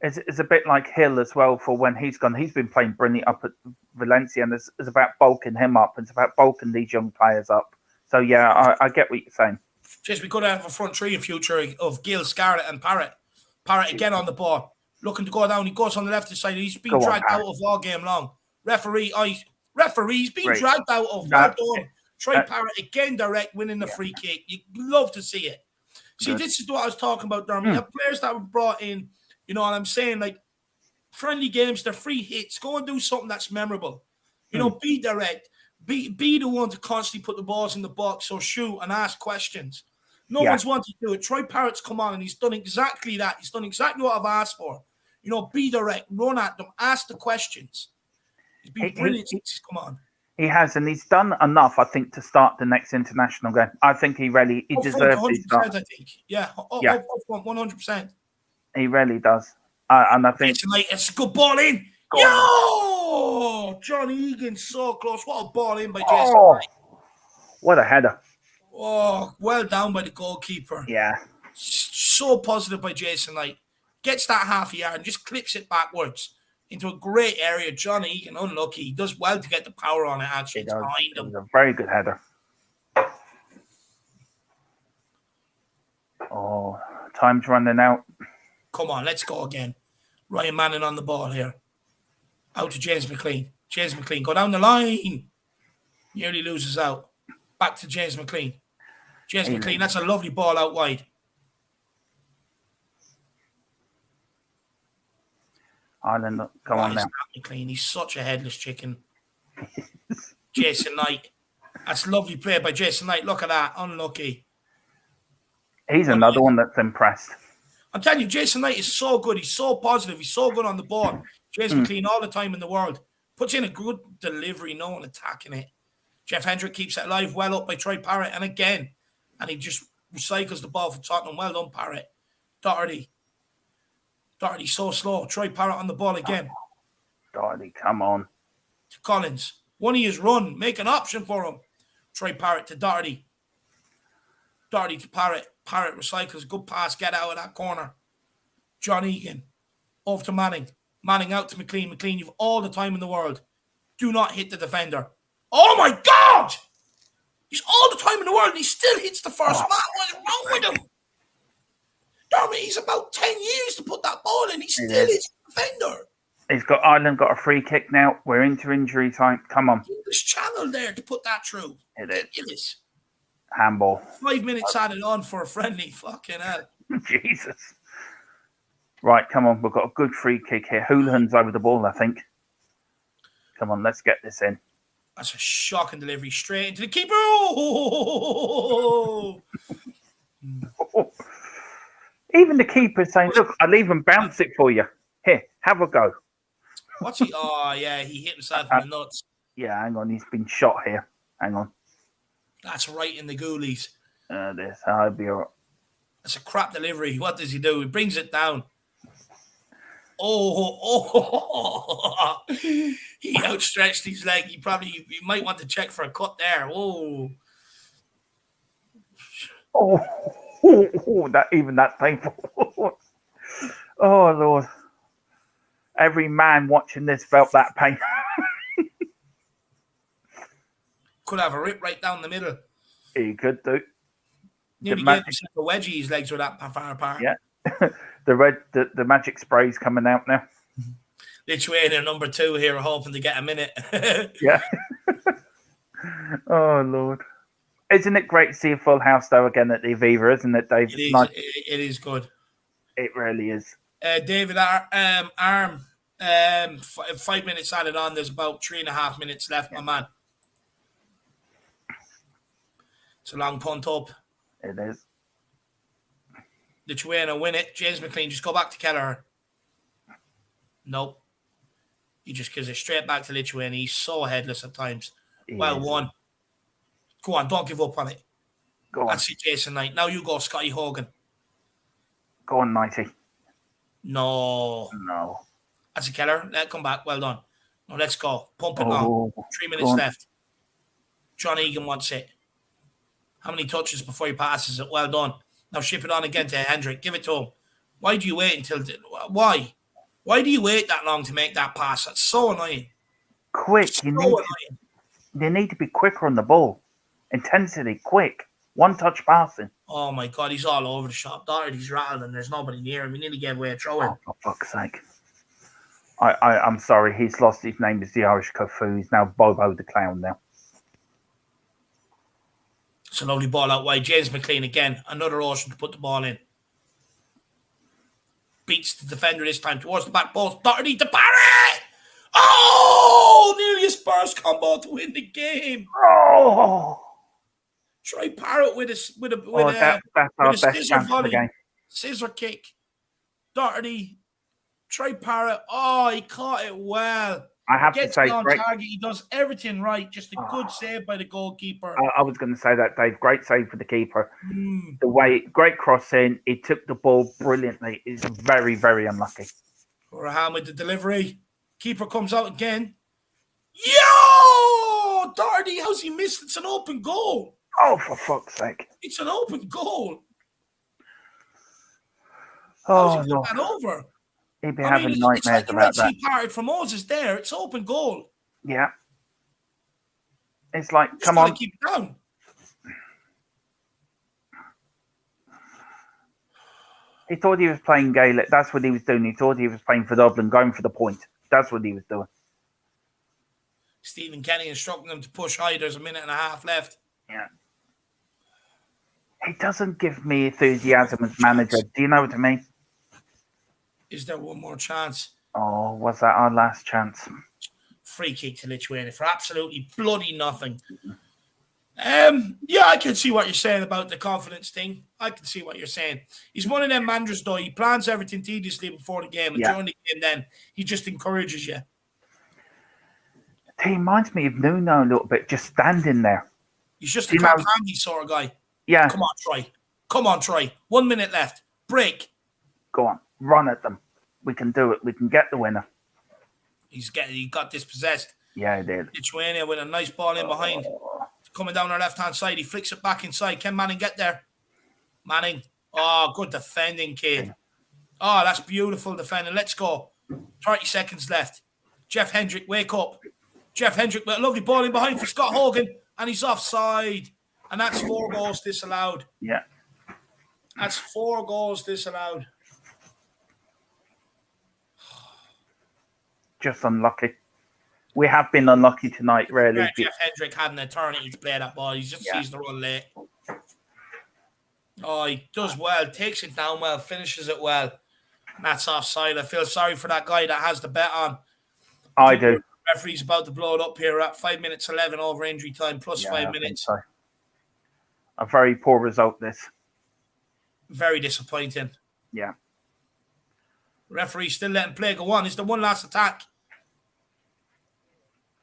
It's a bit like Hill as well for when he's gone. He's been playing brilliant up at Valencia, and it's about bulking him up. It's about bulking these young players up. So, I get what you're saying. Just we could have a front three in future of Gill, Scarlett and Parrott. Parrott again on the ball, looking to go down. He goes on the left side. He's been dragged out of all game long. Referee's been dragged out of. Well done. Troy Parrott again direct winning the free kick. You'd love to see it. See, this is what I was talking about, Dermot. You have players that were brought in, you know what I'm saying? Like, friendly games, they're free hits. Go and do something that's memorable. Be direct. Be the one to constantly put the balls in the box or shoot and ask questions. No one's wanted to do it. Troy Parrott's come on and he's done exactly that. He's done exactly what I've asked for. Be direct, run at them, ask the questions. He's been brilliant since he's come on. He has, and he's done enough, I think, to start the next international game. I think he deserves his start. I think. Yeah, 100%. He really does. And I think... It's a good ball in. Yo! John Egan's so close. What a ball in by Jason Knight. What a header. Oh, well down by the goalkeeper. Yeah. So positive by Jason Knight. Gets that half a yard and just clips it backwards into a great area. John Egan, unlucky. He does well to get the power on it, actually. It's behind him. It was a very good header. Oh, time's running out. Come on, let's go again. Ryan Manning on the ball here. Out to James McLean. James McLean, go down the line. Nearly loses out. Back to James McLean. James McLean, that's a lovely ball out wide. Ireland, come on now. McLean, he's such a headless chicken. Jason Knight. That's lovely play by Jason Knight. Look at that. Unlucky. He's another one that's impressed. I'm telling you, Jason Knight is so good. He's so positive. He's so good on the ball. James McLean all the time in the world. Puts in a good delivery. No one attacking it. Jeff Hendrick keeps it alive. Well up by Troy Parrott. And again. And he just recycles the ball for Tottenham. Well done, Parrott. Doherty so slow. Troy Parrott on the ball again. Doherty, come on. To Collins. One of his run. Make an option for him. Troy Parrott to Doherty. Doherty to Parrott. Parrott recycles. Good pass. Get out of that corner. John Egan. Off to Manning. Manning out to McLean. McLean, you've all the time in the world. Do not hit the defender. Oh my God! He's all the time in the world and he still hits the first man. What's wrong with him? Dermot, he's about 10 years to put that ball in. He still hits the defender. Ireland got a free kick now. We're into injury time. Come on. English channel there to put that through. It is. Handball. 5 minutes added on for a friendly. Fucking hell. Jesus. Right, come on. We've got a good free kick here. Houlihan's over the ball, I think. Come on, let's get this in. That's a shocking delivery. Straight into the keeper. Oh! Even the keeper's saying, look, I'll even bounce it for you. Here, have a go. What's he? Oh, yeah, he hit himself in the nuts. Yeah, hang on. He's been shot here. Hang on. That's right in the ghoulies. I'll be all right. That's a crap delivery. What does he do? He brings it down. He outstretched his leg. He might want to check for a cut there. That's painful. Oh Lord. Every man watching this felt that pain. Could have a rip right down the middle. He could do. Nearly gave himself a wedgie. His legs were that far apart. Yeah. the magic spray's coming out now. Lithuania number 2 here, hoping to get a minute. Yeah. Oh Lord. Isn't it great to see a full house though again at the Aviva, isn't it, Dave? It is good. It really is. David Arm, 5 minutes added on. There's about 3.5 minutes left, my man. It's a long punt up. It is. Lithuania win it. James McLean, just go back to Kelleher. Nope. He just gives it straight back to Lithuania. He's so headless at times. Well won. Go on, don't give up on it. Go on. That's it, Jason Knight. Now you go, Scotty Hogan. Go on, Nighty. No. That's a Kelleher. Let come back. Well done. Now let's go. Pump it on. 3 minutes left. John Egan wants it. How many touches before he passes it? Well done. Now ship it on again to Hendrick. Give it to him. Why do you wait until... Why? Why do you wait that long to make that pass? That's so annoying. Quick. They need to be quicker on the ball. Intensity, quick. One-touch passing. Oh, my God. He's all over the shop. Doherty's rattled and there's nobody near him. He nearly gave away a throw-in. Oh, for fuck's sake. I'm sorry. He's lost his name as the Irish Cafu. He's now Bobo the Clown now. It's a lovely ball out wide. James McLean again. Another Ocean to put the ball in. Beats the defender this time towards the back post. Doherty to Parrott! Oh! Nearly a Spurs combo to win the game. Oh! Try Parrott with a scissor volley. Scissor kick. Doherty. Try Parrott. Oh, he caught it well. I have to say, on target. He does everything right. Just a good save by the goalkeeper. I was going to say that, Dave. Great save for the keeper. The way, great cross in. He took the ball brilliantly. He's very, very unlucky. Raham with the delivery. Keeper comes out again. Yo! Doherty, how's he missed? It's an open goal. Oh, for fuck's sake. It's an open goal. Oh, no. That over? He'd be having nightmares about that. He parted from Moses there. It's open goal. Yeah. It's like, come on. Keep it down. He thought he was playing Gaelic. That's what he was doing. He thought he was playing for Dublin, going for the point. That's what he was doing. Stephen Kenny instructing them to push high. There's a minute and a half left. Yeah. He doesn't give me enthusiasm as manager. Do you know what I mean? Is there one more chance? Oh, was that our last chance? Free kick to Lithuania for absolutely bloody nothing. Yeah, I can see what you're saying about the confidence thing. I can see what you're saying. He's one of them managers, though. He plans everything tediously before the game. And during the game, then, he just encourages you. He reminds me of Nuno a little bit, just standing there. He's just a handy sort of guy. Yeah. Come on, Troy. 1 minute left. Break. Go on. Run at them. We can do it. We can get the winner. He got dispossessed. Yeah, he did. Lithuania with a nice ball in behind. Coming down our left-hand side. He flicks it back inside. Can Manning get there? Manning. Oh, good defending, kid. Oh, that's beautiful defending. Let's go. 30 seconds left. Jeff Hendrick, wake up. Jeff Hendrick with a lovely ball in behind for Scott Hogan. And he's offside. And that's 4 goals disallowed. Yeah. That's 4 goals disallowed. Just unlucky. We have been unlucky tonight, really. Yeah, Jeff Hendrick had an eternity to play that ball. He just sees the run late. Oh, he does well. Takes it down well. Finishes it well. And that's offside. I feel sorry for that guy that has the bet on. I do. The referee's about to blow it up here at 5 minutes 11 over injury time plus 5 minutes. So. A very poor result, this. Very disappointing. Yeah. Referee still letting play go on. It's the one last attack.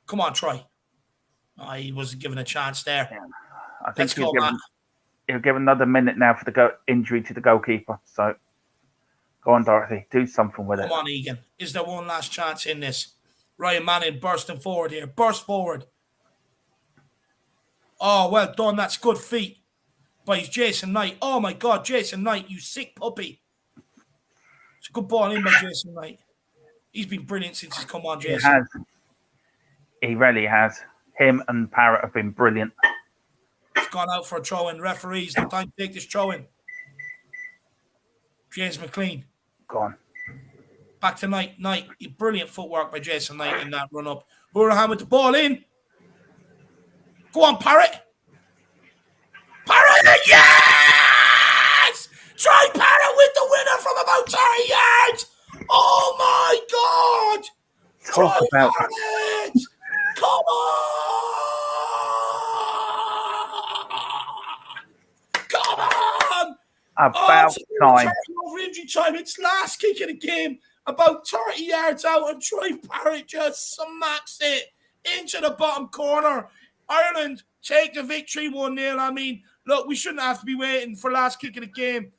Come on, Troy. Oh, he wasn't given a chance there. Yeah. I think he'll give another minute now for the injury to the goalkeeper. So go on, Doherty, do something with it. Come on, Egan. Is there one last chance in this? Ryan Manning bursting forward here. Burst forward. Oh, well done. That's good feet by Jason Knight. Oh, my God, Jason Knight, you sick puppy. It's a good ball in by Jason Knight. He's been brilliant since he's come on, Jason. He has. He really has. Him and Parrott have been brilliant. He's gone out for a throw-in. Referees, no time to take this throw-in. James McLean. Gone. Back to Knight. Knight. Brilliant footwork by Jason Knight in that run-up. Hurahan with the ball in. Go on, Parrott. Parrott, yes! Try Parrott with the winner from about 30 yards. Oh, my God. Talk Try about Parrott. Come on. Come on. About time. Over injury time. It's last kick of the game. About 30 yards out, and Troy Parrott just smacks it into the bottom corner. Ireland take the victory 1-0. I mean, look, we shouldn't have to be waiting for last kick of the game.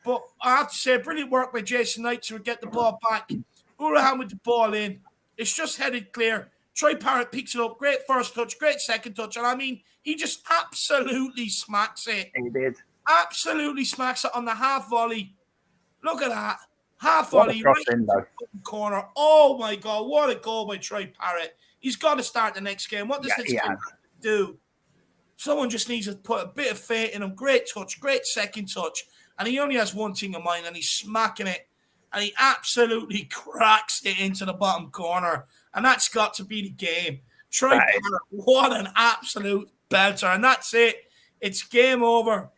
But I have to say, brilliant work by Jason Knight to get the ball back. Hurahan with the ball in. It's just headed clear. Troy Parrott picks it up. Great first touch, great second touch. And I mean, he just absolutely smacks it. He did. Absolutely smacks it on the half volley. Look at that. Half volley, right in the corner. Oh, my God. What a goal by Troy Parrott. He's got to start the next game. What does this game do? Someone just needs to put a bit of faith in him. Great touch, great second touch. And he only has one thing in mind, and he's smacking it. And he absolutely cracks it into the bottom corner. And that's got to be the game. Troy Parrott, what an absolute belter. And that's it. It's game over.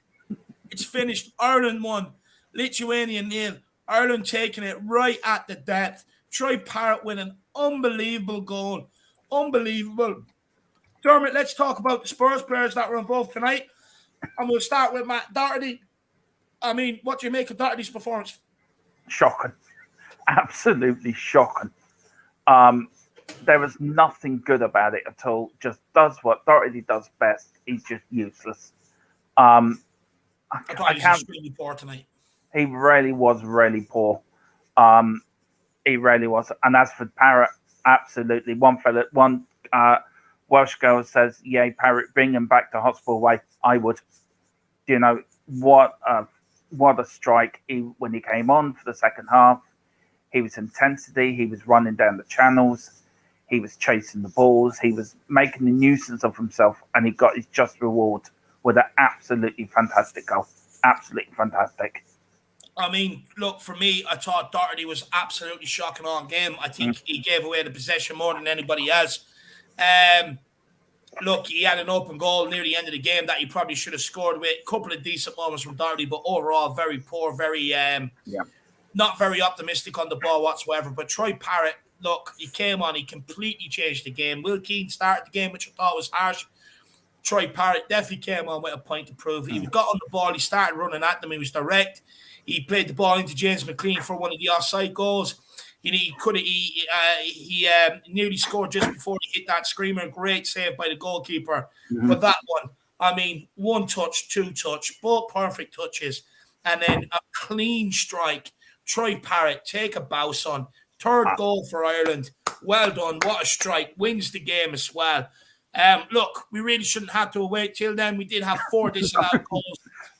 It's finished. Ireland won. Lithuania 0. Ireland taking it right at the depth. Troy Parrott with an unbelievable goal. Unbelievable. Dermot, let's talk about the Spurs players that were involved tonight. And we'll start with Matt Doherty. I mean, what do you make of Doherty's performance? Shocking. Absolutely shocking. There was nothing good about it at all. Just does what Doherty does best. He's just useless. I thought he was extremely poor tonight. He really was really poor. He really was. And as for Parrott, absolutely. One Welsh girl says, "Yeah, Parrott, bring him back to Hospital Way." I would. You know what a strike when he came on for the second half. He was intensity. He was running down the channels. He was chasing the balls. He was making a nuisance of himself, and he got his just reward with an absolutely fantastic goal. Absolutely fantastic. I mean, look, for me, I thought Doherty was absolutely shocking on game. I think he gave away the possession more than anybody else. Look, he had an open goal near the end of the game that he probably should have scored with. A couple of decent moments from Doherty, but overall, very poor, very not very optimistic on the ball whatsoever. But Troy Parrott, look, he came on, he completely changed the game. Will Keane started the game, which I thought was harsh. Troy Parrott definitely came on with a point to prove. He got on the ball, he started running at them, he was direct. He played the ball into James McLean for one of the offside goals. He nearly scored just before he hit that screamer. Great save by the goalkeeper. But that one, I mean, one touch, two touch, both perfect touches. And then a clean strike. Troy Parrott, take a bow, son. Third goal for Ireland. Well done. What a strike. Wins the game as well. Look, we really shouldn't have to wait till then. We did have 4 disallowed goals.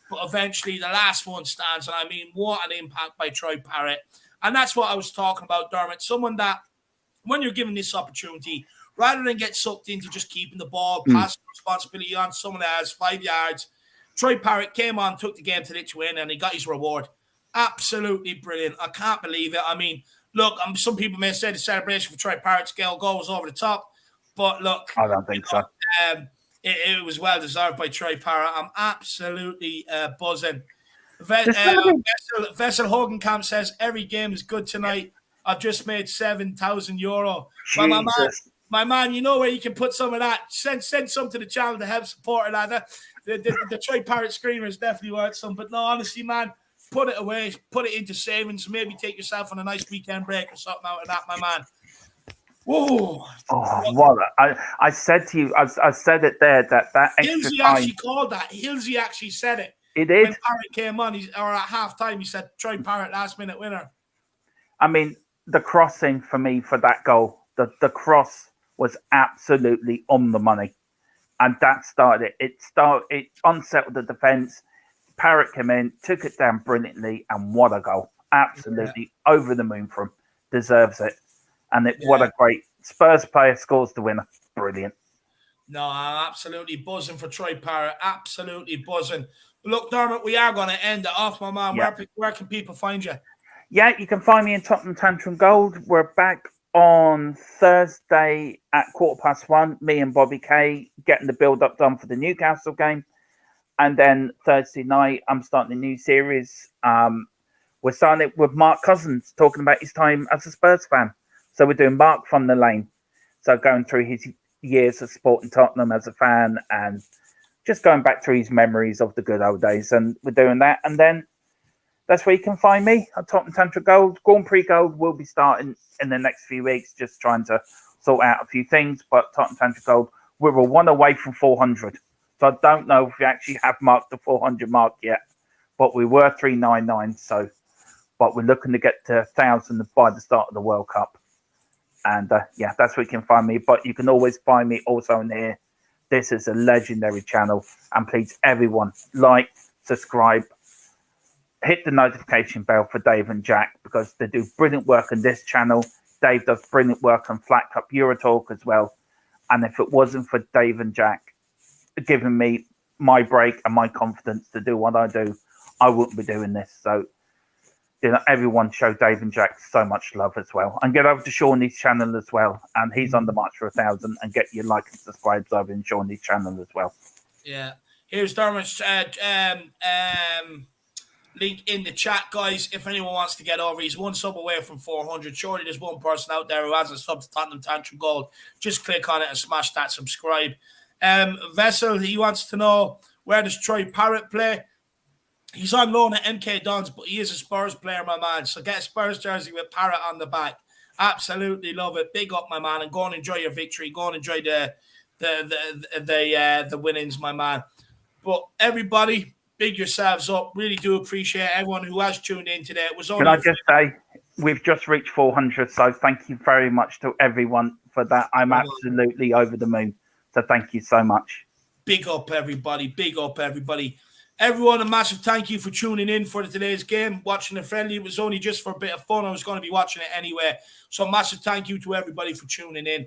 But eventually the last one stands. And I mean, what an impact by Troy Parrott. And that's what I was talking about, Dermot. Someone that, when you're given this opportunity, rather than get sucked into just keeping the ball, passing responsibility on someone that has 5 yards, Troy Parrott came on, took the game to Lithuania, and he got his reward. Absolutely brilliant. I can't believe it. I mean, look, some people may say the celebration for Troy Parrott's goal was over the top. But look, I don't think so. It was well deserved by Troy Parrott. I'm absolutely buzzing. Vessel Hogenkamp says every game is good tonight. I've just made €7,000. Well, my man, you know where you can put some of that. Send some to the channel to help support it. The Troy Parrott screamers definitely worth some. But no, honestly, man, put it away, put it into savings. Maybe take yourself on a nice weekend break or something out of that, my man. Whoa. Oh, what I said to you, I said it there that extra Hilsey time. actually called that. Hilsey actually said it. He did. When Parrott came on, or at half time, he said, try Parrott, last minute winner. I mean, the crossing for me for that goal, the cross was absolutely on the money. And that started it. It unsettled the defence. Parrott came in, took it down brilliantly, and what a goal. Absolutely over the moon for him. Deserves it. And what a great Spurs player scores the winner. Brilliant. No, I'm absolutely buzzing for Troy Parrott. Absolutely buzzing. Look, Dermot, we are going to end it off, my man. Yeah. Where can people find you? Yeah, you can find me in Tottenham Tantrum Gold. We're back on Thursday at 1:15. Me and Bobby K getting the build-up done for the Newcastle game. And then Thursday night, I'm starting a new series. We're starting it with Mark Cousins, talking about his time as a Spurs fan. So we're doing Mark from the Lane. So going through his years of supporting Tottenham as a fan and just going back through his memories of the good old days. And we're doing that. And then that's where you can find me at Tottenham Tantra Gold. Grand Prix Gold will be starting in the next few weeks, just trying to sort out a few things. But Tottenham Tantra Gold, we're one away from 400. So I don't know if we actually have marked the 400 mark yet. But we were 399. But we're looking to get to 1,000 by the start of the World Cup. And that's where you can find me. But you can always find me also in here. This is a legendary channel. And please, everyone, like, subscribe, hit the notification bell for Dave and Jack because they do brilliant work on this channel. Dave does brilliant work on Flat Cup Eurotalk as well. And if it wasn't for Dave and Jack giving me my break and my confidence to do what I do, I wouldn't be doing this. So, everyone show Dave and Jack so much love as well. And get over to Shawnee's channel as well. And he's on the march for 1,000 and get your like and subscribes over in Shawnee's channel as well. Yeah. Here's Dermot's link in the chat, guys. If anyone wants to get over, he's one sub away from 400. Surely there's one person out there who has a sub to Tottenham Tantrum Gold. Just click on it and smash that subscribe. Vessel, he wants to know, where does Troy Parrott play? He's on loan at MK Dons, but he is a Spurs player, my man. So get a Spurs jersey with Parrott on the back. Absolutely love it. Big up, my man, and go and enjoy your victory. Go and enjoy the winnings, my man. But everybody, big yourselves up. Really do appreciate everyone who has tuned in today. It was only. Can I just say, we've just reached 400, so thank you very much to everyone for that. I'm absolutely over the moon. So thank you so much. Big up, everybody. Big up, everybody. Everyone, a massive thank you for tuning in for today's game, watching the friendly. It was only just for a bit of fun. I was going to be watching it anyway. So massive thank you to everybody for tuning in.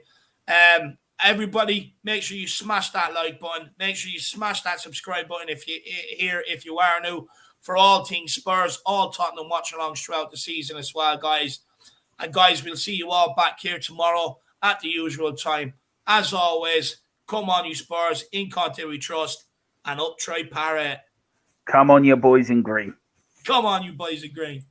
Everybody, make sure you smash that like button. Make sure you smash that subscribe button if you are new, for all things Spurs, all Tottenham watch-alongs throughout the season as well, guys. And guys, we'll see you all back here tomorrow at the usual time. As always, come on, you Spurs. In Conte we trust. And up Troy Parrott. Come on, you boys in green. Come on, you boys in green.